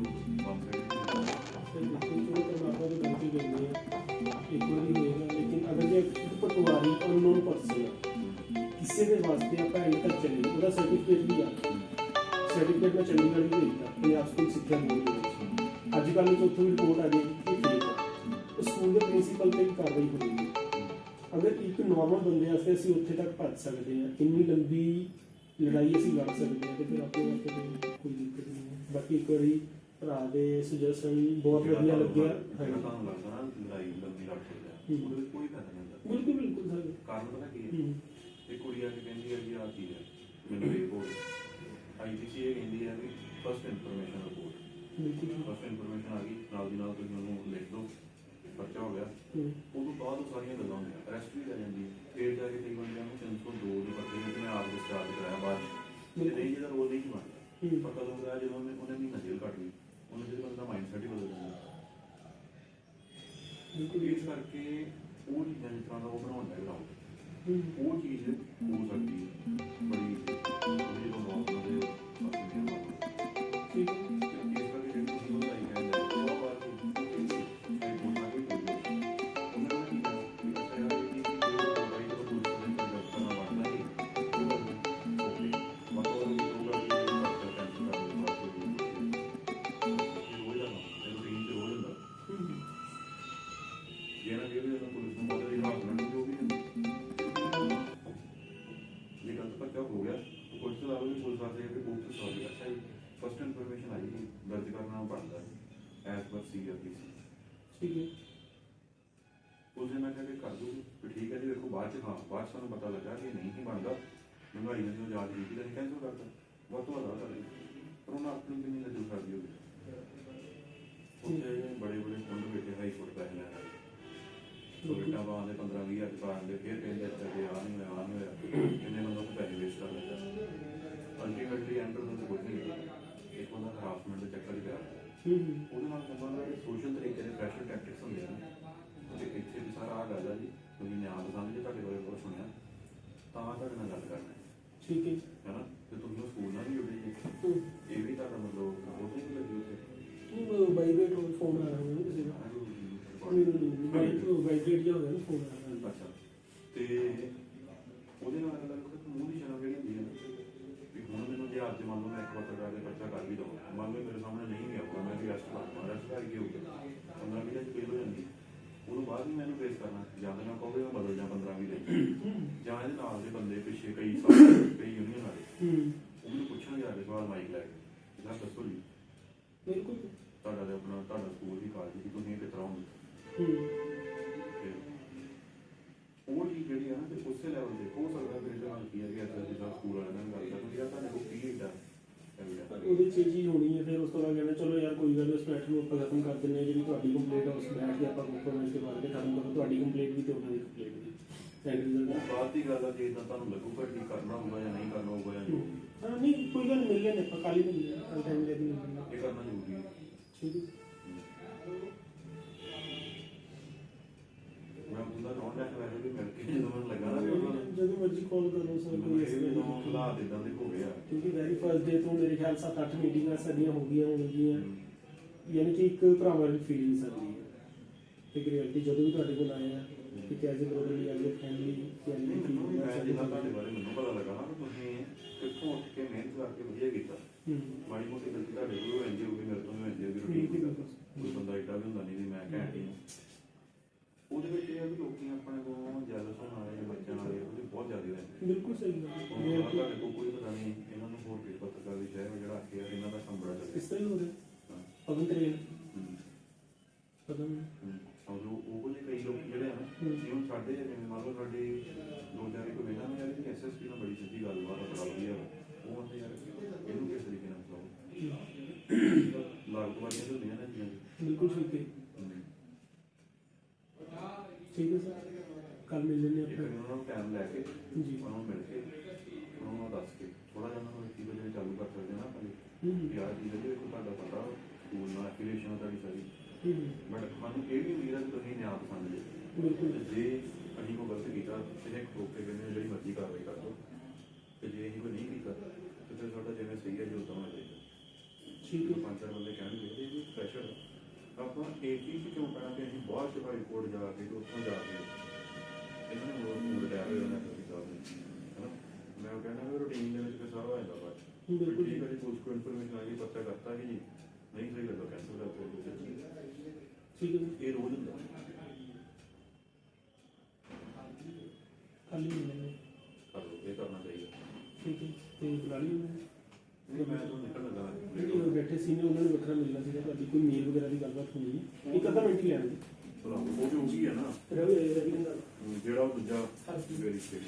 ਅਨਨੋਨ ਪਰਸਨ ਕਿਸੇ ਦੇ ਵਾਸਤੇ ਆਪਾਂ ਐਂਡ ਤੱਕ ਚੱਲੇ, ਉਹਦਾ ਸਰਟੀਫਿਕੇਟ ਵੀ ਆ, ਸਰਟੀਫਿਕੇਟ ਮੈਂ ਚੰਡੀਗੜ੍ਹ ਵੀ ਭੇਜਦਾ ਪੰਜਾਬ ਸਕੂਲ ਸਿੱਖਿਆ ਬੋਰਡ ਦੇ ਵਿੱਚ। ਅੱਜ ਕੱਲ੍ਹ ਵਿੱਚ ਉੱਥੋਂ ਵੀ ਰਿਪੋਰਟ ਆ ਗਈ ਕਿ ਫੇਕ ਆ, ਉਹ ਸਕੂਲ ਦੇ ਪ੍ਰਿੰਸੀਪਲ ਤੇ ਵੀ ਕਾਰਵਾਈ ਹੋਣੀ ਹੈ। ਅਗਰ ਇੱਕ ਨਾਰਮਲ ਬੰਦੇ ਵਾਸਤੇ ਅਸੀਂ ਉੱਥੇ ਤੱਕ ਭੱਜ ਸਕਦੇ ਹਾਂ, ਇੰਨੀ ਲੰਬੀ ਲੜਾਈ ਅਸੀਂ ਲੜ ਸਕਦੇ ਹਾਂ, ਤੇ ਫਿਰ ਆਪਣੇ ਵਾਸਤੇ ਕੋਈ ਦਿੱਕਤ ਨਹੀਂ ਹੈ। ਬਾਕੀ ਇੱਕ ਵਾਰੀ ਭਰਾ ਦੇ ਸੁਜੈਸ਼ਨ ਬਹੁਤ ਵਧੀਆ ਲੱਗਿਆ। ਜਿਹੜਾ ਤੁਹਾਨੂੰ ਲੱਗਦਾ ਨਾ ਲੜਾਈ ਲੰਬੀ ਲੜ ਸਕਦਾ, ਉਹਦੇ ਵਿੱਚ ਕੋਈ ਫਾਇਦਾ ਨਹੀਂ ਹੁੰਦਾ। ਬਿਲਕੁਲ ਬਿਲਕੁਲ ਸਰ। ਕਾਰਨ ਪਤਾ ਕੀ ਹੈ? ਇਹ ਕੁੜੀ ਆ ਕੇ ਕਹਿੰਦੀ ਹੈ ਜੀ ਆਹ ਚੀਜ਼ ਹੈ, ਮੈਨੂੰ ਇਹ ਬੋਲ IPC ਇਹ ਕਹਿੰਦੀ ਹੈ ਵੀ first information report, first information ਆ ਗਈ, ਨਾਲ ਦੀ ਨਾਲ ਤੁਸੀਂ ਉਹਨੂੰ ਲਿਖ ਦਿਓ, ਪਰਚਾ ਹੋ ਗਿਆ। ਉਦੋਂ ਬਾਅਦ ਉਹ ਸਾਰੀਆਂ ਗੱਲਾਂ ਹੁੰਦੀਆਂ, ਅਰੈਸਟ ਵੀ ਕਰ ਜਾਂਦੀ ਹੈ। ਫਿਰ ਜਾ ਕੇ ਕਈ ਬੰਦਿਆਂ ਨੂੰ 302 ਦੇ ਪੱਤੇ ਵਿੱਚ ਮੈਂ ਆਪ ਡਿਸਚਾਰਜ ਕਰਾਇਆ ਬਾਅਦ ਚ, ਤੇ ਨਹੀਂ ਜਿਹਦਾ ਰੋਲ ਨਹੀਂ ਸੀ ਬਣਦਾ। ਪਰ ਕਦੋਂ ਹੋਇਆ ਜਦੋਂ ਉਹਨੇ ਮਹੀਨਾ ਜੇਲ੍ਹ ਕੱਟ ਲਈ, ਉਹਨੇ ਜਿਹੜੇ ਬੰਦਾ ਮਾਈਂਡ ਸੈਟ ਹੀ ਬਦਲ ਜਾਂਦਾ। ਇਸ ਕਰਕੇ ਉਹ ਚੀਜ਼ਾਂ ਜਿਸ ਤਰ੍ਹਾਂ ਦਾ ਉਹ ਬਣਾਉਣ ਦਾ ਗਰਾਊਂਡ, ਉਹ ਚੀਜ਼ ਹੋ ਸਕਦੀ ਹੈ ਬੜੀ ਜਦੋਂ ਨੌਕਰੀ ਦੇ ਠੀਕ ਹੈ। ਇਸ ਕਰਕੇ ਜਿਹੜੀ ਤੁਸੀਂ ਬਣਾਈ ਕਹਿੰਦੇ ਬਹੁਤ ਵਾਰ ਇਹ ਬੋਲਣਾ ਕੋਈ ਉਹਨਾਂ ਨੂੰ ਕੀ ਕਰਨਾ ਹੈ ਕਿ ਬਾਈ ਤੋਂ ਪੁਲਿਸ ਨੇ ਜਦ ਕਰਨਾ ਬਣਦਾ ਨਹੀਂ ਓਕੇ ਮਤਲਬ ਇਹ ਹੋਗਾ ਕਿ ਇਹ ਟੈਂਸ਼ਨ ਕਰਨ ਦੀ ਬਾਤ ਹੋਈ ਇਹ ਹੋ ਜਾਣਾ ਰੂਟੀਨ ਤੇ ਹੋ ਜਾਂਦਾ। ਜਿਹਨਾਂ ਦੇ ਵੀ ਪੁਲਿਸ ਨੂੰ ਪਤਾ ਨਹੀਂ ਹਸਬੈਂਡ ਜੋ ਵੀ ये गलत पर क्या हो गया तो कुछ तो दावे भी पुलिस वाले के बहुत सॉरी अच्छा ही फर्स्ट इन्फॉर्मेशन आई दर्ज करना पड़ता है एज पर CRPC ठीक है। उस दिन मैं क्या कर दूँ तो ठीक है जी देखो बाद हाँ बाद सानू पता लगा कि नहीं ही बनता महंगाई ने जो याद की थी कैंसिल करता बहुत तो अदा कर दी पर उन्होंने अपनी भी नहीं नजर कर दी होगी बड़े बड़े कुंड बैठे हाई कोर्ट पैसे लेना बेटा पाते 15-20 हज़ार पाते फिर कहते अच्छा कि आ नहीं होया किन्ने बंदों को पैसे वेस्ट कर लेते अल्टीमेटली एंड तो कुछ नहीं एक बंदा हरासमेंट का चक्कर ही पिया ਉਹਦੇ ਨਾਲ ਸੰਬੰਧ ਹੈ ਸੋਸ਼ਲ ਤਰੀਕੇ ਦੇ ਪ੍ਰੈਸ਼ਰ ਟੈਕਟਿਕਸ ਹੁੰਦੇ ਨੇ ਤੇ ਇੱਥੇ ਵੀ ਸਾਰਾ ਆ ਗੱਲ ਹੈ ਜੀ ਤੁਸੀਂ ਨਿਆਂ ਪਸੰਦ ਜੇ ਤੁਹਾਡੇ ਬਾਰੇ ਕੁਝ ਸੁਣਿਆ ਤਾਂ ਤੁਹਾਡੇ ਨਾਲ ਗੱਲ ਕਰਨਾ ਠੀਕ ਹੈ ਹੈ ਨਾ ਤੇ ਤੁਸੀਂ ਸਕੂਲ ਨਾਲ ਵੀ ਜੁੜੇ ਜੀ ਇਹ ਵੀ ਤੁਹਾਡਾ ਮਤਲਬ ਬਹੁਤ ਹੀ ਲੱਗੀ ਉੱਥੇ ਉਹ ਵਾਈਬ੍ਰੇਟ ਹੋ ਫੋਨ ਆ ਰਿਹਾ ਹੈ ਕਿਸੇ ਦਾ ਵਾਈਬ੍ਰੇਟ ਜਿਹਾ ਹੋ ਗਿਆ ਨਾ ਫੋਨ ਆ ਰਿਹਾ। ਅੱਛਾ ਤੇ ਉਹਦੇ ਨਾਲ ਗੱਲ ਕਰੋ ਮੂੰਹ ਦੀ ਸ਼ਰਮ ਜਿਹੜੀ ਹੁੰਦੀ ਹੈ ਵੀ ਹੁਣ ਮੈਨੂੰ ਜੇ ਅੱਜ ਮੰਨ ਲਓ ਮੈਂ ਇੱਕ ਪੱਤਰਕਾਰ ਦੇ ਬੱਚਾ ਕਰ ਵੀ ਦਵਾਂ ਮੰਨ ਲਓ ਮੇਰੇ ਸਾਹਮਣੇ ਨਹੀਂ ਗਿਆ ਹੋਊਗਾ ਮੈਂ ਵੀ ਰੈਸਟ ਕਰਦਾ ਰੈਸਟ ਕਰਕੇ ਹੋ ਗਿਆ 15-20 ਦਿਨ ਫੇਲ ਹੋ ਜਾਂਦੀ ਉਹਨੂੰ ਬਾਅਦ ਵੀ ਮੈਨੂੰ ਫੇਸ ਕਰਨਾ ਜਾਂ ਤਾਂ ਮੈਂ ਕਹੋਗੇ ਮੈਂ ਬਦਲ ਜਾ 15-20 ਦਿਨ ਜਾਂ ਇਹਦੇ ਨਾਲ ਦੇ ਬੰਦੇ ਪਿੱਛੇ ਕਈ ਸਾਲ ਕਈ ਯੂਨੀਅਨ ਵਾਲੇ ਉਹਨੂੰ ਪੁੱਛਾਂਗੇ ਆ ਕੇ ਸਵਾਲ ਮਾਈਕ ਲੈ ਕੇ ਇਹਦਾ ਦੱਸੋ ਜੀ ਬਿਲਕੁਲ ਤੁਹਾਡਾ ਤੇ ਆਪਣਾ ਤੁਹਾਡਾ ਸਕੂਲ ਦੀ ਕਾਲਜ ਦੀ ਤੁਸੀਂ ਕਿਸ ਤਰ੍ਹਾਂ ਹੋਣੀ ਉਹ ਚੀਜ਼ ਜਿਹੜੀ ਹੈ ਨਾ ਤੇ ਉਸੇ ਲੈਵਲ ਤੇ ਹੋ ਸਕਦਾ ਮੇਰੇ ਨਾਲ ਕੀ ਹੈ ਕਿ ਅੱਜ ਦਾ ਸਕੂਲ ਵਾਲਿਆਂ ਨਾਲ ਗੱਲ ਕਰਨੀ ਜਾਂ ਤੁਹਾਡੇ ਕੋਲ ਕੀ ਹੈ ਉਹਦੇ ਚ ਚੀਜ਼ ਹੋਣੀ ਹੈ। ਫਿਰ ਉਸ ਤੋਂ ਬਾਅਦ ਕਹਿੰਦੇ ਚਲੋ ਯਾਰ ਕੋਈ ਗੱਲ ਉਸ ਮੈਟਰ ਨੂੰ ਆਪਾਂ ਖਤਮ ਕਰ ਦਿੰਦੇ ਹਾਂ, ਜਿਹੜੀ ਤੁਹਾਡੀ ਕੰਪਲੇਂਟ ਹੈ ਉਸ ਬੈਠ ਕੇ ਆਪਾਂ ਕੰਪਰੋਮਾਈਜ਼ ਕਰਵਾ ਕੇ ਖਤਮ ਕਰੋ, ਤੁਹਾਡੀ ਕੰਪਲੇਂਟ ਵੀ ਤੇ ਉਹਨਾਂ ਦੀ ਕੰਪਲੇਂਟ ਵੀ ਐਂਡ ਰਿਜ਼ਲਟ ਬਾਤ ਦੀ ਗੱਲ ਹੈ ਜੇ ਤਾਂ ਤੁਹਾਨੂੰ ਲੱਗੂਗਾ ਕਿ ਕਰਨਾ ਹੋਊਗਾ ਜਾਂ ਨਹੀਂ ਕਰਨਾ ਹੋਊਗਾ ਜਾਂ ਹਾਂ ਨਹੀਂ ਕੋਈ ਗੱਲ ਮਿਲ ਜਾਂਦੇ ਆਪਾਂ ਕਾਲੀ ਮਿਲ ਜਾਂਦੇ ਟਾਈਮ ਦੇ ਵੀ ਇਹ ਕਰਨਾ ਜ਼ਰੂਰੀ ਹੈ। ਠੀਕ ਹੈ ਮੈਂ ਉਹਦਾ ਨੋਟ ਲੈ ਕੇ ਵੀ ਮਿਲ ਕੇ ਜਦੋਂ ਮੈਨੂੰ ਲੱਗਾ ਨਾ ਵੀ ਉਹਨਾਂ ਜਦੋਂ ਮਰਜ਼ੀ ਕਾਲ ਕਰੋ ਸਰ ਕੋਈ ਇਸ ਜਦੋਂ ਹਾਲਾਤ ਇਦਾਂ ਦੇ ਹੋ ਗਏ ਆ ਕਿਉਂਕਿ ਵੈਰੀ ਫਸਟ ਡੇ ਤੋਂ ਮੇਰੇ ਖਿਆਲ 7-8 ਮੀਟਿੰਗਾਂ ਸਾਡੀਆਂ ਹੋ ਗਈਆਂ ਹੋਣਗੀਆਂ ਯਾਨੀ ਕਿ ਇੱਕ ਭਰਾਵਾਂ ਵਾਲੀ ਫੀਲਿੰਗ ਸਾਡੀ ਹੈ ਤੇ ਰਿਐਲਿਟੀ ਜਦੋਂ ਵੀ ਤੁਹਾਡੇ ਕੋਲ ਆਏ ਆ ਕਿ as a brotherly as a family ਮੈਂ ਜਿੱਦਾਂ ਤੁਹਾਡੇ ਬਾਰੇ ਮੈਨੂੰ ਪਤਾ ਲੱਗਾ ਨਾ ਕਿ ਤੁਸੀਂ ਕਿੱਥੋਂ ਉੱਠ ਕੇ ਮਿਹਨਤ ਕਰਕੇ ਵਧੀਆ ਕੀਤਾ ਮਾੜੀ ਮੋਟੀ ਗਲਤੀ ਤੁਹਾਡੇ ਕੋਲ ਹੋ ਜਾਂਦੀ ਹੋਊਗੀ ਮੇਰੇ ਤੋਂ ਵੀ ਹੋ ਜਾਂਦੀ ਹੋਊਗੀ ਰੂਟੀਨ ਦੀ ਕੋਈ ਬੰਦਾ ਏਡਾ ਵੀ ਹੁੰਦਾ ਨਹੀਂ ਵੀ ਮੈਂ ਘੈਂਟ ਹੀ ਉਹਦੇ ਵਿੱਚ ਇਹ ਹੈ ਵੀ ਲੋਕੀ ਆਪਣੇ ਕੋਲ ਜੈਲਸ ਹੋਣ ਵਾਲੇ ਜਾਂ ਬੱਚਿਆਂ ਵਾਲੇ ਉਹਦੇ ਬਹੁਤ ਜ਼ਿਆਦਾ ਰਹਿੰਦੇ ਬਿਲਕੁਲ ਸਹੀ ਗੱਲ ਹੈ ਤੁਹਾਡੇ ਕੋਲ ਕੋਈ ਪਤਾ ਨਹੀਂ ਇਹਨਾਂ ਨੂੰ ਹੋਰ ਕਿਸ ਪੱਤਰਕਾਰ ਦੀ ਚਾਹੇ ਜਿਹੜਾ ਆ ਕੇ ਇਹਨਾਂ ਦਾ ਕੰਮ ਬੜਾ ਚੱਲੇ ਇਸ ਤਰ੍ਹਾਂ ਹੀ ਹੋ ਰਿਹਾ ਪਵਨ ਤਰੇਨ ਪਦਮ ਉਹ ਜਿਹੇ ਕਈ ਲੋਕ ਜਿਹੜੇ ਆ ਨਾ ਜਿਵੇਂ ਸਾਡੇ ਜਿਵੇਂ ਮੰਨ ਲਓ ਸਾਡੇ ਦੋ ਚਾਰ ਇੱਕ ਵੇਲਾ ਨੇ ਯਾਰ ਕਿ SSP ਨਾਲ ਬੜੀ ਸਿੱਧੀ ਗੱਲਬਾਤ ਬੜਾ ਵਧੀਆ ਉਹ ਹੁੰਦੇ ਯਾਰ ਇਹਨੂੰ ਕਿਸ ਤਰੀਕੇ ਨਾਲ ਚਲਾਓ ਲਾਗੂਵਾਦੀਆਂ ਹੁੰਦੀਆਂ ਨਾ ਜੀ ਬਿਲਕੁਲ ਠੀਕ ਹੈ ਠੀਕ ਹੈ ਸਰ ਕੱਲ ਮਿਲ ਲੈਣੇ ਇੱਕ ਆਪਾਂ ਉਹਨਾਂ ਨੂੰ ਟਾਈਮ ਲੈ ਕੇ ਜੀ ਉਹਨਾਂ ਨੂੰ ਮਿਲ ਕੇ ਉਹਨਾਂ ਨੂੰ ਦੱਸ ਕੇ ਥੋੜਾ ਜਿਹਾ ਉਹਨਾਂ ਨੂੰ 1 ਵਜੇ ਚਾਲੂ ਕਰ ਸਕਦੇ ਨਾ ਆਪਾਂ ਯਾਰ ਚੀਜ਼ ਹੈ ਦੇਖੋ ਤੁਹਾਡਾ ਪਤਾ ਸਕੂਲ ਨਾਲ ਐਫੀਲੀਏਸ਼ਨ ਤੁਹਾਡੀ ਸਾਰੀ ਬਟ ਸਾਨੂੰ ਇਹ ਵੀ ਉਮੀਦ ਹੈ ਕਿ ਤੁਸੀਂ ਨਿਆਂ ਪਸੰਦ ਜੇ ਬਿਲਕੁਲ ਜੇ ਅਸੀਂ ਕੋਈ ਗਲਤ ਕੀਤਾ ਤੇ ਇੱਕ ਠੋਕ ਕੇ ਕਹਿੰਦੇ ਜਿਹੜੀ ਮਰਜ਼ੀ ਕਾਰਵਾਈ ਕਰ ਦਿਓ ਤੇ ਜੇ ਅਸੀਂ ਕੋਈ ਨਹੀਂ ਕੀਤਾ ਤੇ ਫਿਰ ਤੁਹਾਡਾ ਜਿਵੇਂ ਸਹੀ ਹੈ ਜੋ ਹੋਣਾ ਚਾਹੀਦਾ ਠੀਕ ਹੈ। 5-4 ਬੰਦੇ ਕਹਿਣਗੇ ਇਹ ਵੀ ਪ੍ਰੈਸ਼ਰ ਆਪਾਂ ਇੱਕ ਹੀ ਕਿਉਂ ਪੈਣਾ ਕਿ ਅਸੀਂ ਬਾਹਰ ਚ ਹਾਈ ਕੋਰਟ ਜਾ ਕੇ ਉੱਥੋਂ ਜਾ ਕੇ ਇਹਨਾਂ ਨੇ ਹੋਰ ਰਿਟਾਇਰ ਹੋਏ ਉਹਨਾਂ ਨੇ ਸਾਹਿਬ ਨੇ ਹਨਾ ਮੈਂ ਉਹ ਕਹਿੰਦਾ ਵੀ ਰੂਟੀਨ ਦੇ ਵਿੱਚ ਫਿਰ ਸਾਰਾ ਹੋ ਜਾਂਦਾ ਬਾਅਦ ਬਿਲਕੁਲ ਠੀਕ ਹੈ ਜੀ ਕੁਝ ਕੋਈ ਇਨਫੋਰਮੇਸ਼ਨ ਆ ਗਈ ਪਤਾ ਕਰਤਾ ਕਿ ਜੀ ਨਹੀਂ ਸਹੀ ਲੱਗਾ ਕੈਂਸਲ ਕਰ ਦਿਓ ਠੀਕ ਹੈ ਜੀ ਇਹ ਰੋਜ਼ ਹੁੰਦਾ ਖਾਲੀ ਨਹੀਂ ਮਿਲਣੇ ਕਰ ਲਓ ਇਹ ਕਰਨਾ ਚਾਹੀਦਾ ਠੀਕ ਹੈ ਤੇ ਬੁਲਾ ਲਈ ਉਹਨੇ ਨਹੀਂ ਮੈਂ ਤਾਂ ਨਿਕਲ ਲੱਗਾ ਜਿਹੜੇ ਉਹ ਬੈਠੇ ਸੀ ਨੇ ਉਹਨਾਂ ਨੂੰ ਵੱਖਰਾ ਮਿਲਣਾ ਸੀਗਾ ਤੁਹਾਡੀ ਕੋਈ ਮੇਲ ਵਗੈਰਾ ਦੀ ਗੱਲਬਾਤ ਹੁੰਦੀ ਹੈ ਇੱਕ ਅੱਧਾ ਮਿੰਟ ਹੀ ਲੈਣਾ ਜੀ ਚਲੋ ਉਹ ਜੋ ਵੀ ਹੈ ਨਾ ਰਵੀ ਨਾਲ ਜਿਹੜਾ ਉਹ ਦੂਜਾ ਵੈਰੀਫਿਕੇਸ਼ਨ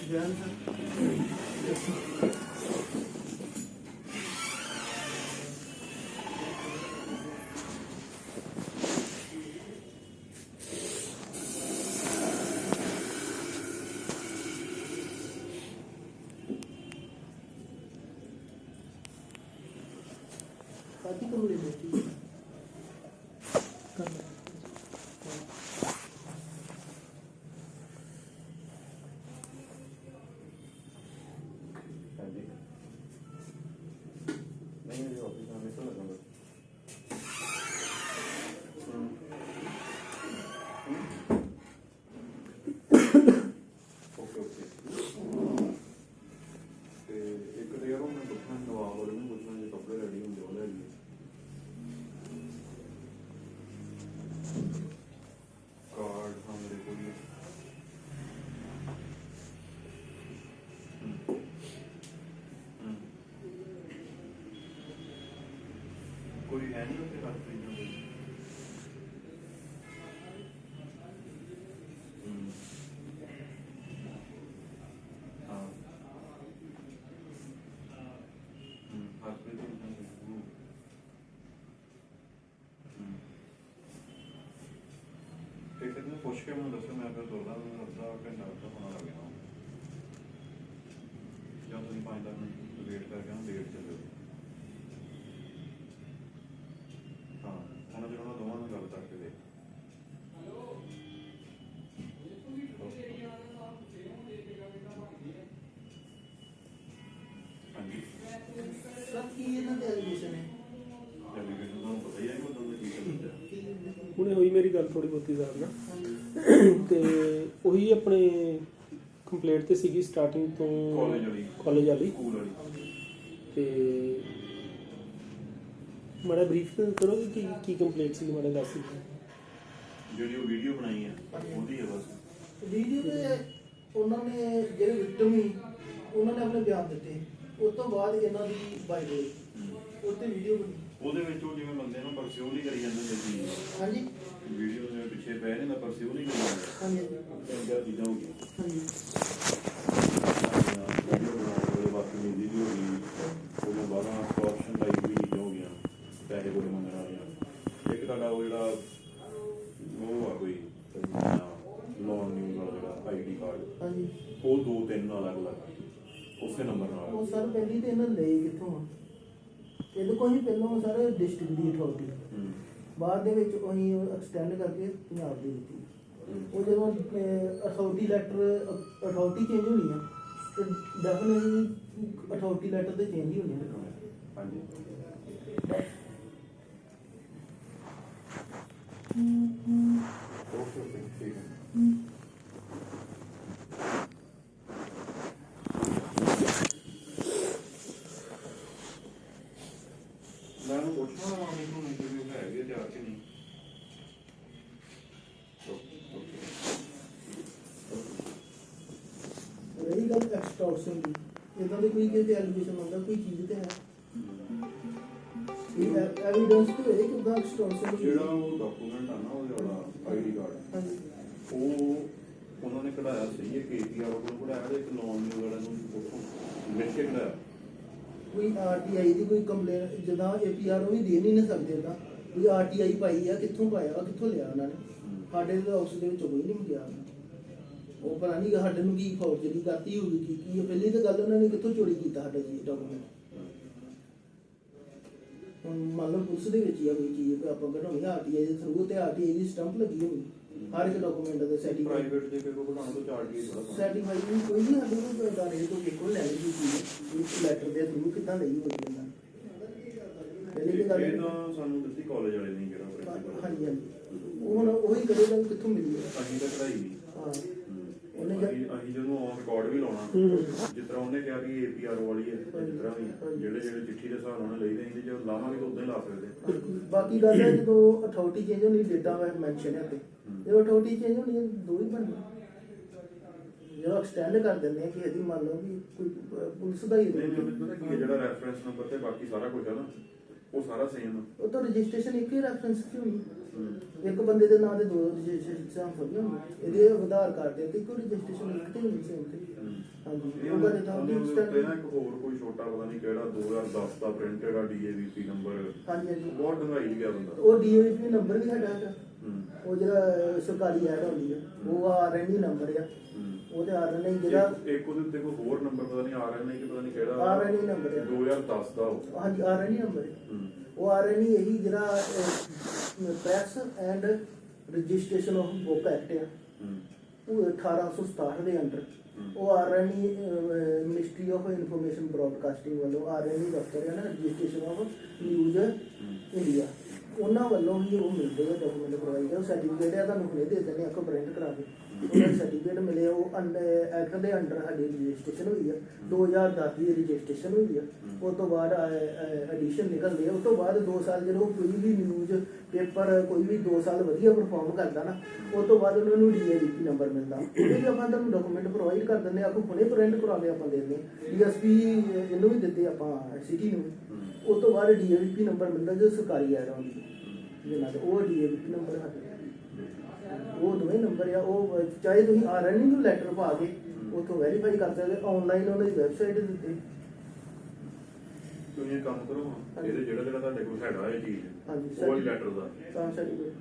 ਬਿਆਨ ਸਰ पार्टी करो ले लेती कर ਹਾਂਜੀ ਨਹੀਂ ਇਹ ਆਫਿਸ में निकल लगा बस ओके ओके ਤੇ ਇੱਕ ਤੇ ਯਾਰ ਉਹ ਮੈਂ ਪੁੱਛਣਾ ਨਵਾਬ ਵਾਲੇ ਨੂੰ ਪੁੱਛਣਾ ਜੇ ਕੱਪੜੇ ਰੈਡੀ ਹੁੰਦੇ ਉਹ ਲੈ ਲਈਏ कार्ड हाँ मेरे को भी कोई है नहीं उसके साथ खरीदना कोई हाँ हाथ में तो एक दिन पुछ के मैं दसो मैं फिर तुरदा अद्धा घंटा अद्धा होना लग गया जब तुम 5-10 मिनट वेट करके ना लेट चलो हाँ उन्होंने जो दोनों में गल करके देख हाँ जी सब की ये ना एलिगेशन है एप्लीकेशन तो पता ही है कि वो दोनों चीज़ है ਹੁਣੇ ਹੋਈ ਮੇਰੀ ਗੱਲ ਥੋੜੀ ਬਹੁਤੀ ਜ਼ਿਆਦਾ ਨਾ ਤੇ ਉਹੀ ਆਪਣੇ ਕੰਪਲੀਟ ਤੇ ਸੀਗੀ ਸਟਾਰਟਿੰਗ ਤੋਂ ਕਾਲਜ ਵਾਲੀ स्कूल वाली ਤੇ ਮਾੜਾ ਬਰੀਫ ਕਰੋਗੇ ਕਿ ਕੀ ਕੰਪਲੀਟ ਸੀ ਮਾੜਾ ਦੱਸ ਦਿਓ ਜਿਹੜੀ ਉਹ ਵੀਡੀਓ ਬਣਾਈ ਹੈ ਉਹਦੀ ਹੈ ਬਸ ਵੀਡੀਓ ਤੇ ਉਹਨਾਂ ਨੇ ਜਿਹੜੇ ਵਿਕਟਮ ਸੀ ਉਹਨਾਂ ਨੇ ਆਪਣੇ ਬਿਆਨ ਦਿੱਤੇ ਉਸ ਤੋਂ ਬਾਅਦ ਇਹਨਾਂ ਦੀ ਬਾਈ ਹੋਈ ਉੱਤੇ ਵੀਡੀਓ ਬਣੀ ਉਹਦੇ ਵਿੱਚ ਉਹ ਜਿਵੇਂ ਬੰਦੇ ਨੂੰ ਪਰਸਿਊ ਨਹੀਂ ਕਰੀ ਜਾਂਦੇ ਦੇਖੀ ਹਾਂਜੀ ਵੀਡੀਓ ਦੇ ਪਿੱਛੇ ਪੈ ਨੇ ਨਾ ਪਰਸਿਊ ਨਹੀਂ ਕਰੀ ਜਾਂਦੇ ਹਾਂਜੀ ਤਿੰਨ ਚਾਰ ਚੀਜ਼ਾਂ ਹੋ ਗਈਆਂ ਹਾਂਜੀ ਵੀਡੀਓ ਬਣਾਉਣ ਦੇ ਬਾਕੀ ਦੀ ਵੀਡੀਓ ਹੋ ਗਈ ਉਹਦੇ ਬਾਅਦ ਆਪਸ਼ਨ ਟਾਈਪ ਵੀ ਚੀਜ਼ਾਂ ਹੋ ਗਈਆਂ ਪੈਸੇ ਕੋਲ ਮੰਗਣ ਵਾਲੀਆਂ ਇੱਕ ਤੁਹਾਡਾ ਉਹ ਜਿਹੜਾ ਉਹ ਆ ਕੋਈ ਲੋਨ ਨਿਊਜ਼ ਵਾਲਾ ਜਿਹੜਾ ਆਈਡੀ ਕਾਰਡ ਹਾਂਜੀ ਉਹ 2-3 ਅਲੱਗ-ਅਲੱਗ ਉਸੇ ਨੰਬਰ ਨਾਲ ਉਹ ਸਰ ਪਹਿਲੀ ਤੇ ਇਹਨਾਂ ਲਈ ਕਿੱਥੋਂ ਆ ਇਹਦੇ ਕੋਈ ਪਹਿਲਾਂ ਸਰ ਡਿਸਟ੍ਰਿਕਟ ਦੀ ਅਥਾਰਟੀ ਬਾਅਦ ਦੇ ਵਿੱਚ ਅਸੀਂ ਐਕਸਟੈਂਡ ਕਰਕੇ ਪੰਜਾਬ ਦੀ ਦਿੱਤੀ ਉਹ ਜਦੋਂ ਅਥਾਰਟੀ ਲੈਟਰ ਅਥਾਰਟੀ ਚੇਂਜ ਹੋਣੀ ਆ ਤੇ ਡੈਫੀਨਿਟਲੀ ਅਥਾਰਟੀ ਲੈਟਰ ਤੇ ਚੇਂਜ ਹੀ ਹੋਣੀ ਆ ਹਾਂਜੀ ਓਕੇ ਠੀਕ ਹੈ ਮੈਂ ਉਹਨੂੰ ਪੁੱਛਣਾ ਵਾ ਮੈਨੂੰ ਇੰਟਰਵਿਊ ਹੈ ਕਿ ਤਿਆਰ ਕਿ ਨਹੀਂ ਰਹੀ ਗੱਲ ਐਕਸਟੋਰਸ਼ਨ ਦੀ ਇਦਾਂ ਦੇ ਕੋਈ ਕਿਸੇ ਐਲੀਗੇਸ਼ਨ ਹੁੰਦਾ ਕੋਈ ਚੀਜ਼ ਤੇ ਹੈ ਇਹ ਐਵੀਡੈਂਸ ਤੇ ਹੋਏ ਕਿ ਉਹਦਾ ਐਕਸਟੋਰਸ਼ਨ ਜਿਹੜਾ ਉਹ ਡਾਕੂਮੈਂਟ ਆ ਨਾ ਉਹਦੇ ਵਾਲਾ ਆਈਡੀ ਕਾਰਡ ਹਾਂਜੀ ਉਹ ਉਹਨਾਂ ਨੇ ਕਢਾਇਆ ਸਹੀ ਹੈ ਕੇਪੀਆਰ ਕੋਲ ਕਢਾਇਆ ਤੇ ਇੱਕ ਨੌਨ ਨਿਊ ਵਾਲਾ ਨੂੰ ਉੱਥੋਂ ਮਿਲ ਕੇ ਕਢਾਇਆ ਕੋਈ ਆਰਟੀਆਈ ਦੀ ਕੋਈ ਕੰਪਲੇਂਟ ਜਿੱਦਾਂ ਏਪੀਆਰ ਉਹ ਵੀ ਦੇ ਨਹੀਂ ਸਕਦੇ ਤਾਂ ਕੋਈ ਆਰਟੀਆਈ ਪਾਈ ਆ ਕਿੱਥੋਂ ਪਾਇਆ ਵਾ ਕਿੱਥੋਂ ਲਿਆ ਉਹਨਾਂ ਨੇ ਸਾਡੇ ਦੇ ਹਾਊਸ ਦੇ ਵਿੱਚ ਕੋਈ ਨਹੀਂ ਗਿਆ ਉਹ ਪਤਾ ਨਹੀਂ ਸਾਡੇ ਨੂੰ ਕੀ ਫੌਰਜਰੀ ਕਰਤੀ ਹੋਊਗੀ ਕੀ ਪਹਿਲੀ ਤਾਂ ਗੱਲ ਉਹਨਾਂ ਨੇ ਕਿੱਥੋਂ ਚੋਰੀ ਕੀਤਾ ਸਾਡਾ ਜੀ ਡਾਕੂਮੈਂਟ ਹੁਣ ਮੰਨ ਲਓ ਪੁਲਿਸ ਦੇ ਵਿੱਚ ਹੀ ਆ ਕੋਈ ਚੀਜ਼ ਆਪਾਂ ਕਢਾਉਣੀ ਆਰਟੀਆਈ ਦੇ ਥਰੂ ਤੇ ਆਰਟੀਆਈ ਦੀ ਸਟੰਪ ਲੱਗੀ ਹੋਣੀ ਹਰ ਇੱਕ ਡਾਕੂਮੈਂਟ ਦੇ ਸਰਟੀਫਿਕੇਟ ਪ੍ਰਾਈਵੇਟ ਦੇ ਕੋਈ ਬਣਾਉਣ ਤੋਂ ਚਾਰਜ ਹੀ ਥੋੜਾ ਸਰਟੀਫਾਈਡ ਨਹੀਂ ਕੋਈ ਨਹੀਂ ਸਾਡੇ ਕੋਲ ਦਾਣੇ ਤੋਂ ਕੋਈ ਲੈ ਲਈ ਚੀਜ਼ ਇਸ ਲੈਟਰ ਦੇ ਥਰੂ ਕਿੱਦਾਂ ਲਈ ਹੋਈ ਇਹਨਾਂ ਪਹਿਲੀ ਤਾਂ ਗੱਲ ਇਹ ਤਾਂ ਸਾਨੂੰ ਦਿੱਤੀ ਕਾਲਜ ਵਾਲੇ ਨਹੀਂ ਕਿਹੜਾ ਹਾਂਜੀ ਹਾਂਜੀ ਉਹ ਹੁਣ ਉਹੀ ਕਰੇਗਾ ਵੀ ਕਿੱਥੋਂ ਮਿਲੀ ਹੈ। ਅਸੀਂ ਤਾਂ ਕਢਾਈ ਨਹੀਂ ਹਾਂ ਉਹਨੇ ਅਸੀਂ ਜਦੋਂ ਔਨ ਰਿਕਾਰਡ ਵੀ ਲਾਉਣਾ ਜਿਸ ਤਰ੍ਹਾਂ ਉਹਨੇ ਕਿਹਾ ਕਿ APR ਵਾਲੀ ਹੈ ਜਿਸ ਤਰ੍ਹਾਂ ਵੀ ਜਿਹੜੇ ਚਿੱਠੀ ਦੇ ਹਿਸਾਬ ਨਾਲ ਲਈ ਨਹੀਂ ਤੇ ਜੇ ਲਾਵਾਂਗੇ ਤਾਂ ਉਦਾਂ ਹੀ ਲਾ ਸਕਦੇ ਬਾਕੀ ਗੱਲ ਹੈ ਜਦੋਂ ਅਥਾਰਟੀ ਚੇਂਜ ਹੋਣੀ ਡੇਟਾ ਮੈਂਸ਼ਨ ਹੈ ਤੇ ਜਦੋਂ ਅਥਾਰਟੀ ਚੇਂਜ ਹੋਣੀ ਹੈ ਦੋ ਹੀ ਬਣਨੇ ਜਦੋਂ ਐਕਸਟੈਂਡ ਕਰ ਦਿੰਦੇ ਆ ਕਿ ਇਹਦੀ ਮੰਨ ਲਓ ਵੀ ਕੋਈ ਪੁਲਿਸ ਦਾ ਹੀ ਪਤਾ ਕੀ ਹੈ ਜਿਹੜਾ ਰੈਫਰੈਂਸ ਨੰਬਰ ਤੇ ਬਾਕੀ ਸਾਰਾ ਕੁਝ ਹੈ ਨਾ ਉਹ ਸਾਰਾ ਸੇਮ ਆ ਉਹ ਤਾਂ ਰਜਿਸਟ੍ਰੇਸ਼ਨ ਇੱਕ ਹੀ ਰੈਫਰੈਂਸ ਤੇ ਹੋਣੀ ਇੱਕ ਬੰਦੇ ਦੇ ਨਾਂ ਤੇ ਦੋ ਰਜਿਸਟ੍ਰੇਸ਼ਨ ਥੋੜੀ ਹੁੰਦੀ ਇਹਦੇ ਆਧਾਰ ਕਾਰਡ ਤੇ ਇੱਕੋ ਰਜਿਸਟ੍ਰੇਸ਼ਨ ਇੱਕ ਤੇ ਹੋਣੀ ਸੇਮ ਤੇ ਹਾਂਜੀ ਉਹ ਗੱਲ ਤਾਂ ਉਹਦੇ ਉੱਤੇ ਨਾ ਇੱਕ ਹੋਰ ਕੋਈ ਛੋਟਾ ਪਤਾ ਨਹੀਂ ਕਿਹੜਾ 2010 ਦਾ ਪ੍ਰਿੰਟਡ ਆ DAVP ਨੰਬਰ ਹਾਂਜੀ ਹਾਂਜੀ ਬਹੁਤ ਡੰਗਾਈ ਗਿਆ ਬੰਦਾ ਉਹ DAVP ਨੰਬਰ ਵੀ ਸਾਡਾ ਹੈਗਾ ਉਹ ਜਿਹੜਾ ਸਰਕਾਰੀ ਐਡ ਹੁੰਦੀ ਹੈ ਉਹ RNE ਨੰਬਰ ਆ ਉਹ ਤੇ RNE ਜਿਹੜਾ ਇੱਕ ਉਹਦੇ ਉੱਤੇ ਕੋਈ ਹੋਰ ਨੰਬਰ ਪਤਾ ਨਹੀਂ RNE ਕਿ ਪਤਾ ਨਹੀਂ ਕਿਹੜਾ RNE ਨੰਬਰ ਹੈ 2010 ਦਾ ਉਹ ਹਾਂਜੀ RNE ਨੰਬਰ ਹੈ ਉਹ RNE ਇਹੀ ਜਿਹੜਾ press and registration of book act ਆ ਉਹ 1867 ਦੇ ਅੰਡਰ ਉਹ RNE ministry of information broadcasting ਵੱਲੋਂ RNE ਦਫ਼ਤਰ ਹੈ ਨਾ ਰਜਿਸਟ੍ਰੇਸ਼ਨ ਆਫ ਨਿਊਜ਼ ਇੰਡੀਆ ਉਹਨਾਂ ਵੱਲੋਂ ਹੀ ਉਹ ਮਿਲਦੇ ਆ ਡਾਕੂਮੈਂਟ ਪ੍ਰੋਵਾਈਡ ਉਹ ਸਰਟੀਫਿਕੇਟ ਆ ਤੁਹਾਨੂੰ ਹੁਣੇ ਦੇ ਦਿੰਦੇ ਆ ਪ੍ਰਿੰਟ ਕਰਾ ਕੇ ਉਹਨਾਂ ਸਰਟੀਫਿਕੇਟ ਮਿਲੇ ਉਹ ਐਕਟ ਦੇ ਅੰਡਰ ਸਾਡੀ ਰਜਿਸਟ੍ਰੇਸ਼ਨ ਹੋਈ ਆ 2010 ਦੀ ਰਜਿਸਟ੍ਰੇਸ਼ਨ ਹੋਈ ਆ ਉਸ ਤੋਂ ਬਾਅਦ ਐਡੀਸ਼ਨ ਨਿਕਲਦੇ ਆ ਉਸ ਤੋਂ ਬਾਅਦ 2 ਸਾਲ ਜਦੋਂ ਕੋਈ ਵੀ ਨਿਊਜ਼ ਪੇਪਰ ਕੋਈ ਵੀ 2 ਸਾਲ ਵਧੀਆ ਪਰਫਾਰਮ ਕਰਦਾ ਨਾ ਉਸ ਤੋਂ ਬਾਅਦ ਉਹਨਾਂ ਨੂੰ DAVP ਨੰਬਰ ਮਿਲਦਾ ਉਹਦੇ ਵੀ ਆਪਾਂ ਤੁਹਾਨੂੰ ਡਾਕੂਮੈਂਟ ਪ੍ਰੋਵਾਈਡ ਕਰ ਦਿੰਦੇ ਆ ਆਪਾਂ ਹੁਣੇ ਪ੍ਰਿੰਟ ਕਰਾ ਕੇ ਆਪਾਂ ਦੇ ਦਿੰਦੇ DSP ਇਹਨੂੰ ਵੀ ਦਿੱਤੇ ਆਪਾਂ ਸਿਟੀ ਨੂੰ ਉਸ ਤੋਂ ਬਾਅਦ DAVP ਨੰਬਰ ਮਿਲਦਾ ਜੋ ਸਰਕਾਰੀ ਐਡ ਆਉਂਦੀ ਜਿਹਨਾਂ ਦਾ ਉਹ DAVP ਨੰਬਰ ਹੈ ਉਹ ਦੋਵੇਂ ਨੰਬਰ ਆ ਉਹ ਚਾਹੇ ਤੁਸੀਂ RNE ਨੂੰ ਲੈਟਰ ਪਾ ਕੇ ਉੱਥੋਂ ਵੈਰੀਫਾਈ ਕਰ ਸਕਦੇ ਆਨਲਾਈਨ ਉਹਨਾਂ ਦੀ ਵੈਬਸਾਈਟ ਦੇ ਉੱਤੇ ਤੁਸੀਂ ਇਹ ਕੰਮ ਕਰੋ ਇਹਦੇ ਜਿਹੜਾ ਤੁਹਾਡੇ ਕੋਲ ਹੈਗਾ ਇਹ ਚੀਜ਼ ਹਾਂਜੀ ਉਹ ਵਾਲੀ ਲੈਟਰ ਦਾ ਤਾਂ ਸਰਟੀਫਿਕੇਟ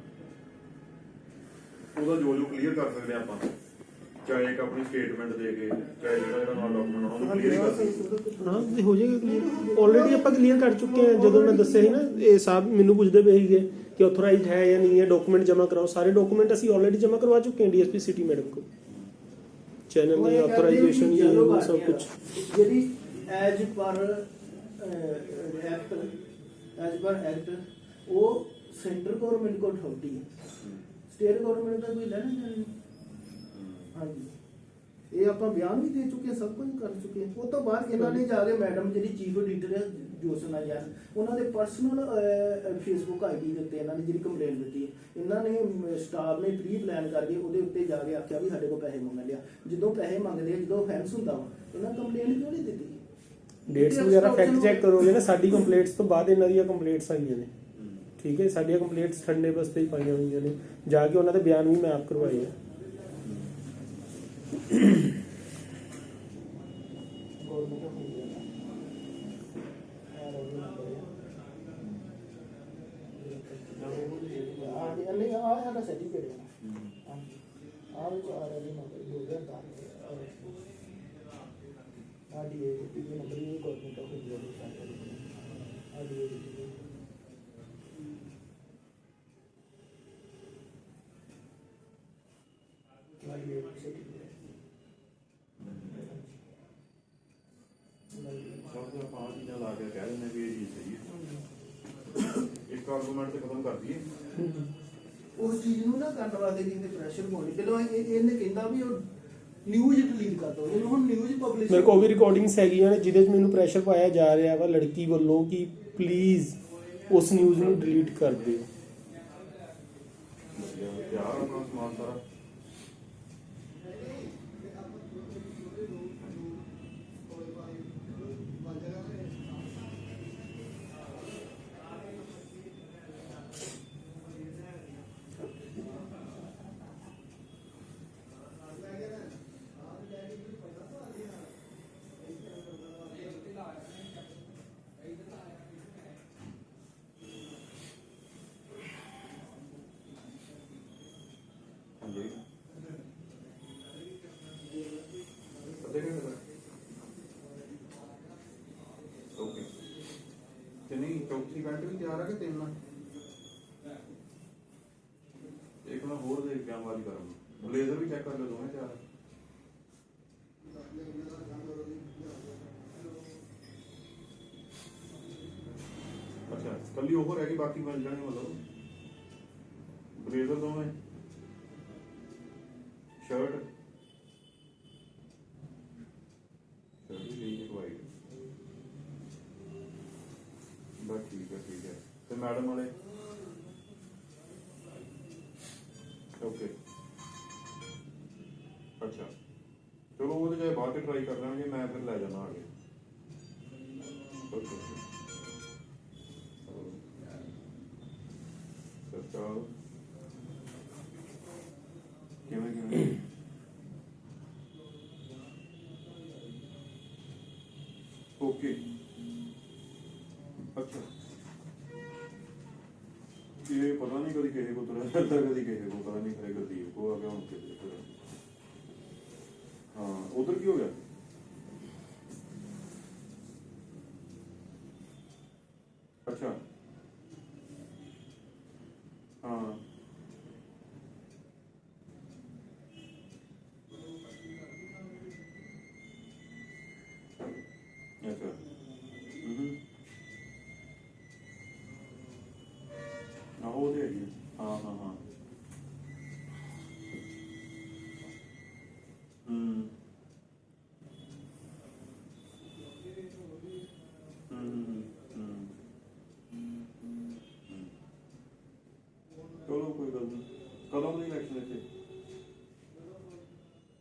ਉਹਦਾ ਜੋ ਕਲੀਅਰ ਕਰ ਸਕਦੇ ਆਪਾਂ ਚਾਹੇ ਇੱਕ ਆਪਣੀ ਸਟੇਟਮੈਂਟ ਦੇ ਕੇ ਚਾਹੇ ਜਿਹੜਾ ਨਾਲ ਡਾਕੂਮੈਂਟ ਆਉਣਾ ਉਹਨੂੰ ਕਲੀਅਰ ਕਰ ਸਕਦੇ ਹਾਂ ਤੇ ਹੋ ਜਾਏਗਾ ਕਲੀਅਰ ਆਲਰੇਡੀ ਆਪਾਂ ਕਲੀਅਰ ਕਰ ਚੁੱਕੇ ਹਾਂ ਜਦੋਂ ਮੈਂ ਦੱਸਿਆ ਸੀ ਨਾ ਇਹ ਸਾਹਿਬ ਮੈਨੂੰ ਪੁੱਛਦੇ ਪਏ ਸੀਗੇ ਕਿ ਆਥੋਰਾਈਜ਼ਡ ਹੈ ਜਾਂ ਨਹੀਂ ਹੈ ਡਾਕੂਮੈਂਟ ਜਮ੍ਹਾਂ ਕਰਾਓ ਸਾਰੇ ਡਾਕੂਮੈਂਟ ਅਸੀਂ ਆਲਰੇਡੀ ਜਮ੍ਹਾਂ ਕਰਵਾ ਚੁੱਕੇ ਹਾਂ DSP ਸਿਟੀ ਮੈਡਮ ਕੋਲ ਚੈਨਲ ਦੀ ਆਥੋਰਾਈਜੇਸ਼ਨ ਇਹ ਸਭ ਕੁਝ ਜਿਹੜੀ ਐਜ ਪਰ ਐਕਟ ਉਹ ਸੈਂਟਰ ਗਵਰਨਮੈਂਟ ਕੋਲ ਅਥਾਰਟੀ ਹੈ ਸਟੇਟ ਗਵਰਨਮੈਂਟ ਦਾ ਕੋਈ ਲੈਣਾ ਨਹੀਂ ਹਾਂਜੀ ਇਹ ਆਪਾਂ ਬਿਆਨ ਵੀ ਦੇ ਚੁੱਕੇ ਸਭ ਕੁਝ ਕਰ ਚੁੱਕੇ ਉਸ ਤੋਂ ਬਾਅਦ ਇਹਨਾਂ ਨੇ ਜਾ ਕੇ ਮੈਡਮ ਜਿਹੜੀ ਚੀਫ ਐਡੀਟਰ ਹੈ ਜੋਸਨਾ ਯਾਰ ਉਹਨਾਂ ਦੇ ਪਰਸਨਲ ਫੇਸਬੁੱਕ ਆਈਡੀ ਦੇ ਉੱਤੇ ਇਹਨਾਂ ਨੇ ਜਿਹੜੀ ਕੰਪਲੇਂਟ ਦਿੱਤੀ ਹੈ ਇਹਨਾਂ ਨੇ ਸਟਾਫ ਨੇ ਪ੍ਰੀ ਪਲਾਨ ਕਰਕੇ ਉਹਦੇ ਉੱਤੇ ਜਾ ਕੇ ਆਖਿਆ ਵੀ ਸਾਡੇ ਕੋਲ ਪੈਸੇ ਮੰਗ ਲਿਆ ਜਦੋਂ ਪੈਸੇ ਮੰਗਦੇ ਆ ਜਦੋਂ ਫੈਂਸ ਹੁੰਦਾ ਵਾ ਇਹਨਾਂ ਕੰਪਲੇਂਟ ਕਿਉਂ ਨਹੀਂ ਦਿੱਤੀ ਡੇਟਸ ਵਗੈਰਾ ਫੈਕਟ ਚੈੱਕ ਕਰੋਗੇ ਨਾ ਸਾਡੀ ਕੰਪਲੇਂਟਸ ਤੋਂ ਬਾਅਦ ਇਹਨਾਂ ਦੀਆਂ ਕੰਪਲੇਂਟਸ ਆਈਆਂ ਨੇ ਠੀਕ ਹੈ ਸਾਡੀਆਂ ਕੰਪਲੇਂਟਸ ਠੰਡੇ ਵਾਸਤੇ ਹੀ ਪਾਈਆਂ ਹੋਈਆਂ ਨੇ ਜਾ ਕੇ ਉਹਨਾਂ ਦੇ ਬਿਆਨ ਵੀ ਮੈਂ ਆਪ ਕਰਵਾਏ ਆ ਆਪਾਂ ਆਹ ਚੀਜ਼ਾਂ ਲਾ ਕੇ ਕਹਿ ਦਿੰਦੇ ਵੀ ਇਹ ਚੀਜ਼ ਸਹੀ ਹੈ ਇੱਕ ਆਰਗੂਮੈਂਟ ਤੇ ਖਤਮ ਕਰ ਦਈਏ ਉਸ ਚੀਜ਼ ਨੂੰ ਨਾ ਕਰਨ ਵਾਸਤੇ ਜਿਹਦੇ ਪ੍ਰੈਸ਼ਰ ਪਾਉਣੀ ਚਲੋ ਇਹਨੇ ਕਹਿੰਦਾ ਵੀ ਉਹ ਨਿਊਜ਼ ਡਿਲੀਟ ਕਰ ਦੋ ਇਹਨੂੰ ਹੁਣ ਨਿਊਜ਼ ਪਬਲਿਸ਼ ਮੇਰੇ ਕੋਲ ਵੀ ਰਿਕਾਰਡਿੰਗਸ ਹੈਗੀਆਂ ਨੇ ਜਿਹਦੇ 'ਚ ਮੈਨੂੰ ਪ੍ਰੈਸ਼ਰ ਪਾਇਆ ਜਾ ਰਿਹਾ ਵਾ ਲੜਕੀ ਵੱਲੋਂ ਕਿ ਪਲੀਜ਼ ਉਸ ਨਿਊਜ਼ ਨੂੰ ਡਿਲੀਟ ਕਰ ਦਿਓ ਯਾਰ ਆਪਣਾ ਸਮਾਨ ਸਾਰਾ चौथी पैंट भी तैयार है कि तीन एक मैं होर देख के वाली करूंगा ब्लेजर भी चेक कर लो दोनों तैयार अच्छा कल ही ओवर है कि बाकी मिल जाने मतलब ब्लेजर दोवें शर्ट वाइट बस ठीक है तो मैडम वाले ओके अच्छा चलो वो चाहे बाद ट्राई कर लेंगे मैं फिर लै जाना आगे ओके चलो किवें किवें ओके अच्छा ये पता नहीं कभी किसी को तुरंत करता कभी किसी को पता नहीं खरे गलती को आ गया हूँ किसी को हाँ उधर की हो गया अच्छा हाँ अच्छा आहो ते है हाँ हाँ हाँ चलो कोई गल नहीं कदम नहीं इलेक्शन इतने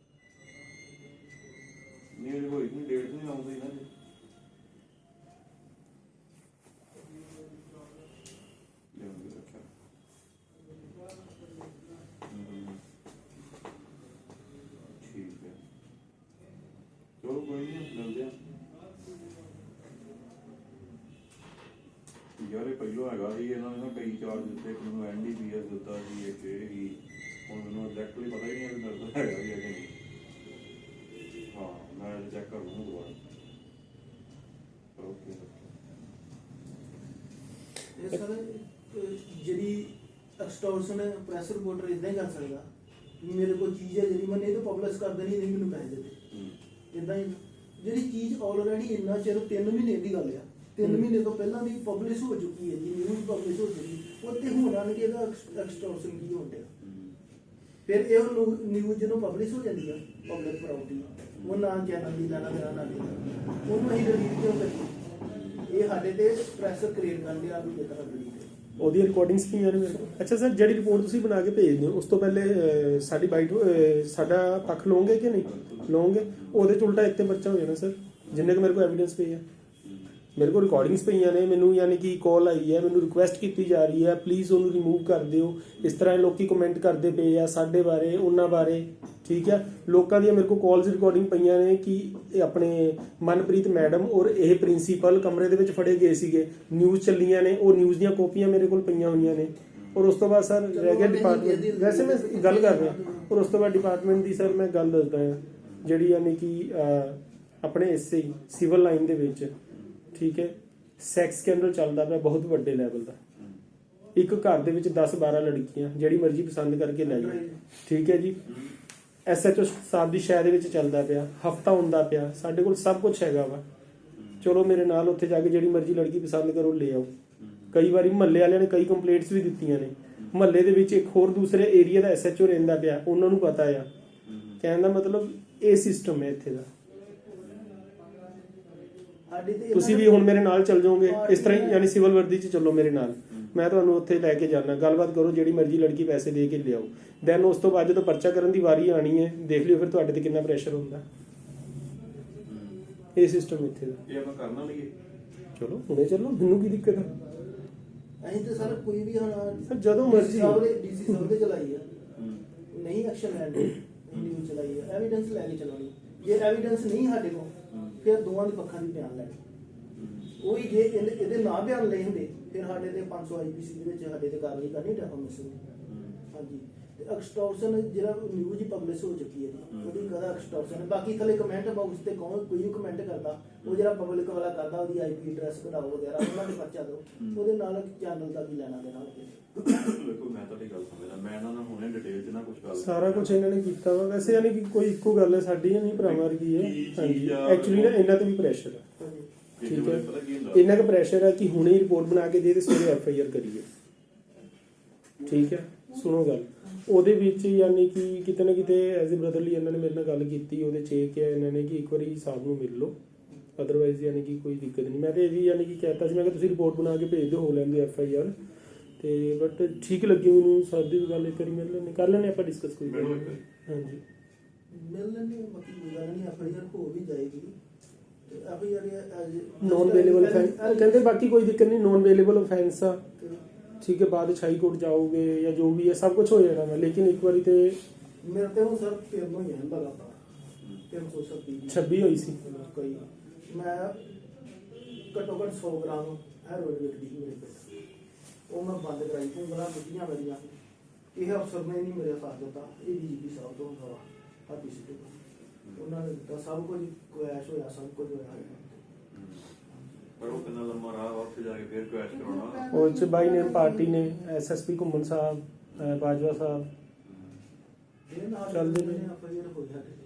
नहीं होई नहीं डेट नहीं आउंदी ना जी ठीक है चलो कोई नहीं मिलते हैं यार ये पहलों हैगा ही इन्होंने ना कई चार्ज दिते एक मैंने NDPS दिता जी एक ये ही हुण मैनूं एग्जैक्टली पता ही नहीं है कि मेरे को हैगा भी है कि नहीं हाँ मैं चेक कर लूँगा दोबारा ओके ਇਹ ਸਰ ਜਿਹੜੀ ਐਕਸਟੋਰਸ਼ਨ ਪ੍ਰੈਸ ਰਿਪੋਰਟਰ ਇਦਾਂ ਹੀ ਕਰ ਸਕਦਾ ਵੀ ਮੇਰੇ ਕੋਲ ਚੀਜ਼ ਹੈ ਜਿਹੜੀ ਮੈਂ ਨਹੀਂ ਤਾਂ ਪਬਲਿਸ਼ ਕਰ ਦੇਣੀ ਨਹੀਂ ਮੈਨੂੰ ਪੈਸੇ ਦੇ ਇਦਾਂ ਹੀ ਜਿਹੜੀ ਚੀਜ਼ ਆਲਰੇਡੀ ਇੰਨਾ ਚਿਰ 3 ਮਹੀਨੇ ਦੀ ਗੱਲ ਆ 3 ਮਹੀਨੇ ਤੋਂ ਪਹਿਲਾਂ ਦੀ ਪਬਲਿਸ਼ ਹੋ ਚੁੱਕੀ ਹੈ ਜੀ ਨਿਊਜ਼ ਪਬਲਿਸ਼ ਹੋ ਚੁੱਕੀ ਉਹ ਤੇ ਹੋਣਾ ਨਹੀਂ ਕਿ ਇਹਦਾ ਐਕਸਟੋਰਸ਼ਨ ਕੀ ਹੋਣ ਡਿਆ ਫਿਰ ਇਹ ਨਿਊਜ਼ ਜਦੋਂ ਪਬਲਿਸ਼ ਹੋ ਜਾਂਦੀ ਆ ਪਬਲਿਕ ਪ੍ਰਾਪਰਟੀ ਉਹ ਨਾ ਚੈਨਲ ਦੀ ਲੈਣਾ ਦੇਣਾ ਨਾ ਦੇਣਾ ਉਹਨੂੰ ਅਸੀਂ ਡਿਲੀਟ ਕਿਉਂ ਕਰੀਏ ਇਹ ਸਾਡੇ ਤੇ ਪ੍ਰੈਸ਼ਰ ਕ੍ਰੀਏਟ ਕਰਨ ਦਿਆ ਵੀ ਕਿਤਨਾ ਡਿਲੀਟ ਉਹਦੀ ਰਿਕਾਰਡਿੰਗਸ ਵੀ ਯਾਰ ਮੇਰੇ ਕੋਲ ਅੱਛਾ ਸਰ ਜਿਹੜੀ ਰਿਪੋਰਟ ਤੁਸੀਂ ਬਣਾ ਕੇ ਭੇਜਦੇ ਹੋ ਉਸ ਤੋਂ ਪਹਿਲੇ ਸਾਡੀ ਬਾਈਟ ਸਾਡਾ ਪੱਖ ਲਓਗੇ ਕਿ ਨਹੀਂ ਲਓਗੇ ਉਹਦੇ ਚ ਉਲਟਾ ਇੱਥੇ ਪਰਚਾ ਹੋ ਜਾਣਾ ਸਰ ਜਿੰਨੇ ਕੁ ਮੇਰੇ ਕੋਲ ਐਵੀਡੈਂਸ ਪਈ ਹੈ ਮੇਰੇ ਕੋਲ ਰਿਕਾਰਡਿੰਗਸ ਪਈਆਂ ਨੇ ਮੈਨੂੰ ਯਾਨੀ ਕਿ ਕਾਲ ਆਈ ਹੈ ਮੈਨੂੰ ਰਿਕੁਐਸਟ ਕੀਤੀ ਜਾ ਰਹੀ ਹੈ ਪਲੀਜ਼ ਉਹਨੂੰ ਰਿਮੂਵ ਕਰ ਦਿਓ ਇਸ ਤਰ੍ਹਾਂ ਲੋਕੀ ਕਮੈਂਟ ਕਰਦੇ ਪਏ ਆ ਸਾਡੇ ਬਾਰੇ ਉਹਨਾਂ ਬਾਰੇ ਠੀਕ ਹੈ ਲੋਕਾਂ ਦੀਆਂ ਮੇਰੇ ਕੋਲ ਕਾਲਸ ਰਿਕਾਰਡਿੰਗ ਪਈਆਂ ਨੇ ਕਿ ਇਹ ਆਪਣੇ ਮਨਪ੍ਰੀਤ ਮੈਡਮ ਔਰ ਇਹ ਪ੍ਰਿੰਸੀਪਲ ਕਮਰੇ ਦੇ ਵਿੱਚ ਫੜੇ ਗਏ ਸੀਗੇ ਨਿਊਜ਼ ਚੱਲੀਆਂ ਨੇ ਉਹ ਨਿਊਜ਼ ਦੀਆਂ ਕਾਪੀਆਂ ਮੇਰੇ ਕੋਲ ਪਈਆਂ ਹੋਈਆਂ ਨੇ ਔਰ ਉਸ ਤੋਂ ਬਾਅਦ ਸਰ ਰਹਿ ਗਿਆ ਡਿਪਾਰਟਮੈਂਟ ਵੈਸੇ ਮੈਂ ਗੱਲ ਕਰ ਰਿਹਾ ਔਰ ਉਸ ਤੋਂ ਬਾਅਦ ਡਿਪਾਰਟਮੈਂਟ ਦੀ ਸਰ ਮੈਂ ਗੱਲ ਦੱਸਦਾ ਹਾਂ ਜਿਹੜੀ ਯਾਨੀ ਕਿ ਆਪਣੇ ਐਸਏ ਸਿਵਲ ਲਾਈਨ ਦੇ ਵਿੱਚ ਠੀਕ ਹੈ ਸੈਕਸ ਸਕੈਂਡਲ ਚੱਲਦਾ ਪਿਆ ਬਹੁਤ ਵੱਡੇ ਲੈਵਲ ਦਾ ਇੱਕ ਘਰ ਦੇ ਵਿੱਚ 10-12 ਲੜਕੀਆਂ ਜਿਹੜੀ ਮਰਜ਼ੀ ਪਸੰਦ ਕਰਕੇ ਲੈ ਜਾਓ ਠੀਕ ਹੈ ਜੀ SHO ਸਾਹਿਬ ਦੀ ਸ਼ਹਿਰ ਦੇ ਵਿੱਚ ਚੱਲਦਾ ਪਿਆ ਹਫਤਾ ਹੁੰਦਾ ਪਿਆ ਸਾਡੇ ਕੋਲ ਸਭ ਕੁਝ ਹੈਗਾ ਵਾ ਚਲੋ ਮੇਰੇ ਨਾਲ ਉੱਥੇ ਜਾ ਕੇ ਜਿਹੜੀ ਮਰਜ਼ੀ ਲੜਕੀ ਪਸੰਦ ਕਰੋ ਲੈ ਆਓ ਕਈ ਵਾਰੀ ਮਹੱਲੇ ਵਾਲਿਆਂ ਨੇ ਕਈ ਕੰਪਲੇਂਟਸ ਵੀ ਦਿੱਤੀਆਂ ਨੇ ਮਹੱਲੇ ਦੇ ਵਿੱਚ ਇੱਕ ਹੋਰ ਦੂਸਰੇ ਏਰੀਆ ਦਾ SHO ਰਹਿੰਦਾ ਪਿਆ ਉਹਨਾਂ ਨੂੰ ਪਤਾ ਆ ਕਹਿਣ ਦਾ ਮਤਲਬ ਇਹ ਸਿਸਟਮ ਹੈ ਇੱਥੇ ਦਾ ਤੁਸੀਂ ਵੀ ਹੁਣ ਮੇਰੇ ਨਾਲ ਚੱਲ ਜਾਓਗੇ ਇਸ ਤਰ੍ਹਾਂ ਹੀ ਯਾਨੀ ਸਿਵਲ ਵਰਦੀ 'ਚ ਚੱਲੋ ਮੇਰੇ ਨਾਲ ਮੈਂ ਤੁਹਾਨੂੰ ਉੱਥੇ ਲੈ ਕੇ ਜਾਣਾ ਗੱਲਬਾਤ ਕਰੋ ਜਿਹੜੀ ਮਰਜ਼ੀ ਲੜਕੀ ਪੈਸੇ ਦੇ ਕੇ ਲਿਆਓ ਦੈਨ ਉਸ ਤੋਂ ਬਾਅਦ ਜਦੋਂ ਪਰਚਾ ਕਰਨ ਦੀ ਵਾਰੀ ਆਣੀ ਹੈ ਦੇਖ ਲਿਓ ਫਿਰ ਤੁਹਾਡੇ ਤੇ ਕਿੰਨਾ ਪ੍ਰੈਸ਼ਰ ਹੁੰਦਾ ਇਹ ਸਿਸਟਮ ਇੱਥੇ ਦਾ ਇਹ ਆਪਾਂ ਕਰਨਾ ਲਈਏ ਚਲੋ ਹੁਣੇ ਚੱਲੋ ਮੈਨੂੰ ਕੀ ਦਿੱਕਤ ਹੈ ਅਸੀਂ ਤੇ ਸਰ ਕੋਈ ਵੀ ਹੁਣ ਸਰ ਜਦੋਂ ਮਰਜ਼ੀ ਡੀਸੀ ਸਾਹਿਬ ਦੇ ਚਲਾਈ ਆ ਨਹੀਂ ਐਕਸ਼ਨ ਲੈਣ ਦੇ ਨਿਊਜ਼ ਚਲਾਈ ਆ ਐਵੀਡੈਂਸ ਲੈ ਕੇ ਚਲਾਉਣੀ ਜੇ ਐਵੀਡੈਂਸ ਨਹੀਂ ਸਾਡੇ ਕੋਲ ਫਿਰ ਦੋਵਾਂ ਦੇ ਪੱਖਾਂ ਦੀ ਬਿਆਨ ਲੈਣੀ ਉਹੀ ਜੇ ਇਹਦੇ ਨਾ ਬਿਆਨ ਲਏ ਹੁੰਦੇ ਫਿਰ ਸਾਡੇ ਤੇ 500 IPC ਦੇ ਵਿੱਚ ਸਾਡੇ ਤੇ ਕਾਰਵਾਈ ਕਰਨੀ ਡੈਫਾਮੇਸ਼ਨ ਹਾਂਜੀ ਤੇ ਐਕਸਟੋਰਸ਼ਨ ਜਿਹੜਾ ਨਿਊਜ਼ ਹੀ ਪਬਲਿਸ਼ ਹੋ ਚੁੱਕੀ ਹੈ ਉਹਦੀ ਕਦਾ ਐਕਸਟੋਰਸ਼ਨ ਬਾਕੀ ਥੱਲੇ ਕਮੈਂਟ ਬਾਕਸ ਤੇ ਕੋਈ ਕਮੈਂਟ ਕਰਦਾ ਉਹ ਜਿਹੜਾ ਪਬਲਿਕ ਵਾਲਾ ਕਰਦਾ ਉਹਦੀ IP ਐਡਰੈਸ ਕਢਾਓ ਵਗੈਰਾ ਉਹਨਾਂ ਦੇ ਪਰਚਾ ਦਿਓ ਉਹਦੇ ਨਾਲ ਚੈਨਲ ਦਾ ਵੀ ਲੈਣਾ ਦੇਣਾ ਦੇਖੋ ਮੈਂ ਤੁਹਾਡੀ ਗੱਲ ਸਮਝਦਾ ਮੈਂ ਇਹਨਾਂ ਨਾਲ ਹੁਣੇ ਡਿਟੇਲ 'ਚ ਨਾ ਕੁਝ ਗੱਲ ਸਾਰਾ ਕੁਝ ਇਹਨਾਂ ਨੇ ਕੀਤਾ ਵਾ ਵੈਸੇ ਯਾਨੀ ਕਿ ਕੋਈ ਇੱਕੋ ਗੱਲ ਹੈ ਸਾਡੀ ਨਹੀਂ ਭਰਾਵਾਂ ਵਰਗੀ ਹੈ ਹਾਂਜੀ ਐਕਚੁਅਲੀ ਨਾ ਇਹਨਾਂ ਤੇ ਵੀ ਪ੍ਰੈਸ਼ਰ ਹੈ ਠੀਕ ਹੈ ਇੰਨਾ ਕੁ ਪ੍ਰੈਸ਼ਰ ਹੈ ਕਿ ਹੁਣੇ ਹੀ ਰਿਪੋਰਟ ਬਣਾ ਕੇ ਦੇ ਤੇ ਸਵੇਰੇ FIR ਕਰੀਏ ਠੀਕ ਹੈ ਸੁਣੋ ਗੱਲ, ਉਹਦੇ ਵਿੱਚ ਯਾਨੀ ਕਿ ਕਿਤੇ ਨਾ ਕਿਤੇ ਐਜ਼ ਅ ਬ੍ਰਦਰਲੀ ਇਹਨਾਂ ਨੇ ਮੇਰੇ ਨਾਲ ਗੱਲ ਕੀਤੀ, ਉਹਦੇ 'ਚ ਇਹ ਕਿਹਾ ਇਹਨਾਂ ਨੇ ਕਿ ਇੱਕ ਵਾਰੀ ਸਾਹਿਬ ਨੂੰ ਮਿਲ ਲਓ, ਅਦਰਵਾਈਜ਼ ਯਾਨੀ ਕਿ ਕੋਈ ਦਿੱਕਤ ਨਹੀਂ। ਮੈਂ ਤਾਂ ਇਹ ਵੀ ਯਾਨੀ ਕਿ ਕਹਿਤਾ ਸੀ, ਮੈਂ ਕਿਹਾ ਤੁਸੀਂ ਰਿਪੋਰਟ ਬਣਾ ਕੇ ਭੇਜ ਦਿਓ, ਹੋ ਲੈਂਦੇ FIR ਤੇ ਬਟ ਠੀਕ ਲੱਗੀ ਮੈਨੂੰ ਸਰ ਦੀ ਗੱਲ, ਇੱਕ ਵਾਰੀ ਮਿਲ ਲੈਣੇ, ਕਰ ਲੈਣੇ ਆਪਾਂ ਡਿਸਕਸ ਕੋਈ ਗੱਲ ਨਹੀਂ। ਹਾਂਜੀ ਮਿਲ ਲੈਣੇ, ਬਾਕੀ ਕੋਈ ਗੱਲ ਨਹੀਂ, FIR ਹੋ ਵੀ ਜਾਏਗੀ। FIR ਨੋਨ ਅਵੇਲੇਬਲ ਉਹ ਕਹਿੰਦੇ ਬਾਕੀ ਕੋਈ ਦਿੱਕਤ ਨਹੀਂ, ਨੋਨ ਅਵੇਲੇਬਲ ਆਫੈਂਸ ਆ, ਠੀਕ ਹੈ, ਬਾਅਦ ਚ ਹਾਈ ਕੋਰਟ ਜਾਓਗੇ ਜਾਂ ਜੋ ਵੀ ਹੈ ਸਭ ਕੁਝ ਹੋ ਜਾਣਾ ਮੈਂ, ਲੇਕਿਨ ਇੱਕ ਵਾਰੀ ਤੇ ਮੇਰੇ ਤੇ ਹੁਣ ਸਰ ਫਿਰ ਨੂੰ ਹੀ ਹੁੰਦਾ ਲਗਾਤਾਰ 326 26 ਹੋਈ ਸੀ। ਕੋਈ ਮੈਂ ਘੱਟੋ ਘੱਟ 100 ਗ੍ਰਾਮ ਹੈਰੋਇਨ ਵੇਚਦੀ ਸੀ ਮੇਰੇ ਕੋਲ, ਉਹ ਮੈਂ ਬੰਦ ਕਰਾਈ ਤੂੰ ਬੜਾ ਦਿੱਤੀਆਂ ਮੇਰੀਆਂ। ਇਹ ਅਫਸਰ ਨੇ ਨਹੀਂ ਮੇਰੇ ਸਾਥ ਦਿੱਤਾ, ਇਹ DGP ਸਾਹਿਬ ਤੋਂ ਹੁੰਦਾ ਵਾ ਹਾਪੀ ਸੀ, ਉਹਨਾਂ ਨੇ ਦਿੱਤਾ ਸਭ ਕੁਝ, ਕੁਐਸ਼ ਹੋਇਆ, ਸਭ ਕੁਝ ਹੋਇਆ। ਪਰ ਉਹ ਕਿੰਨਾ ਲੰਮਾ ਰਾਹ ਵਾ, ਉੱਥੇ ਜਾ ਕੇ ਫਿਰ ਕੁਐਸ਼ ਕਰਾਉਣਾ। ਉਹ ਚ ਬਾਈ ਨੇ ਪਾਰਟੀ ਨੇ SSP ਘੁੰਮਣ ਸਾਹਿਬ, ਬਾਜਵਾ ਸਾਹਿਬ ਇਹ ਨਾਲ ਚੱਲਦੇ ਨੇ ਨੇ। FIR ਹੋ ਜਾਂਦੇ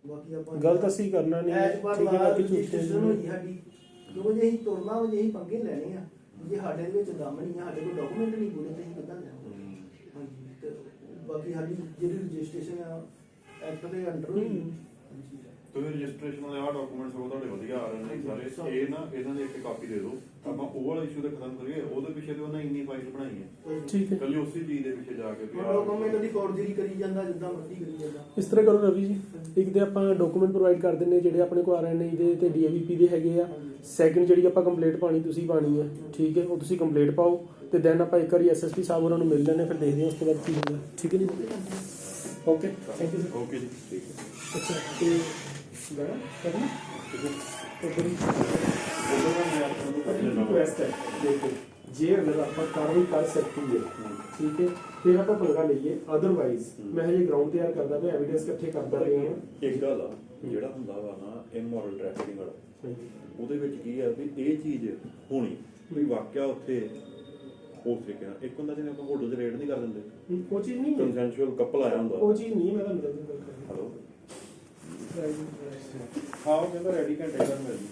ਬਾਕੀ ਆਪਾਂ ਗਲਤ ਅਸੀਂ ਕਰਨਾ ਨਹੀਂ ਹੈ, ਠੀਕ ਹੈ, ਬਾਕੀ ਝੂਠੇ ਰਜਿਸਟ੍ਰੇਸ਼ਨ ਹੋਈ ਸਾਡੀ, ਜੋ ਜੇ ਅਸੀਂ ਤੁਰਨਾ ਵਾ, ਜੇ ਅਸੀਂ ਪੰਗੇ ਲੈਣੇ ਆ, ਜੇ ਸਾਡੇ ਦੇ ਵਿੱਚ ਦਮ ਨਹੀਂ ਆ, ਸਾਡੇ ਕੋਲ ਡਾਕੂਮੈਂਟ ਨਹੀਂ ਪੂਰੇ, ਤੇ ਅਸੀਂ ਕਿੱਦਾਂ ਲੈਣਾ। ਹਾਂਜੀ, ਤੇ ਬਾਕੀ ਸਾਡੀ ਜਿਹੜੀ ਰਜਿਸਟ੍ਰੇਸ਼ਨ ਆ ਐਕਟ ਦੇ ਅੰਡਰ ਹੋਈ। ਤੁਸੀਂ ਰਜਿਸਟ੍ਰੇਸ਼ਨ ਵਾਲੇ ਆਹ ਡਾਕੂਮੈਂਟਸ ਉਹ ਤੁਹਾਡੇ ਵਧੀਆ ਆ ਰਹੇ ਨੇ ਸਾਰੇ, ਇਹ ਨਾ ਇਹਨਾਂ ਦੀ ਇੱਕ ਕਾਪੀ ਦੇ ਦਿਓ, ਆਪਾਂ ਉਹ ਵਾਲਾ ਇਸ਼ੂ ਤੇ ਖਤਮ ਕਰੀਏ। ਉਹਦੇ ਪਿੱਛੇ ਤੇ ਉਹਨਾਂ ਇੰਨੀ ਫਾਈਲ ਬਣਾਈ ਹੈ, ਠੀਕ ਹੈ, ਕੱਲੀ ਉਸੇ ਚੀਜ਼ ਦੇ ਪਿੱਛੇ ਜਾ ਕੇ ਡਾਕੂਮੈਂਟ ਦੀ ਫੋਰਜਰੀ ਕਰੀ ਜਾਂਦਾ, ਜਿੱਦਾਂ ਮਰਜ਼ੀ ਕਰੀ ਜਾਂਦਾ। ਇਸ ਤਰ੍ਹਾਂ ਕਰੋ ਰਵੀ ਜੀ, ਇੱਕ ਤੇ ਆਪਾਂ ਡਾਕੂਮੈਂਟ ਪ੍ਰੋਵਾਈਡ ਕਰ ਦਿੰਨੇ ਜਿਹੜੇ ਆਪਣੇ ਕੋਲ RNA ਦੇ ਤੇ DAVP ਦੇ ਹੈਗੇ ਆ। ਸੈਕਿੰਡ ਜਿਹੜੀ ਆਪਾਂ ਕੰਪਲੀਟ ਪਾਣੀ ਤੁਸੀਂ ਪਾਣੀ ਹੈ, ਠੀਕ ਹੈ, ਉਹ ਤੁਸੀਂ ਕੰਪਲੀਟ ਪਾਓ ਤੇ ਦੈਨ ਆਪਾਂ ਇੱਕ ਵਾਰੀ SSP ਸਾਹਿਬ ਉਹਨਾਂ ਨੂੰ ਮਿਲ ਲੈਣੇ, ਫਿਰ ਦੇਖਦੇ ਹਾਂ ਉਸ ਤੋਂ ਬਾਅਦ ਕੀ ਹੁੰਦਾ। ਠੀਕ ਹੈ ਜੀ, okay, thank you sir. Okay ਜੀ, ਠੀਕ ਹੈ। ਅੱਛਾ ਤੇ ਗਾਣਾ ਕਰਨਾ ਰਿਕੁਐਸਟ ਹੈ, ਦੇਖੋ ਜੇ ਅਗਰ ਆਪਾਂ ਕਾਰਵਾਈ ਕਰ ਸਕੀਏ, ਠੀਕ ਹੈ, ਫਿਰ ਆਪਾਂ ਪੰਗਾ ਲਈਏ, ਅਦਰਵਾਈਜ਼ ਮੈਂ ਹਜੇ ਗਰਾਊਂਡ ਤਿਆਰ ਕਰਦਾ ਪਿਆ, ਐਵੀਡੈਂਸ ਇਕੱਠੇ ਕਰਦਾ ਰਿਹਾ ਹਾਂ। ਇੱਕ ਗੱਲ ਆ, ਜਿਹੜਾ ਹੁੰਦਾ ਵਾ ਨਾ ਇਮੋਰਲ ਟ੍ਰੈਫਿਕਿੰਗ ਵਾਲਾ, ਉਹਦੇ ਵਿੱਚ ਕੀ ਆ ਵੀ ਇਹ ਚੀਜ਼ ਹੋਣੀ ਵੀ ਵਾਕਿਆ ਉੱਥੇ ਉਸ ਤਰੀਕੇ ਨਾਲ। ਇੱਕ ਹੁੰਦਾ ਜਿਵੇਂ ਆਪਾਂ ਹੋਟਲ 'ਚ ਰੇਡ ਨਹੀਂ ਕਰ ਦਿੰਦੇ, ਉਹ ਚੀਜ਼ ਨਹੀਂ ਹੈ, ਕੰਸੈਂਸ਼ੂਅਲ ਕਪਲ ਆਇਆ ਹੁੰਦਾ, ਉਹ ਚੀਜ਼ ਨਹੀਂ, ਮੈਂ ਤੁਹਾਨੂੰ ਦੱਸ ਦਿੰਦਾ। ਹੈਲੋ, ਹਾਂ ਉਹ ਕਹਿੰਦਾ ਰੈਡੀ ਘੰਟੇ ਤੱਕ ਮਿਲ ਜੂ।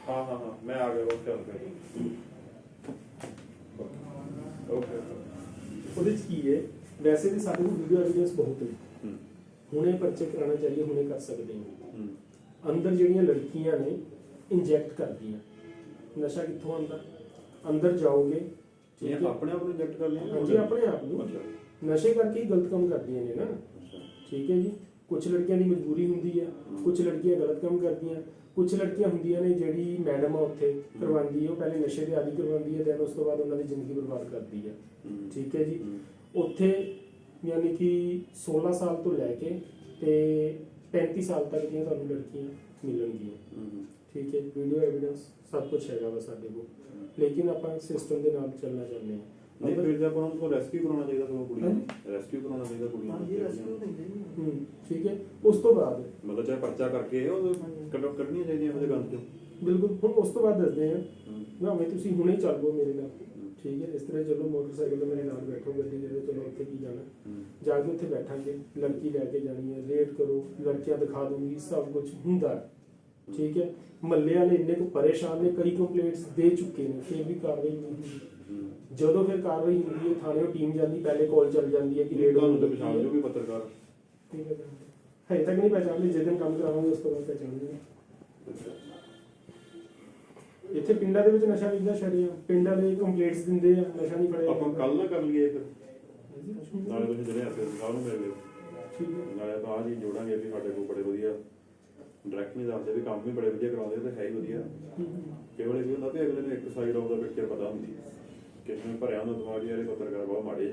ਹਾਂ ਮੈਂ ਆ ਗਿਆ, ਬਸ ਚੱਲ ਪਿਆ। ਓਕੇ, ਉਹਦੇ ਚ ਕੀ ਹੈ, ਵੈਸੇ ਵੀ ਸਾਡੇ ਕੋਲ ਵੀਡੀਓ ਐਵੀਡੈਂਸ ਬਹੁਤ ਨੇ, ਹੁਣੇ ਪਰਚੇ ਕਰਾਉਣਾ ਚਾਹੀਏ, ਹੁਣੇ ਕਰ ਸਕਦੇ ਹਾਂ। ਅੰਦਰ ਜਿਹੜੀਆਂ ਲੜਕੀਆਂ ਨੇ ਇੰਜੈਕਟ ਕਰਦੀਆਂ, ਨਸ਼ਾ ਕਿੱਥੋਂ ਆਉਂਦਾ? ਅੰਦਰ ਜਾਓਗੇ, ਠੀਕ ਹੈ, ਆਪਣੇ ਆਪ ਨੂੰ ਇੰਜੈਕਟ ਕਰ ਲਿਆ। ਹਾਂਜੀ, ਆਪਣੇ ਆਪ ਨੂੰ ਨਸ਼ੇ ਕਰਕੇ ਹੀ ਗਲਤ ਕੰਮ ਕਰਦੀਆਂ ਨੇ ਨਾ, ਠੀਕ ਹੈ ਜੀ। ਕੁਝ ਲੜਕੀਆਂ ਦੀ ਮਜਬੂਰੀ ਹੁੰਦੀ ਹੈ, ਕੁਝ ਲੜਕੀਆਂ ਗਲਤ ਕੰਮ ਕਰਦੀਆਂ, ਕੁਝ ਲੜਕੀਆਂ ਹੁੰਦੀਆਂ ਨੇ ਜਿਹੜੀ ਮੈਡਮ ਆ ਉੱਥੇ ਕਰਵਾਉਂਦੀ ਹੈ, ਉਹ ਪਹਿਲੇ ਨਸ਼ੇ ਦੇ ਆਦੀ ਕਰਵਾਉਂਦੀ ਹੈ, ਦੈਨ ਉਸ ਤੋਂ ਬਾਅਦ ਉਹਨਾਂ ਦੀ ਜ਼ਿੰਦਗੀ ਬਰਬਾਦ ਕਰਦੀ ਹੈ, ਠੀਕ ਹੈ ਜੀ। ਉੱਥੇ ਯਾਨੀ ਕਿ 16 ਸਾਲ ਤੋਂ ਲੈ ਕੇ ਤੇ 35 ਸਾਲ ਤੱਕ ਦੀਆਂ ਤੁਹਾਨੂੰ ਲੜਕੀਆਂ ਮਿਲਣਗੀਆਂ, ਠੀਕ ਹੈ। ਵੀਡੀਓ ਐਵੀਡੈਂਸ ਸਭ ਕੁਝ ਹੈਗਾ ਵਾ ਸਾਡੇ ਕੋਲ, ਲੇਕਿਨ ਆਪਾਂ ਸਿਸਟਮ ਦੇ ਨਾਲ ਚੱਲਣਾ ਚਾਹੁੰਦੇ ਹਾਂ। ਨਹੀਂ, ਫਿਰ ਤਾਂ ਆਪਾਂ ਨੂੰ ਰੈਸਕਿਊ ਕਰਾਉਣਾ ਚਾਹੀਦਾ, ਤੁਹਾਨੂੰ ਕੁੜੀਆਂ ਨੂੰ ਰੈਸਕਿਊ ਕਰਾਉਣਾ ਚਾਹੀਦਾ ਕੁੜੀਆਂ ਹਾਂਜੀ, ਨੂੰ, ਰੈਸਕਿਊ ਨਹੀਂ ਠੀਕ ਹੈ। ਉਸ ਤੋਂ ਬਾਅਦ ਮਤਲਬ ਚਾਹੇ ਪਰਚਾ ਕਰਕੇ ਉਹ ਕੱਢਣੀਆਂ ਚਾਹੀਦੀਆਂ ਉਹਦੇ ਗੰਦ ਚੋਂ। ਬਿਲਕੁਲ, ਹੁਣ ਉਸ ਤੋਂ ਬਾਅਦ ਦੱਸਦੇ ਹਾਂ ਨਾ, ਮੈਂ ਤੁਸੀਂ ਹੁਣੇ ਚੱਲ ਪਓ ਮੇਰੇ ਨਾਲ, ਠੀਕ ਹੈ। ਇਸ ਤਰ੍ਹਾਂ ਚਲੋ ਮੋਟਰਸਾਈਕਲ ਤੇ ਮੇਰੇ ਨਾਲ ਬੈਠੋ, ਗੱਡੀ ਦੇ ਚਲੋ ਉੱਥੇ ਕੀ ਜਾਣਾ, ਜਾ ਕੇ ਉੱਥੇ ਬੈਠਾਂਗੇ, ਲੜਕੀ ਲੈ ਕੇ ਜਾਣੀ ਹੈ, ਰੇਟ ਕਰੋ, ਲੜਕੀਆਂ ਦਿਖਾ ਦੂੰਗੀ, ਸਭ ਕੁਝ ਹੁੰਦਾ, ਠੀਕ ਹੈ। ਮਹੱਲੇ ਵਾਲੇ ਇੰਨੇ ਕੁ ਪਰੇਸ਼ਾਨ ਨੇ, ਕਈ ਕੰਪਲੇਂਟਸ ਦੇ ਚੁੱਕੇ ਨੇ, ਫਿਰ ਵੀ ਕਾਰਵਾਈ ਨਹੀਂ ਹੁੰਦੀ। ਜਦੋਂ ਫਿਰ ਕਾਰਵਾਈ ਹੁੰਦੀ ਹੈ, ਥਾਣੇ ਟੀਮ ਜਾਂਦੀ, ਪਹਿਲੇ ਕਾਲ ਚੱਲ ਜਾਂਦੀ ਹੈ ਕਿ ਰੇਡ ਤੁਹਾਨੂੰ ਤਾਂ ਪਛਾਣ ਜੋ ਵੀ ਪੱਤਰਕਾਰ, ਠੀਕ ਹੈ, ਹਜੇ ਤੱਕ ਨਹੀਂ ਪਹਿਚਾਣਦੇ, ਜਿਸ ਦਿਨ ਕੰਮ ਕਰਾਵਾਂਗੇ ਉਸ ਤੋਂ ਬਾਅਦ ਪਹਿਚਾਣਾਂਗੇ। ਇੱਥੇ ਪਿੰਡਾਂ ਦੇ ਵਿੱਚ ਨਸ਼ਾ ਵਿਕਦਾ ਛੜਿਆ, ਪਿੰਡ ਵਾਲੇ ਕੰਪਲੇਂਟਸ ਦਿੰਦੇ ਆ, ਨਸ਼ਾ ਨਹੀਂ ਫੜਿਆ। ਆਪਾਂ ਕੱਲ ਨਾ ਕਰ ਲਈਏ ਫਿਰ, ਨਾਲੇ ਤੁਸੀਂ ਜਿਹੜੇ ਹੱਥੇ ਸਾਹਿਬ ਨੂੰ ਮਿਲ ਲਿਓ, ਠੀਕ ਹੈ, ਨਾਲੇ ਆਪਾਂ ਆਹ ਚੀਜ਼ ਜੋੜਾਂਗੇ ਵੀ ਸਾਡੇ ਕੋਲ ਬੜੇ ਵਧੀਆ ਡਾਇਰੈਕਟ ਨਹੀਂ ਦੱਸਦੇ ਵੀ ਕੰਮ ਵੀ ਬੜੇ ਵਧੀਆ ਕਰਾਉਂਦੇ ਤੇ ਹੈ ਹੀ ਵਧੀਆ। ਕੇਵਲ ਇਹ ਹੁੰਦਾ ਵੀ ਅਗਲੇ ਨੂੰ ਇੱਕ ਸਾਈਡ ਆਫ ਦਾ ਪਿਕਚਰ ਪਤਾ ਹੁੰਦੀ ਹੈ, ਕਿਸੇ ਨੂੰ ਭਰਿਆ ਹੁੰਦਾ ਦਿਮਾਗ ਯਾਰ ਇਹ ਪੱਤਰਕਾਰ ਬਹੁਤ ਮਾੜੇ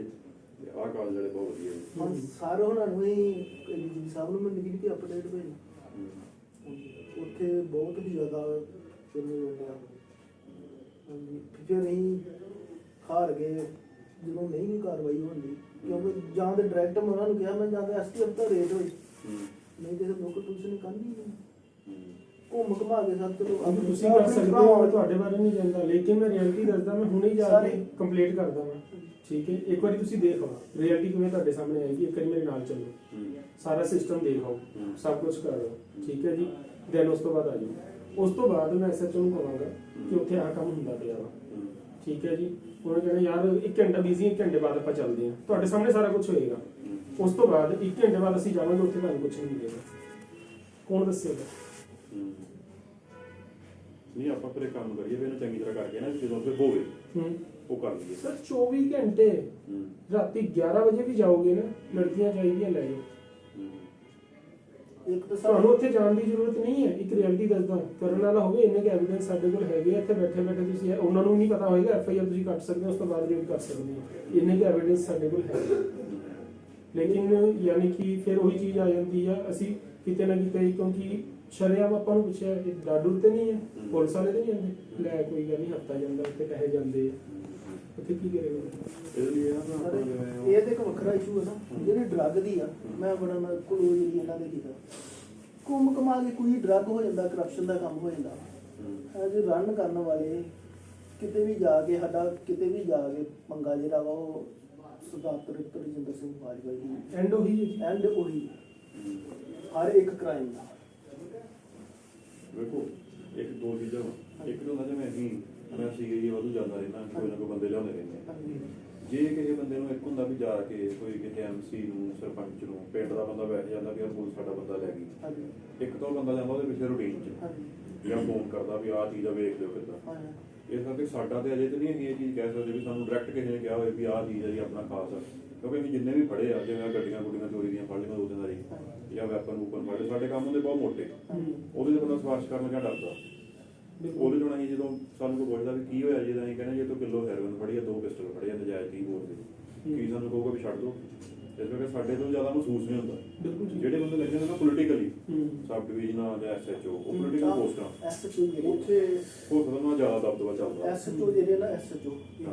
ਤੇ ਆਹ ਕਾਲ ਜਿਹੜੇ ਬਹੁਤ ਵਧੀਆ ਨੇ। ਹੁਣ ਸਾਰੇ ਉਹਨਾਂ ਨੂੰ ਹੀ DGP ਸਾਹਿਬ ਨੂੰ ਮੈਂ ਨਿੱਕੀ ਕਿ ਅਪਡੇਟ ਭੇਜੀ, ਉੱਥੇ ਬਹੁਤ ਹੀ ਜ਼ਿਆਦਾ ਚੱਲੇ ਹੋਏ ਆ। ਹਾਂਜੀ, ਫਿਰ ਅਸੀਂ ਹਾਰ ਗਏ ਜਦੋਂ ਨਹੀਂ ਵੀ ਕਾਰਵਾਈ ਹੁੰਦੀ, ਕਿਉਂਕਿ ਜਾਂ ਤੇ ਡਾਇਰੈਕਟ ਮੈਂ ਉਹਨਾਂ ਨੂੰ ਕਿਹਾ, ਮੈਂ ਜਾਂ ਤਾਂ STF ਦਾ ਰੇਟ ਹੋਈ, ਨਹੀਂ ਤੇ ਲੋਕਲ ਪੁਲਿਸ ਨੇ ਕਰਨੀ ਨਹੀਂ, ਘੁੰਮ ਘੁਮਾ ਕੇ ਸਭ ਤੋਂ ਅਬ ਤੁਸੀਂ ਕਰ ਸਕਦੇ ਹੋ, ਮੈਂ ਤੁਹਾਡੇ ਬਾਰੇ ਨਹੀਂ ਜਾਣਦਾ, ਲੇਕਿਨ ਮੈਂ ਰਿਐਲਿਟੀ ਦੱਸਦਾ, ਮੈਂ ਹੁਣੇ ਜਾ ਕੇ ਕੰਪਲੀਟ ਕਰਦਾ ਮੈਂ, ਠੀਕ ਹੈ। ਇੱਕ ਵਾਰੀ ਤੁਸੀਂ ਦੇਖ ਆਓ ਰਿਐਲਿਟੀ ਕਿਵੇਂ ਤੁਹਾਡੇ ਸਾਹਮਣੇ ਆਏਗੀ, ਇੱਕ ਵਾਰੀ ਮੇਰੇ ਨਾਲ ਚੱਲੋ, ਸਾਰਾ ਸਿਸਟਮ ਦੇਖਾਓ, ਸਭ ਕੁਝ ਕਰੋ, ਠੀਕ ਹੈ ਜੀ। ਦੈਨ ਉਸ ਤੋਂ ਬਾਅਦ ਆ ਜਾਓ। ਉਸ ਤੋਂ ਬਾਅਦ ਮੈਂ ਐਸਐਚਓ ਨੂੰ ਕਹਾਂਗਾ ਕਿ ਉੱਥੇ ਆਹ ਕੰਮ ਹੁੰਦਾ ਪਿਆ ਵਾ, ਠੀਕ ਹੈ ਜੀ। ਉਹਨੇ ਕਹਿਣਾ ਯਾਰ 1 ਘੰਟਾ ਬਿਜ਼ੀ, 1 ਘੰਟੇ ਬਾਅਦ ਆਪਾਂ ਚੱਲਦੇ ਹਾਂ, ਤੁਹਾਡੇ ਸਾਹਮਣੇ ਸਾਰਾ ਕੁਝ ਹੋਏਗਾ। ਉਸ ਤੋਂ ਬਾਅਦ 1 ਘੰਟੇ ਬਾਅਦ ਅਸੀਂ ਜਾਵਾਂਗੇ, ਉੱਥੇ ਤੁਹਾਨੂੰ ਕੁਝ ਨਹੀਂ ਮਿਲੇਗਾ। ਕੌਣ ਦੱਸੇਗਾ? ਨਹੀਂ ਆਪਾਂ ਫਿਰ ਇਹ ਕੰਮ ਕਰੀਏ ਵੀ ਇਹਨੂੰ ਚੰਗੀ ਤਰ੍ਹਾਂ ਕਰਕੇ ਨਾ ਜਦੋਂ ਫਿਰ ਹੋਵੇ ਉਹ ਕਰ ਲਈਏ ਸਰ। 24 ਘੰਟੇ ਰਾਤੀ 11 ਵਜੇ ਵੀ ਜਾਓਗੇ ਨਾ, ਲੜਕੀਆਂ ਚਾਹੀਦੀਆਂ ਲੈ ਜਾਓ। ਇੱਕ ਤਾਂ ਤੁਹਾਨੂੰ ਉੱਥੇ ਜਾਣ ਦੀ ਜ਼ਰੂਰਤ ਨਹੀਂ ਹੈ। ਇੱਕ ਰਿਐਲਿਟੀ ਦੱਸਦਾ, ਕਰਨ ਵਾਲਾ ਹੋਵੇ, ਇੰਨੇ ਕੁ ਐਵੀਡੈਂਸ ਸਾਡੇ ਕੋਲ ਹੈਗੇ ਆ। ਇੱਥੇ ਬੈਠੇ ਬੈਠੇ ਤੁਸੀਂ ਉਹਨਾਂ ਨੂੰ ਨਹੀਂ ਪਤਾ ਹੋਏਗਾ, ਐਫਆਈਆਰ ਤੁਸੀਂ ਕੱਟ ਸਕਦੇ ਹੋ, ਉਸ ਤੋਂ ਬਾਅਦ ਰੇਡ ਕਰ ਸਕਦੇ ਹੋ। ਇੰਨੇ ਕੁ ਐਵੀਡੈਂਸ ਸਾਡੇ ਕੋਲ ਹੈ। ਲੇਕਿਨ ਯਾਨੀ ਕਿ ਫਿਰ ਉਹੀ ਚੀਜ਼ ਆ ਜਾਂਦੀ ਆ, ਅਸੀਂ ਕਿਤੇ ਨਾ ਕਿਤੇ, ਕਿਉਂਕਿ ਸ਼ਰੇਆਮ ਆਪਾਂ ਨੂੰ ਪੁੱਛਿਆ ਇਹ ਡਾਡੂਰ ਤੇ ਨਹੀਂ ਹੈ, ਪੁਲਿਸ ਵਾਲੇ ਤੇ ਨਹੀਂ ਆਉਂਦੇ, ਲੈ ਕੋਈ ਗੱਲ ਨਹੀਂ, ਹਫਤਾ ਜਾਂਦਾ ਉੱਥੇ ਪੈਸੇ ਜਾਂਦੇ ਆ, ਉੱਥੇ ਕੀ ਕਰੇਗਾ? ਇਹਦੇ ਲਈ ਨਾ ਆਪਾਂ ਜਿਵੇਂ ਇਹ ਤੇ ਇੱਕ ਵੱਖਰਾ ਇਸ਼ੂ ਹੈ ਨਾ, ਜਿਹੜੀ ਡਰੱਗ ਦੀ ਆ। ਮੈਂ ਬੜਾ ਕੋਲੋਂ ਜਿਹੜੀ ਇਹਨਾਂ ਦੇ ਕੀਤਾ ਘੁੰਮ ਕਮਾ ਕੇ ਕੋਈ ਡਰੱਗ ਹੋ ਜਾਂਦਾ, ਕਰਪਸ਼ਨ ਦਾ ਕੰਮ ਹੋ ਜਾਂਦਾ। ਐਜ ਰਨ ਕਰਨ ਵਾਲੇ ਕਿਤੇ ਵੀ ਜਾ ਕੇ, ਸਾਡਾ ਕਿਤੇ ਵੀ ਜਾ ਕੇ ਪੰਗਾ ਜਿਹੜਾ ਵਾ ਉਹ ਸਰਦਾਰ ਤਰਿੰਦਰ ਸਿੰਘ ਬਾਜਵਾ ਜੀ ਐਂਡ ਉਹੀ ਹੈ ਜੀ। ਐਂਡ ਉਹੀ ਹਰ ਇੱਕ ਕ੍ਰਾਈਮ ਦਾ। ਵੇਖੋ ਇੱਕ ਦੋ ਚੀਜ਼ਾਂ ਇੱਕ ਤਾਂ ਹੁੰਦਾ ਜਿਵੇਂ ਮੈਂ ਸੀਗੇ ਵਾਧੂ ਜਾਂਦਾ ਰਹਿਣਾ, ਕੋਈ ਨਾ ਕੋਈ ਬੰਦੇ ਲਿਆਉਂਦੇ ਰਹਿੰਦੇ ਆ। ਜੇ ਕਿਸੇ ਬੰਦੇ ਨੂੰ ਇੱਕ ਹੁੰਦਾ ਵੀ ਜਾ ਕੇ ਕੋਈ ਕਿਸੇ ਐਮਸੀ ਨੂੰ, ਸਰਪੰਚ ਨੂੰ, ਪਿੰਡ ਦਾ ਬੰਦਾ ਬੈਠ ਜਾਂਦਾ ਵੀ ਪੁਲਿਸ ਸਾਡਾ ਬੰਦਾ ਲੈ ਗਈ, ਇੱਕ ਤਾਂ ਬੰਦਾ ਜਾਂਦਾ ਉਹਦੇ ਪਿੱਛੇ ਰੂਟੀਨ 'ਚ ਜਾਂ ਫੋਨ ਕਰਦਾ ਵੀ ਆਹ ਚੀਜ਼ ਆ ਵੇਖ ਲਿਓ ਕਿੱਦਾਂ। ਇਸ ਕਰਕੇ ਸਾਡਾ ਤੇ ਅਜੇ ਤਾਂ ਨਹੀਂ ਅਸੀਂ ਇਹ ਚੀਜ਼ ਕਹਿ ਸਕਦੇ ਵੀ ਸਾਨੂੰ ਡਾਇਰੈਕਟ ਕਿਸੇ ਨੇ ਕਿਹਾ ਹੋਵੇ ਵੀ ਆਹ ਚੀਜ਼ ਹੈ ਜੀ ਆਪਣਾ ਖਾਸ ਆ, ਕਿਉਂਕਿ ਅਸੀਂ ਜਿੰਨੇ ਵੀ ਫੜੇ ਆ, ਜਿਵੇਂ ਗੱਡੀਆਂ ਗੁੱਡੀਆਂ ਚੋਰੀ ਦੀਆਂ ਫੜ ਲਈਆਂ 2 ਵਾਰੀ, ਜਾਂ ਵੈਪਨ ਵੂਪਨ ਫੜੇ, ਸਾਡੇ ਕੰਮ ਹੁੰਦੇ ਬਹੁਤ ਮੋਟੇ, ਉਹਦੇ 'ਚ ਬੰਦਾ ਸਿਫਾਰਿਸ਼ ਕਰਨ ਲੱਗਿਆ ਡਰਦਾ। ਉਹਦੇ ਚੋਂ ਅਸੀਂ ਜਦੋਂ ਸਾਨੂੰ ਕੋਈ ਪੁੱਛਦਾ ਵੀ ਕੀ ਹੋਇਆ ਜੀ, ਤਾਂ ਅਸੀਂ ਕਹਿੰਦੇ ਜੇ ਤੂੰ ਕਿਲੋ ਹੈਰੋਇਨ ਫੜੀ ਆ, 2 ਪਿਸਟਲ ਫੜੇ ਆ ਨਜਾਇਜ਼, ਕੀ ਬੋਲਦੇ ਕੀ ਸਾਨੂੰ ਕਹੂਗਾ ਵੀ ਛੱਡ ਦੋ। ਇਸ ਕਰਕੇ ਸਾਡੇ ਤੋਂ ਜ਼ਿਆਦਾ ਮਹਿਸੂਸ ਨਹੀਂ ਹੁੰਦਾ। ਜਿਹੜੇ ਬੰਦੇ ਲੱਗੇ ਨੇ ਨਾ ਪੋਲੀਟੀਕਲੀ, ਸਬ ਡਿਵੀਜ਼ਨ ਜਾਂ ਐਸਐਚਓ, ਉਹ ਪੋਲੀਟੀਕਲ ਪੋਸਟਾਂ, ਐਸਐਚਓ ਜਿਹੜੇ ਉੱਥੇ ਹੋ ਸਕਦਾ ਨਾ ਜ਼ਿਆਦਾ ਦਬਦਬਾ ਚੱਲਦਾ। ਐਸਐਚਓ ਜਿਹੜੇ ਨਾ ਐਸਐਚਓ,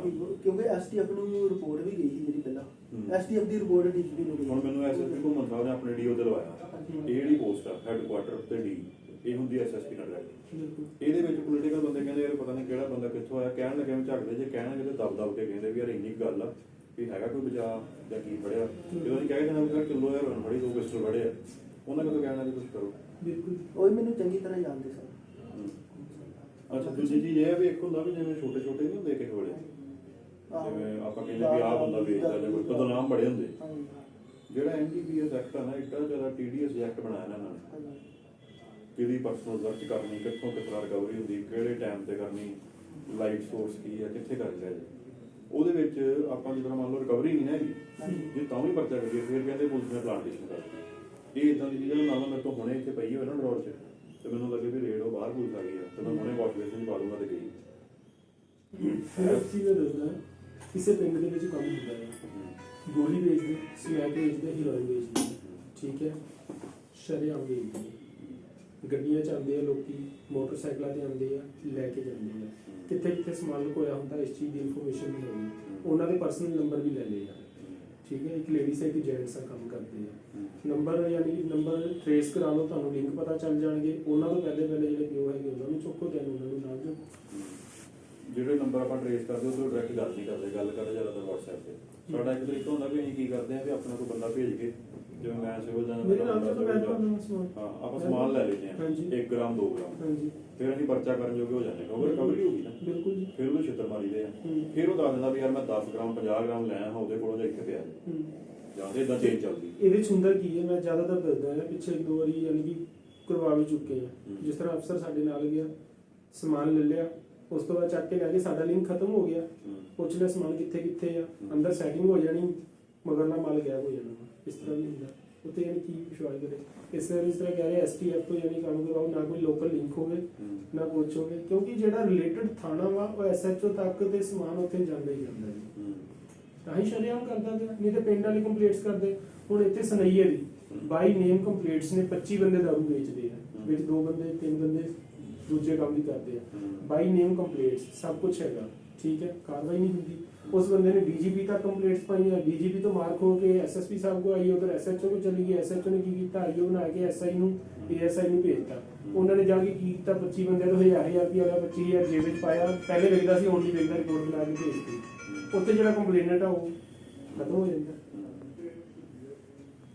ਕਿਉਂਕਿ ਐਸਟੀਐਫ ਨੂੰ ਰਿਪੋਰਟ ਵੀ ਗਈ ਸੀ ਜਿਹੜੀ ਪਹਿਲਾਂ, ਐਸਟੀਐਫ ਦੀ ਰਿਪੋਰਟ ਡੀਜੀਪੀ ਨੂੰ ਗਈ। ਹੁਣ ਮੈਨੂੰ ਐਸਐਸਪੀ ਘੁੰਮਣ ਸਾਹਿਬ ਨੇ ਆਪਣੇ ਡੀਓ ਤੇ ਲਵਾਇਆ, ਇਹ ਜਿਹੜੀ ਪੋਸਟ ਆ ਹੈੱਡਕੁਆਟਰ ਤੇ ਡੀ, ਇਹ ਹੁੰਦੀ ਐਸਐਸਪੀ ਨਾਲ ਡਾਇਰੈਕਟ। ਇਹਦੇ ਵਿੱਚ ਪੋਲੀਟੀਕਲ ਬੰਦੇ ਕਹਿੰਦੇ ਯਾਰ ਪਤਾ ਨਹੀਂ ਕਿਹੜਾ ਬੰਦਾ ਕਿੱਥੋਂ ਆਇਆ, ਕਹਿਣ ਲੱਗੇ ਝੱਕਦੇ, ਜੇ ਕਹਿਣਗੇ ਤੇ ਦਬ ਕੇ ਕਹਿੰਦੇ ਵੀ ਯਾਰ ਇੰਨੀ ਗੱਲ ਆ ਵੀ ਹੈਗਾ ਕੋਈ ਬਚਾ ਜਾਂ ਕੀ ਫੜਿਆ। ਜਦੋਂ ਅਸੀਂ ਕਹਿ ਦੇਣਾ ਵੀ ਸਰ ਕਿਲੋ ਹੈਰੋਇਨ ਫੜੀ, 2 ਪਿਸਟਲ ਫੜੇ ਆ, ਉਹਨਾਂ ਕੋਲ ਕਹਿਣਾ ਵੀ ਕੁਝ ਕਰੋ। ਬਿਲਕੁਲ ਉਹ ਮੈਨੂੰ ਚੰਗੀ ਤਰ੍ਹਾਂ ਜਾਣਦੇ ਸਨ। ਅੱਛਾ, ਦੂਜੀ ਚੀਜ਼ ਇਹ ਵੀ ਇੱਕ ਹੁੰਦਾ ਵੀ ਜਿਵੇਂ ਛੋਟੇ ਛੋਟੇ ਨਹੀਂ ਹੁੰਦੇ ਕਿਸੇ ਵੇਲੇ, ਜਿਵੇਂ ਆਪਾਂ ਕਹਿੰਦੇ ਵੀ ਆਹ ਬੰਦਾ ਵੇਚਦਾ ਜਾਂ ਕੋਈ ਬਦਨਾਮ ਬੜੇ ਹੁੰਦੇ, ਜਿਹੜਾ ਐਨਡੀਪੀਐਸ ਐਕਟ ਆ ਨਾ, ਇੱਡਾ ਜ਼ਿਆਦਾ ਟੀਡੀਐਸ ਐਕਟ ਬਣਾਇਆ ਇਹਨਾਂ ਨੇ, ਕਿਹਦੀ ਪਰਸਨਲ ਸਰਚ ਕਰਨੀ, ਕਿੱਥੋਂ ਕਿੱਥੋਂ ਰਿਕਵਰੀ ਹੁੰਦੀ, ਕਿਹੜੇ ਟਾਈਮ ਤੇ ਕਰਨੀ, ਲਾਈਟ ਸੋਰਸ ਕੀ ਹੈ, ਕਿੱਥੇ ਕਰ ਰਿਹਾ ਜੀ। ਉਹਦੇ ਵਿੱਚ ਆਪਾਂ ਜਦੋਂ ਮੰਨ ਲਓ ਰਿਕਵਰੀ ਨਹੀਂ ਨਾ ਹੈਗੀ, ਜੇ ਤਾਂ ਵੀ ਪਰਚਾ ਕਰੀਏ ਫਿਰ ਕਹਿੰਦੇ ਪੁਲਿਸ ਨੇ ਪਲਾਂਟੇਸ਼ਨ ਕਰਤੀ। ਇਹ ਇਦਾਂ ਦੀ ਚੀਜ਼ਾਂ ਨਾਲ ਮੇਰੇ ਤੋਂ ਹੁਣੇ ਇੱਥੇ ਪਈ ਹੋਵੇ ਨਾ ਡਰੋਰ 'ਚ, ਤੇ ਮੈਨੂੰ ਲੱਗੇ ਵੀ ਰੇਡ ਉਹ ਬਾਹਰ ਪੁਲਿਸ ਆ ਗਈ ਆ, ਤੇ ਮੈਂ ਹੁਣੇ ਵਾਸ਼ ਬੇਸਿਨ 'ਚ ਪਾ ਦੂੰਗਾ ਤੇ ਗਈ। ਫਿਰ ਇਸ ਚੀਜ਼ ਦਾ ਦੱਸਣਾ, ਕਿਸੇ ਪਿੰਡ ਦੇ ਵਿੱਚ ਕੰਮ ਹੁੰਦਾ ਹੈ, ਗੋਲੀ ਵੇਚਦੇ, ਸਮੈਕ ਵੇਚਦੇ, ਹੀਰੋਇਨ ਵੇਚਦੇ, ਠੀਕ ਹੈ, ਸ਼ਰੇਆਮ ਵੇਚਦੇ, ਗੱਡੀਆਂ 'ਚ ਆਉਂਦੇ ਆ ਲੋਕੀ, ਮੋਟਰਸਾਈਕਲਾਂ ਤੇ ਆਉਂਦੇ ਆ, ਲੈ ਕੇ ਜਾਂਦੇ ਆ, ਕਿੱਥੇ ਕਿੱਥੇ ਸਮਾਨ ਲੁਕੋਇਆ ਹੁੰਦਾ, ਇਸ ਚੀਜ਼ ਦੀ ਇਨਫੋਰਮੇਸ਼ਨ ਵੀ ਹੈਗੀ, ਉਹਨਾਂ ਦੇ ਪਰਸਨਲ ਨੰਬਰ ਵੀ ਲੈ ਲਏ ਆ, ਠੀਕ ਹੈ। ਇੱਕ ਲੇਡੀਜ਼ ਹੈ, ਇੱਕ ਜੈਂਟਸ ਆ ਕੰਮ ਕਰਦੇ ਆ, ਨੰਬਰ ਯਾਨੀ ਕਿ ਨੰਬਰ ਟ੍ਰੇਸ ਕਰਾ ਲਓ, ਤੁਹਾਨੂੰ ਲਿੰਕ ਪਤਾ ਚੱਲ ਜਾਣਗੇ, ਉਹਨਾਂ ਤੋਂ ਪਹਿਲੇ ਜਿਹੜੇ ਪਿਓ ਹੈਗੇ ਉਹਨਾਂ ਨੂੰ ਚੁੱਕੋ, ਤੇ ਉਹਨਾਂ ਨੂੰ ਨਾਲ ਜੋ ਜਿਹੜੇ ਨੰਬਰ ਆਪਾਂ ਟ੍ਰੇਸ ਕਰਦੇ ਉਹ ਡਾਇਰੈਕਟ ਗੱਲ ਨਹੀਂ ਕਰਦੇ, ਗੱਲ ਕਰਦੇ ਜ਼ਿਆਦਾਤਰ WhatsApp ਤੇ। ਸਾਡਾ ਇੱਕ ਤਰੀਕਾ ਹੁੰਦਾ ਵੀ ਅਸੀਂ ਕੀ ਕਰਦੇ ਹਾਂ ਵੀ ਆਪਣਾ ਕੋਈ ਬੰਦਾ ਭੇਜ ਕੇ, ਜਿਵੇਂ ਮੈਂ ਸਿਵਲ ਜਾਣਾ, ਮੇਰੇ ਨਾਮ ਤੋਂ ਮੈਂ ਤੁਹਾਨੂੰ ਸਮਾਨ, ਹਾਂ ਆਪਾਂ ਸਮਾਨ ਲੈ ਲੈਂਦੇ ਹਾਂ, 1 ਗ੍ਰਾਮ 2 ਗ੍ਰਾਮ, ਹਾਂਜੀ, ਫਿਰ ਅਸੀਂ ਪਰਚਾ ਕਰਨ ਜੋਗੇ ਹੋ ਜਾਂਦੇ, ਕਿਉਂਕਿ ਰਿਕਵਰੀ ਹੋ ਗਈ ਨਾ। ਬਿਲਕੁਲ ਜੀ। ਫਿਰ ਉਹਨੂੰ ਛਿੱਤਰ ਮਾਰੀਦੇ ਆ, ਫਿਰ ਉਹ ਦੱਸ ਦਿੰਦਾ ਵੀ ਯਾਰ ਮੈਂ 10 ਗ੍ਰਾਮ 50 ਗ੍ਰਾਮ ਲੈ ਆਇਆ, ਉਹਦੇ ਕੋਲੋਂ ਜਾਂ ਇੱਥੇ ਪਿਆ ਜਾਂ ਤੇ ਇਦਾਂ ਚੇਂਜ ਚੱਲਦੀ। ਇਹਦੇ ਚ ਹੁੰਦਾ ਕੀ ਹੈ, ਮੈਂ ਜ਼ਿਆਦਾਤਰ ਦੱਸਦਾ ਹਾਂ, ਪਿੱਛੇ 1-2 ਵਾਰੀ ਯਾਨੀ ਕਿ ਕਰਵਾ ਵੀ ਚੁੱਕੇ ਆ। ਜਿਸ ਤਰ੍ਹਾਂ ਅਫਸਰ ਸਾਡੇ ਨਾਲ ਗਿਆ, ਸਮਾਨ ਲੈ ਲਿਆ, ਉਸ ਤੋਂ ਬਾਅਦ ਚੱਕ ਕੇ ਲੈ ਕੇ ਸਾਡਾ ਲਿੰਕ ਖਤਮ ਹੋ ਗਿਆ, ਪੁੱਛ ਲਿਆ ਸਮਾਨ ਕਿੱਥੇ ਕਿੱਥੇ ਆ, ਅੰਦਰ ਸੈਟਿੰਗ ਹੋ ਜਾਣੀ, ਮਗਰਲਾ ਮਾਲ ਗਾਇਬ ਹੋ ਜਾਣਾ। ਇਸ ਤਰ੍ਹਾਂ ਵੀ ਹੁੰਦਾ ਉੱਥੇ, ਯਾਨੀ ਕੀ ਵਿਸ਼ਵਾਸ ਕਰੇ। ਇਸ ਤਰ੍ਹਾਂ ਕਹਿ ਰਹੇ ਐਸਟੀਐਫ ਤੋਂ ਯਾਨੀ ਕੰਮ ਕਰਵਾਓ, ਨਾ ਕੋਈ ਲੋਕਲ ਲਿੰਕ ਹੋਵੇ ਨਾ ਕੁਛ ਹੋਵੇ, ਕਿਉਂਕਿ ਜਿਹੜਾ ਰਿਲੇਟਡ ਥਾਣਾ ਵਾ ਉਹ ਐਸਐਚਓ ਤੱਕ ਤੇ ਸਮਾਨ ਉੱਥੇ ਜਾਂਦਾ ਹੀ ਜਾਂਦਾ ਜੀ। ਤਾਂ ਹੀ ਸ਼ਰੇਆਮ ਕਰਦਾ ਪਿਆ, ਨਹੀਂ ਤੇ ਪਿੰਡ ਵਾਲੇ ਕੰਪਲੇਂਟਸ ਕਰਦੇ। ਹੁਣ ਇੱਥੇ ਸਨਈਏ ਦੀ ਬਾਈ ਨੇਮ ਕੰਪਲੇਂਟਸ ਨੇ, 25 ਬੰਦੇ ਦਾਰੂ ਵੇਚਦੇ ਆ, ਵਿੱਚ 2 ਬੰਦੇ 3 ਬੰਦੇ ਦੂਜੇ ਕੰਮ ਵੀ ਕਰਦੇ ਆ, ਬਾਈ ਨੇਮ ਕੰਪਲੇਂਟਸ, ਸਭ ਕੁਝ ਹੈਗਾ, ਠੀਕ ਹੈ, ਕਾਰਵਾਈ ਨਹੀਂ ਹੁੰਦੀ। ਉਸ ਬੰਦੇ ਨੇ ਡੀਜੀਪੀ ਤੱਕ ਕੰਪਲੇਂਟਸ ਪਾਈਆਂ, ਡੀਜੀਪੀ ਤੋਂ ਮਾਰਕ ਹੋ ਕੇ ਐਸਐਸਪੀ ਸਾਹਿਬ ਕੋ ਆਈ, ਉਧਰ ਐਸਐਚਓ ਕੋ ਚਲੀ ਗਈ, ਐਸਐਚਓ ਨੇ ਕੀ ਕੀਤਾ, ਆਈਓ ਬਣਾ ਕੇ ਐਸਆਈ ਨੂੰ, ਏਐਸਆਈ ਨੂੰ ਭੇਜਤਾ। ਉਹਨਾਂ ਨੇ ਜਾ ਕੇ ਕੀ ਕੀਤਾ, 25 ਬੰਦੇ ਤੋਂ 1000 ਰੁਪਇਆ ਵਾਲਾ 25000 ਜੇਬ ਵਿੱਚ ਪਾਇਆ, ਪਹਿਲੇ ਵੇਖਦਾ ਸੀ ਹੁਣ ਨਹੀਂ ਵੇਖਦਾ, ਰਿਪੋਰਟ ਬਣਾ ਕੇ ਭੇਜਤੀ। ਉੱਥੇ ਜਿਹੜਾ ਕੰਪਲੇਨੈਂਟ ਆ ਉਹ ਖਤਮ ਹੋ ਜਾਂਦਾ।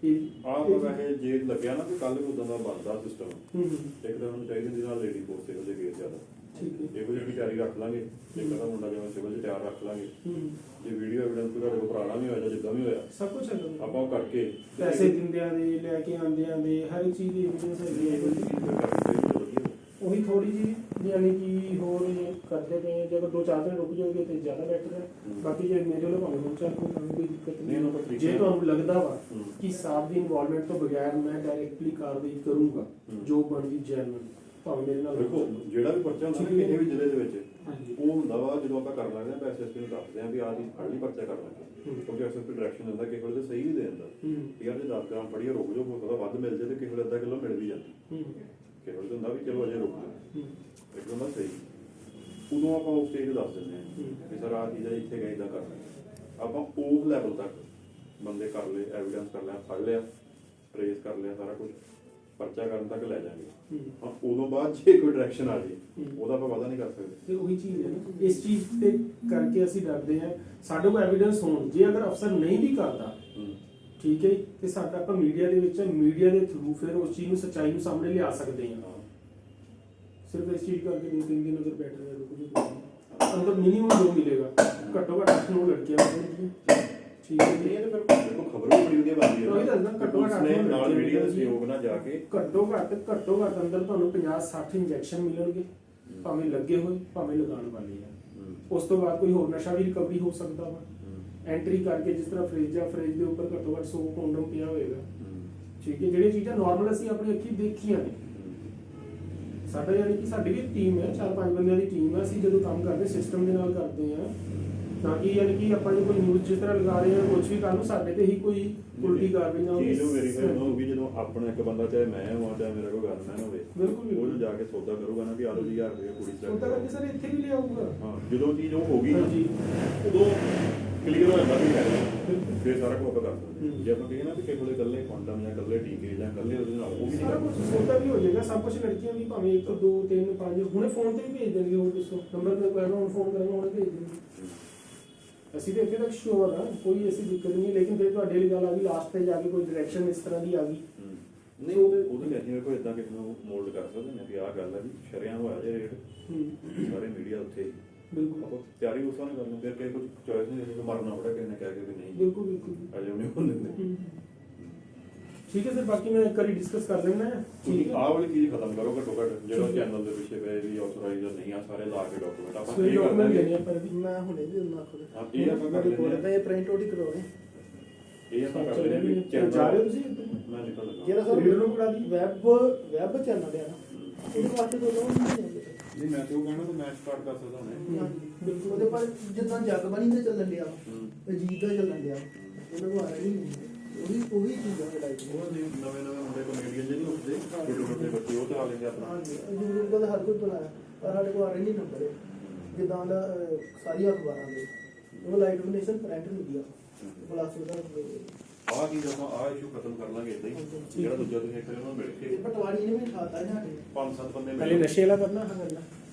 ਆਪ ਵੈਸੇ ਜੇ ਲੱਗਿਆ ਨਾ ਕਿ ਕੱਲ ਨੂੰ ਉਦਾਂ ਦਾ ਬਣਦਾ ਸਿਸਟਮ ਇੱਕ ਤਾਂ ਉਹਨੂੰ ਚਾਹੀਦੀ ਜਿਹਦੇ ਨਾਲ ਲੇਡੀ ਫੋਰਸ ਤੇ ਉਹਦੇ ਗੇਰ ਜ਼ਿਆਦਾ ਠੀਕ ਹੈ ਇਹੋ ਜਿਹੀ ਤਿਆਰੀ ਰੱਖ ਲਾਂਗੇ ਇੱਕ ਦਾ ਮੁੰਡਾ ਜਿਵੇਂ ਸਿਵਲ 'ਚ ਤਿਆਰ ਰੱਖ ਲਾਂਗੇ ਜੇ ਵੀਡੀਓ ਐਵੀਡੈਂਸ ਤੁਹਾਡੇ ਕੋਲ ਪੁਰਾਣਾ ਵੀ ਹੋਇਆ ਜਾਂ ਜਿੱਦਾਂ ਵੀ ਹੋਇਆ ਸਭ ਕੁਝ ਹੈਗਾ ਆਪਾਂ ਉਹ ਕਰਕੇ ਪੈਸੇ ਦਿੰਦਿਆਂ ਦੇ ਲੈ ਕੇ ਆਉਂਦਿਆਂ ਦੇ ਹਰ ਇੱਕ ਚੀਜ਼ ਦੀ ਐਵੀਡੈਂਸ ਹੈਗੀ ਹੈ ਉਹੀ ਥੋੜੀ ਜੀ ਯਾਨੀ ਕਿ ਹੋਰ ਕਰਦੇ ਪਏ ਜੇ ਅਗਰ 2-4 ਦਿਨ ਰੁਕ ਜਾਓਗੇ ਤੇ ਜ਼ਿਆਦਾ ਬੈਟਰ ਹੈ ਬਾਕੀ ਜੇ ਮੇਰੇ ਵੱਲੋਂ ਭਾਵੇਂ ਹੁਣ ਚਾਹ ਕੋਈ ਦਿੱਕਤ ਨਹੀਂ ਜੇ ਤੁਹਾਨੂੰ ਲੱਗਦਾ ਵਾ ਕਿ ਸਾਹਿਬ ਦੀ ਇਨਵੋਲਵਮੈਂਟ ਤੋਂ ਬਗੈਰ ਮੈਂ ਡਾਇਰੈਕਟਲੀ ਕਾਰਵਾਈ ਕਰੂੰਗਾ ਜੋ ਬਣਦੀ ਜੈਨੂਇਨ ਭਾਵੇਂ ਮੇਰੇ ਨਾਲ ਦੇਖੋ ਜਿਹੜਾ ਵੀ ਪਰਚਾ ਹੁੰਦਾ ਨਾ ਕਿਸੇ ਵੀ ਜ਼ਿਲ੍ਹੇ ਦੇ ਵਿੱਚ ਹਾਂਜੀ ਉਹ ਹੁੰਦਾ ਵਾ ਜਦੋਂ ਆਪਾਂ ਕਰਨ ਲੱਗਦੇ ਆ ਐਸਐਸਪੀ ਨੂੰ ਦੱਸਦੇ ਆ ਵੀ ਆਹ ਚੀਜ਼ ਫੜ ਲਈ ਪਰਚਾ ਕਰ ਲਾਂਗੇ ਕਿਉਂਕਿ ਐਸਐਸਪੀ ਡਾਇਰੈਕਸ਼ਨ ਦਿੰਦਾ ਕਿਸੇ ਵੇਲੇ ਸਹੀ ਵੀ ਦੇ ਦਿੰਦਾ ਯਾਰ ਜੇ 10 ਗ੍ਰਾਮ ਫੜੀਏ ਰੁਕ ਜਾਓ ਹੋ ਸਕਦਾ ਵੱਧ ਮਿਲ ਜਾਏ ਤੇ ਕਿਸੇ ਵੇਲੇ ਅੱਧਾ ਕਿਲੋ ਮਿਲ ਵੀ ਜਾਂਦਾ ਕਿਸੇ ਵੇਲੇ ਹੁੰਦਾ ਵੀ ਚਲੋ ਅਜੇ ਰੁਕ ਜਾਓ ਇੱਕਦਮ ਬਸ ਸਹੀ ਉਦੋਂ ਆਪਾਂ ਉਸ ਸਟੇਜ ਦੱਸ ਦਿੰਦੇ ਆ ਕਿ ਸਰ ਆਹ ਚੀਜ਼ ਆ ਇੱਥੇ ਗਏ ਇਦਾਂ ਕਰਨਾ ਆਪਾਂ ਉਸ ਲੈਵਲ ਤੱਕ ਬੰਦੇ ਕਰ ਲਏ ਐਵੀਡੈਂਸ ਕਰ ਲਿਆ ਫੜ ਲਿਆ ਟ੍ਰੇਸ ਕਰ ਲਿਆ ਸਾਰਾ ਕੁਝ ਪਰਚਾ ਕਰਨ ਤੱਕ ਲੈ ਜਾਵਾਂਗੇ ਹਾਂ ਉਦੋਂ ਬਾਅਦ ਜੇ ਕੋਈ ਡਾਇਰੈਕਸ਼ਨ ਆ ਜੇ ਉਹਦਾ ਆਪਾਂ ਵਾਅਦਾ ਨਹੀਂ ਕਰ ਸਕਦੇ ਤੇ ਉਹੀ ਚੀਜ਼ ਹੈ ਨਾ ਇਸ ਚੀਜ਼ ਤੇ ਕਰਕੇ ਅਸੀਂ ਡਰਦੇ ਹਾਂ ਸਾਡੇ ਕੋਲ ਐਵੀਡੈਂਸ ਹੋਣ ਜੇ ਅਗਰ ਅਫਸਰ ਨਹੀਂ ਵੀ ਕਰਦਾ ਠੀਕ ਹੈ ਤੇ ਸਾਡਾ ਆਪਾਂ ਮੀਡੀਆ ਦੇ ਵਿੱਚ ਮੀਡੀਆ ਦੇ ਥਰੂ ਫਿਰ ਉਸ ਚੀਜ਼ ਨੂੰ ਸੱਚਾਈ ਨੂੰ ਸਾਹਮਣੇ ਲਿਆ ਸਕਦੇ ਹਾਂ ਸਿਰਫ ਇਸ ਚੀਜ਼ ਕਰਕੇ 2-3 ਦਿਨ ਅਗਰ ਬੈਠ ਰਹੇ ਰੁਕ ਜਾਓ ਅੰਦਰ ਮਿਨੀਮਮ ਜੋ ਮਿਲੇਗਾ ਘੱਟੋ ਘੱਟ 8-9 ਲੜਕੀਆਂ ਮਿਲਣਗੀਆਂ ਠੀਕ ਹੈ ਇਹ ਤਾਂ ਫਿਰ ਦੇਖੋ ਖਬਰ ਵੀ ਬੜੀ ਵਧੀਆ ਬਣਦੀ ਉਹੀ ਹੈ ਦੱਸਦਾ ਘੱਟੋ ਘੱਟ ਨੇ ਨਾਲ ਮੀਡੀਆ ਦੇ ਸਹਿਯੋਗ ਨਾਲ ਜਾ ਕੇ ਘੱਟੋ ਘੱਟ ਅੰਦਰ ਤੁਹਾਨੂੰ 50-60 ਇੰਜੈਕਸ਼ਨ ਮਿਲਣਗੇ ਭਾਵੇਂ ਲੱਗੇ ਹੋਏ ਭਾਵੇਂ ਲਗਾਉਣ ਵਾਲੇ ਆ ਉਸ ਤੋਂ ਬਾਅਦ ਕੋਈ ਹੋਰ ਨਸ਼ਾ ਵੀ ਰਿਕਵਰੀ ਹੋ ਸਕਦਾ ਵਾ ਐਂਟਰੀ ਕਰਕੇ ਜਿਸ ਤਰ੍ਹਾਂ ਫ੍ਰਿਜ ਦੇ ਉੱਪਰ ਘੱਟੋ ਘੱਟ 100 ਕੰਡੋਮ ਪਿਆ ਹੋਏਗਾ ਠੀਕ ਹੈ ਜਿਹੜੀਆਂ ਚੀਜ਼ਾਂ ਨਾਰਮਲ ਅਸੀਂ ਆਪਣੀ ਅੱਖੀਂ ਦੇਖੀਆਂ ਨੇ ਸਾਡਾ ਯਾਨੀ ਕਿ ਸਾਡੀ ਵੀ ਟੀਮ ਹੈ 4-5 ਬੰਦਿਆਂ ਦੀ ਟੀਮ ਹੈ ਅਸੀਂ ਜਦੋਂ ਕੰਮ ਕਰਦੇ ਸਿਸਟਮ ਦੇ ਨਾਲ ਕਰਦੇ ਆ ਤਾਂ ਕਿ ਯਾਨੀ ਕਿ ਆਪਾਂ ਜੇ ਕੋਈ ਨਿਊਜ਼ ਜਿਸ ਤਰ੍ਹਾਂ ਲਗਾ ਰਹੇ ਹਾਂ ਕੁਝ ਵੀ ਕਰ ਨੂੰ ਸਾਡੇ ਤੇ ਹੀ ਕੋਈ ਉਲਟੀ ਕਾਰਵਾਈ ਨਾ ਹੋਵੇ ਚੀਜ਼ ਨੂੰ ਵੈਰੀਫਾਈ ਹੋਊਗੀ ਜਦੋਂ ਆਪਣਾ ਇੱਕ ਬੰਦਾ ਚਾਹੇ ਮੈਂ ਹਾਂ ਚਾਹੇ ਮੇਰਾ ਕੋਈ ਗਨਮੈਨ ਹੋਵੇ ਬਿਲਕੁਲ ਉਹ ਜਾ ਕੇ ਸੌਦਾ ਕਰੂਗਾ ਨਾ ਵੀ ਆਲੂ ਦੀ 1000 ਰੁਪਏ ਕੁੜੀ ਉਹ ਤਾਂ ਕਰਕੇ ਸਰ ਇੱਥੇ ਵੀ ਲਿਆਊਗਾ ਹਾਂ ਜਦੋਂ ਚੀਜ਼ ਉਹ ਹੋ ਗਈ ਹਾਂਜੀ ਉਦੋਂ ਕਲੀਅਰ ਹੋ ਜਾਂਦਾ ਵੀ ਹੈ ਫਿਰ ਸਾਰਾ ਕੁਝ ਆਪਾਂ ਕਰ ਸਕਦੇ ਜੇ ਆਪਾਂ ਕਹੀਏ ਨਾ ਕਿ ਕਿਸੇ ਕੋਲੇ ਇਕੱਲੇ ਕੰਡਮ ਜਾਂ ਇਕੱਲੇ ਟੀਕੇ ਜਾਂ ਇਕੱਲੇ ਉਹਦੇ ਨਾਲ ਉਹ ਵੀ ਨਹੀਂ ਸਾਰਾ ਕੁਝ ਸੌਦਾ ਵੀ ਹੋ ਜਾਏਗਾ ਸਭ ਕੁਝ ਲੜਕੀਆਂ ਵੀ ਭਾਵੇਂ 1 2 3 5 ਹੁਣੇ ਫੋਨ ਤੇ ਵੀ ਭੇਜ ਦੇਣਗੇ ਹੋਰ ਦੱਸੋ ਨੰਬਰ ਤੇ ਕਹਿਣਾ ਹੁਣ ਫੋਨ ਕਰਾਂਗਾ ਹੁਣੇ ਭੇਜ ਦੇਣਗੇ ਅਸੀਂ ਤੇ ਇੱਥੇ ਤੱਕ ਸ਼ੋਰ ਆ ਕੋਈ ਐਸੀ ਦਿੱਕਤ ਨਹੀਂ ਲੇਕਿਨ ਜੇ ਤੁਹਾਡੇ ਲਈ ਗੱਲ ਆ ਗਈ ਲਾਸਟ ਤੇ ਜਾ ਕੇ ਕੋਈ ਡਾਇਰੈਕਸ਼ਨ ਇਸ ਤਰ੍ਹਾਂ ਦੀ ਆ ਗਈ ਨਹੀਂ ਉਹਦੇ ਲਈ ਅਸੀਂ ਕੋਈ ਇਦਾਂ ਕਿਸੇ ਨੂੰ ਮੋਲਡ ਕਰ ਸਕਦੇ ਨੇ ਵੀ ਆਹ ਗੱਲ ਹੈ ਵੀ ਸ਼ਰਿਆਂ ਹੋਇਆ ਜੇ ਰੇਟ ਸਾਰੇ ਮੀਡੀਆ ਉੱਤੇ ਬਿਲਕੁਲ ਆਪਾਂ ਤਿਆਰੀ ਉਸ ਤਰ੍ਹਾਂ ਕਰਨੀ ਫਿਰ ਕਿਸੇ ਕੁਝ ਚੋਇਸ ਨਹੀਂ ਕਿਸੇ ਮਰਨਾ ਪੜਾ ਕਿਸੇ ਨੇ ਕਹਿ ਕੇ ਵੀ ਨਹੀਂ ਬਿਲਕੁਲ ਅਜੇ ਉਹਨੇ ਹੁੰਦੇ ਠੀਕ ਹੈ ਸਰ ਬਾਕੀ ਮੈਂ ਇੱਕ ਵਾਰੀ ਡਿਸਕਸ ਕਰ ਲੈਣਾ ਹੈ ਠੀਕ ਹੈ ਆਹ ਵਾਲੀ ਚੀਜ਼ ਖਤਮ ਕਰੋ ਘੱਟੋ ਘੱਟ ਜਿਹੜਾ ਚੈਨਲ ਦੇ ਪਿੱਛੇ ਪਏ ਵੀ ਆਥੋਰਾਈਜ਼ ਨਹੀਂ ਆ ਸਾਰੇ ਲਾ ਕੇ ਡਾਕੂਮੈਂਟ ਆਪਾਂ ਸੋ ਇਹ ਕਰ ਡਾਕੂਮੈਂਟ ਦਾਂਗੇ ਲੈਣੇ ਪਰ ਵੀ ਮੈਂ ਹੁਣੇ ਵੀ ਉਹਨਾਂ ਕੋਲ ਇਹ ਆਪਾਂ ਕਰ ਲੈਂਦੇ ਤਾਂ ਇਹ ਪ੍ਰਿੰਟ ਆਊਟ ਹੀ ਕਰਾਉਣੇ ਇਹ ਆਪਾਂ ਕਰ ਲੈਂਦੇ ਵੀ ਜਾ ਰਹੇ ਹੋ ਤੁਸੀਂ ਮੈਂ ਨਿਕਲ ਲੱਗਾ ਜਿਹੜਾ ਸਰ ਰੀਡਰ ਨੂੰ ਪੜਾ ਦੀ ਵੈਬ ਚੈਨਲ ਹੈ ਨਾ ਉਹਦੇ ਵਾਸਤੇ ਤੋਂ ਲੋਨ ਨਹੀਂ ਲੈਂਦੇ ਨਹੀਂ ਮੈਂ ਤੇ ਉਹ ਕਹਿਣਾ ਤਾਂ ਮੈਂ ਸਟਾਰਟ ਕਰ ਸਕਦਾ ਹੁਣੇ ਬਿਲਕੁਲ ਉਹਦੇ ਪਰ ਜਿੱਦਾਂ ਜਗਬਾਣੀ ਤੇ ਚੱਲਣ ਡਿਆ ਅਜੀਤ ਦਾ ਚੱਲਣ ਡਿਆ ਉਹਨਾਂ ਨੂੰ ਆ ਰਹੀ ਨਹੀਂ ਉਹੀ ਚੀਜ਼ਾਂ ਦੇ ਲਾਈਕ ਉਹ ਨਵੇਂ ਮੁੰਡੇ ਕਮੇਡੀਅਨ ਜਿਹੇ ਨਹੀਂ ਉੱਠਦੇ ਛੋਟੇ ਛੋਟੇ ਬੱਚੇ ਉਹ ਚਲਾ ਲੈਂਦੇ ਆਪਣਾ ਹਾਂਜੀ YouTube ਦਾ ਹਰ ਕੋਈ ਬੁਲਾਇਆ ਪਰ ਸਾਡੇ ਕੋਲ ਆ ਰਹੀ ਨਹੀਂ ਨੰਬਰ ਜਿੱਦਾਂ ਦਾ ਸਾਰੀਆਂ ਅਖਬਾਰਾਂ ਦੇ ਉਹ light donation print media plus ਉਹਦਾ ਆਹ ਚੀਜ਼ ਆਪਾਂ ਆਹ ਇਸ਼ੂ ਖਤਮ ਕਰ ਲਾਂਗੇ ਇਦਾਂ ਹੀ ਜਿਹੜਾ ਦੂਜਾ ਤੁਸੀਂ ਇੱਕ ਉਹਨਾਂ ਮਿਲ ਕੇ ਪਟਵਾਰੀ ਨੇ ਵੀ ਖਾਤਾ ਇਹਨਾਂ ਨੇ 5-7 ਬੰਦੇ ਪਹਿਲੇ ਨਸ਼ੇ ਵਾਲਾ ਕਰਨਾ ਹਾਂ ਕਰਨਾ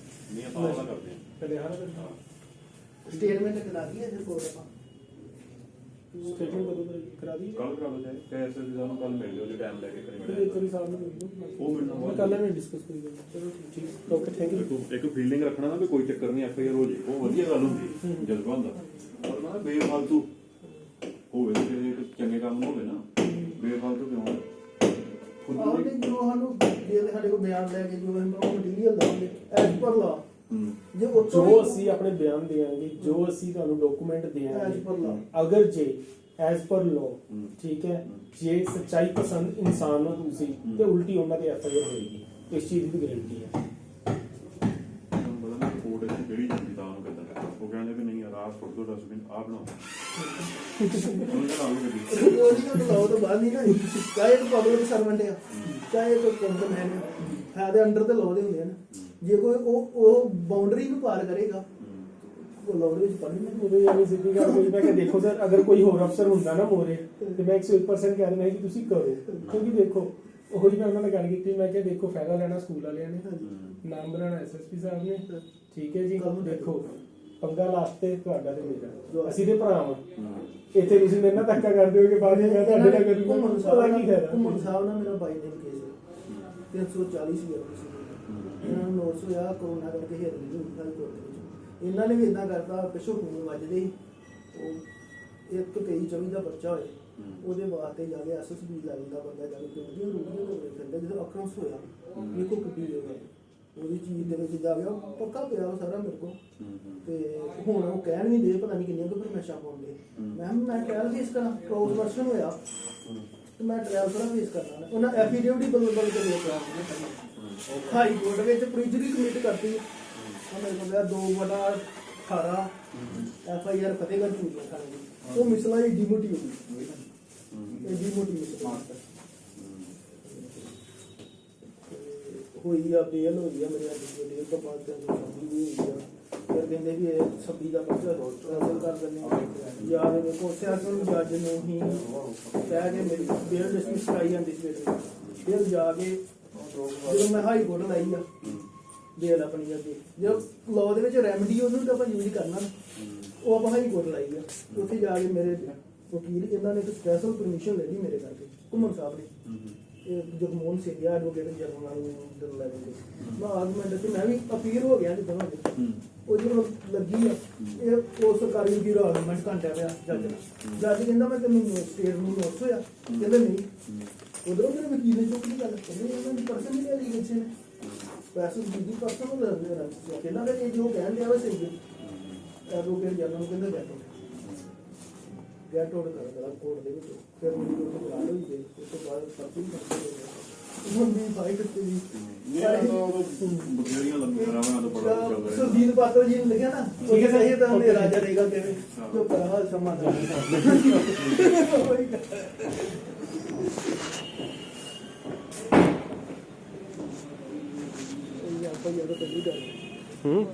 ਨਹੀਂ ਆਪਾਂ ਉਹਦਾ ਕਰਦੇ ਹਾਂ ਪਹਿਲੇ ਹਾਂ ਕਰਨਾ ਸਟੇਟਮੈਂਟ ਕਰਾ ਦਈਏ ਜੇ ਕੋਲ ਆਪਾਂ ਸਟੇਟਮੈਂਟ ਕਦੋਂ ਕਰਾ ਦੀ ਕੱਲ ਕਰਾ ਲਓ ਚਾਹੇ ਕੈਸੇ ਦੀ ਸਾਨੂੰ ਕੱਲ ਮਿਲ ਲਿਓ ਜੇ ਟਾਈਮ ਲੈ ਕੇ ਕਰੀ ਫਿਰ ਇੱਕ ਵਾਰੀ ਸਾਹਿਬ ਨੂੰ ਮਿਲ ਲਓ ਉਹ ਮਿਲਣਾ ਮੈਂ ਕੱਲ ਨਾਲ ਡਿਸਕਸ ਕਰੀ ਜਾਵਾਂ ਚਲੋ ਠੀਕ ਓਕੇ ਥੈਂਕ ਯੂ ਦੇਖੋ ਇੱਕ ਫੀਲਿੰਗ ਰੱਖਣਾ ਨਾ ਵੀ ਕੋਈ ਚੱਕਰ ਨਹੀਂ ਐਫਆਈਆਰ ਹੋ ਜੇ ਉਹ ਵਧੀਆ ਗੱਲ ਹੁੰਦੀ ਜਜ਼ਬਾ ਹੁੰਦਾ ਪਰ ਨਾ ਬੇਫਾਲਤੂ ਹੋਵੇ ਤੇ ਚੰਗੇ ਕੰਮ ਹੋਵੇ ਨਾ ਬੇਫਾਲਤੂ ਕਿਉਂ ਆਹ ਤੇ ਜੋ ਸਾਨੂੰ ਜੇ ਸਾਡੇ ਕੋਲ ਬਿਆਨ ਲੈ ਕੇ ਜੋ ਅਸੀਂ ਮਟੀਰੀਅਲ ਲਾਉਂਗੇ ਐਜ਼ ਪਰ ਲਾ ਜੇ ਉੱਥੋਂ ਜੋ ਅਸੀਂ ਆਪਣੇ ਬਿਆਨ ਦੇਾਂਗੇ ਜੋ ਅਸੀਂ ਤੁਹਾਨੂੰ ਡਾਕੂਮੈਂਟ As per ਦੇਾਂਗੇ law. ਅਗਰ ਜੇ ਐਜ਼ ਪਰ ਲਾਅ ਠੀਕ ਹੈ ਜੇ ਸੱਚਾਈ ਪਸੰਦ ਇਨਸਾਨ ਹੋ ਤੁਸੀਂ ਤੇ ਉਲਟੀ ਉਹਨਾਂ ਦੇ ਐਫਆਈਆਰ ਹੋਏਗੀ ਇਸ ਚੀਜ਼ ਦੀ ਗਾਰੰਟੀ ਹੈ ਤੁਹਾਨੂੰ ਪਤਾ ਨਾ ਕੋਡ ਇੱਥੇ ਕਿਹੜੀ ਜਾਂਦੀ ਤਾਂ ਉਹਨੂੰ ਕਿੱਦਾਂ ਉਹ ਕਹਿੰਦੇ ਵੀ ਨਹੀਂ ਯਾਰ ਆਹ ਸੁੱਟ ਦੋ ਡਸਟਬਿਨ ਆਹ ਬਣਾਓ ਉਹਨੂੰ ਕਹਿੰਦਾ ਆਲੂ ਗੱਡੀ ਰਿਪੋਰਟਿੰਗ ਤੋਂ ਲਾਓ ਤੋਂ ਬਾਅਦ ਨਹੀਂ ਨਾ ਚਾਹੇ ਇੱਕ ਪਬਲਿਕ ਸਰਵੈਂਟ ਆ ਚਾਹੇ ਕੋਈ ਕੰਪਨੀ ਹੈ ਦੇ ਅੰਡਰ ਤੇ ਲਾਅ ਦੇ ਹੁੰਦੇ ਆ ਨਾ ਜੇ ਕੋਈ ਉਹ ਬਾਉਂਡਰੀ ਨੂੰ ਪਾਰ ਕਰੇਗਾ ਉਹ ਲਾਅ ਦੇ ਵਿੱਚ ਪੜ੍ਹਨੀ ਨਹੀਂ ਉਹਦੇ ਯਾਨੀ ਸਿੱਧੀ ਗੱਲ ਹੋਈ ਮੈਂ ਕਿ ਦੇਖੋ ਸਰ ਅਗਰ ਕੋਈ ਹੋਰ ਅਫਸਰ ਹੁੰਦਾ ਨਾ ਮੋਰੇ ਤੇ ਮੈਂ 101% ਕਹਿ ਦਿੰਦਾ ਕਿ ਤੁਸੀਂ ਕਰੋ ਕਿਉਂਕਿ ਦੇਖੋ ਉਹੀ ਮੈਂ ਉਹਨਾਂ ਨਾਲ ਗੱਲ ਕੀਤੀ ਮੈਂ ਕਿਹਾ ਦੇਖੋ ਫਾਇਦਾ ਲੈਣਾ ਸਕੂਲ ਵਾਲਿਆਂ ਨੇ ਨਾਮ ਬਣਾਉਣਾ ਐਸਐਸਪੀ ਸਾਹਿਬ ਨੇ ਠੀਕ ਹੈ ਜੀ ਦੇਖੋ ਪੰਗਾ ਲਾਸਟ ਤੇ ਤੁਹਾਡਾ ਤੇ ਮੇਰਾ, ਅਸੀਂ ਤੇ ਭਰਾ ਵਾਂ। ਇੱਥੇ ਤੁਸੀਂ ਮੇਰੇ ਨਾਲ ਧੱਕਾ ਕਰਦੇ ਹੋ ਕਿ ਬਾਅਦ ਵਿੱਚ ਮੈਂ ਤੁਹਾਡੇ ਨਾਲ ਕਰੂੰਗਾ, ਘੁੰਮਣ ਉਹਦਾ ਸਾਹਿਬ ਕੀ ਫਾਇਦਾ? ਘੁੰਮਣ ਸਾਹਿਬ ਨਾਲ ਮੇਰਾ 22 ਦਿਨ ਕੇਸ ਹੈ, 340 ਸੀ ਇਹਨਾਂ ਨੂੰ ਨੋਟਿਸ ਹੋਇਆ ਕੋਰੋਨਾ ਕਰਕੇ ਹਿਰਨ ਨਹੀਂ ਹੋਈ ਹਾਈ ਕੋਰਟ ਦੇ ਵਿੱਚ। ਇਹਨਾਂ ਨੇ ਵੀ ਇਦਾਂ ਕਰਤਾ, ਪਿੱਛੋਂ ਖੂਨ ਵੱਜਦੇ ਸੀ, ਉਹ 1/23/24 ਦਾ ਬੱਚਾ ਹੋਏ ਉਹਦੇ ਵਾਸਤੇ ਜਾ ਕੇ SSB ਲੈਵਲ ਦਾ ਬੰਦਾ ਜਾ ਕੇ ਪਿੰਡੀਆਂ ਰੂੜੀਆਂ ਹੋਵੇ ਫਿਰਦਾ, ਜਦੋਂ ਅਕਰੰਸ ਹੋਇਆ ਵੇਖੋ ਕਿੱਡੀ ਹੋਇਆ ਉਹਦੀ ਚੀਜ਼ ਦੇ ਵਿੱਚ ਜਾ ਗਿਆ, ਪੱਕਾ ਪਿਆ ਉਹ ਸਾਰਾ ਮੇਰੇ ਕੋਲ। ਤੇ ਹੁਣ ਉਹ ਕਹਿਣ ਨਹੀਂ ਦੇ ਪਤਾ ਨਹੀਂ ਕਿੰਨੀਆਂ ਕੁ ਪਰਮੇਸ਼ਾਂ ਪਾਉਂਦੇ। ਮੈਂ ਟ੍ਰਾਇਲ ਫੇਸ ਕਰਾਂ, ਕ੍ਰੋਸ ਵਰਸ਼ਨ ਹੋਇਆ ਤੇ ਮੈਂ ਟ੍ਰਾਇਲ ਥੋੜਾ ਫੇਸ ਕਰਨਾ। ਉਹਨਾਂ ਐਫੀਡੇਵਿਟ ਹੀ ਬਦਲ ਕੇ ਦੇ ਦਿੱਤਾ, ਹਾਈ ਕੋਰਟ ਵਿੱਚ ਪ੍ਰੀਜਰੀ ਕਮਿਟ ਕਰਤੀ। ਉਹ ਮੇਰੇ ਕੋਲ 2/18 FIR ਫਤਿਹਗੜ੍ਹ ਚੂੜੀਆਂ ਖਾਣੇ ਦੀ, ਉਹ ਮਿਸਲਾ ਹੀ ਡਿਮੋਟੀ ਹੋ ਗਈ, ਇਹ ਡਿਮੋਟੀ ਮਿਸਲਾ ਹੋਈ ਆ, ਬੇਲ ਹੋਈ ਆ ਮੇਰੇ ਅੱਜ ਤੋਂ ਬਾਅਦ ਤੇ ਹੋਈ ਆ। ਫਿਰ ਕਹਿੰਦੇ ਵੀ ਇਹ 26 ਦਾ ਬੱਚਾ ਹਾਸਲ ਕਰ ਦਿੰਦੇ ਆ ਯਾਰ। ਵੇਖੋ ਸਿਆਸਤ ਜੱਜ ਨੂੰ ਹੀ ਕਹਿ ਕੇ ਮੇਰੀ ਬੇਲ ਡਿਸਮਿਸ ਕਰਾਈ ਜਾਂਦੀ ਸੀ ਬੇਟੇ, ਫਿਰ ਜਾ ਕੇ ਜਦੋਂ ਮੈਂ ਹਾਈ ਕੋਰਟ ਲਾਈ ਆ ਬੇਲ ਆਪਣੀ ਅੱਗੇ, ਜੋ ਲਾਅ ਦੇ ਵਿੱਚ ਰੈਮਡੀ ਉਹਨੂੰ ਤਾਂ ਆਪਾਂ ਯੂਜ਼ ਕਰਨਾ, ਉਹ ਆਪਾਂ ਹਾਈ ਕੋਰਟ ਲਾਈ ਆ। ਉੱਥੇ ਜਾ ਕੇ ਮੇਰੇ ਵਕੀਲ ਇਹਨਾਂ ਨੇ ਇੱਕ ਸਪੈਸ਼ਲ ਪਰਮਿਸ਼ਨ ਲੈ ਲਈ ਮੇਰੇ ਕਰਕੇ, ਘੁੰਮਣ ਸਾਹਿਬ ਨੇ, ਇਹ Jagmohan Singh advocate general level ਤੇ। ਮੈਂ ਆਰਗੂਮੈਂਟ ਤੇ ਮੈਂ ਵੀ ਅਪੀਲ ਹੋ ਗਿਆ ਜਿੱਦਾਂ ਉਹ ਜਦੋਂ ਲੱਗੀ ਆ, ਇਹ ਉਹ ਸਰਕਾਰੀ ਵਕੀਲ ਆਰਗੂਮੈਂਟ ਘੰਟਾ ਪਿਆ ਜੱਜ ਨਾਲ। ਜੱਜ ਕਹਿੰਦਾ ਮੈਂ ਤੈਨੂੰ ਸਟੇਟ ਨੂੰ ਨੋਟਿਸ ਹੋਇਆ, ਕਹਿੰਦੇ ਨਹੀਂ। ਉਧਰੋਂ ਮੇਰੇ ਵਕੀਲ ਨੇ ਚੁੱਕ ਲਈ ਗੱਲ, ਕਹਿੰਦੇ ਇਹਨਾਂ ਦੀ ਪਰਸਨ ਨਹੀਂ ਲਿਆ ਲਿਖੇ ਨੇ ਪੈਸੇ ਦੀ ਪਰਸਨ ਨੂੰ ਲੈ ਰਿਹਾ, ਕਹਿੰਦਾ ਫਿਰ ਇਹ ਜੋ ਕਹਿਣ ਲਿਆ ਵਾ ਸਹੀ ਹੈ। ਐਡਵੋਕੇਟ ਜਰਨਲ ਨੂੰ ਕਹਿੰਦਾ ਗੈਟ ਆਊਟ ਕਰ ਕੋਰਟ ਦੇ ਵਿੱਚ। ਫਿਰ ਮੇਰੀ ਉਹ ਬੁਲਾ ਲਈ ਗਈ, ਉਸ ਤੋਂ ਬਾਅਦ ਪਰਚੀ ਹੁਣ ਵੀ ਫਾਈਟ ਤੇ ਵੀ ਬਥੇਰੀਆਂ ਲੰਮੀਆਂ ਤੋਂ ਪੜਾ ਸੁਰਜੀਤ ਪਾਤਰ ਜੀ ਨੇ ਲਿਖਿਆ ਨਾ, ਠੀਕ ਹੈ ਸਹੀ ਤਾਂ ਮੇਰਾ ਰਾਜਾ ਰਹੇਗਾ ਕਿਵੇਂ ਜੋ ਕਰਾ ਸਮਾਧਾਨ ਇਹ ਆਪਾਂ ਯਾਰ ਤਾਂ ਨਹੀਂ ਕਰ ਹੂੰ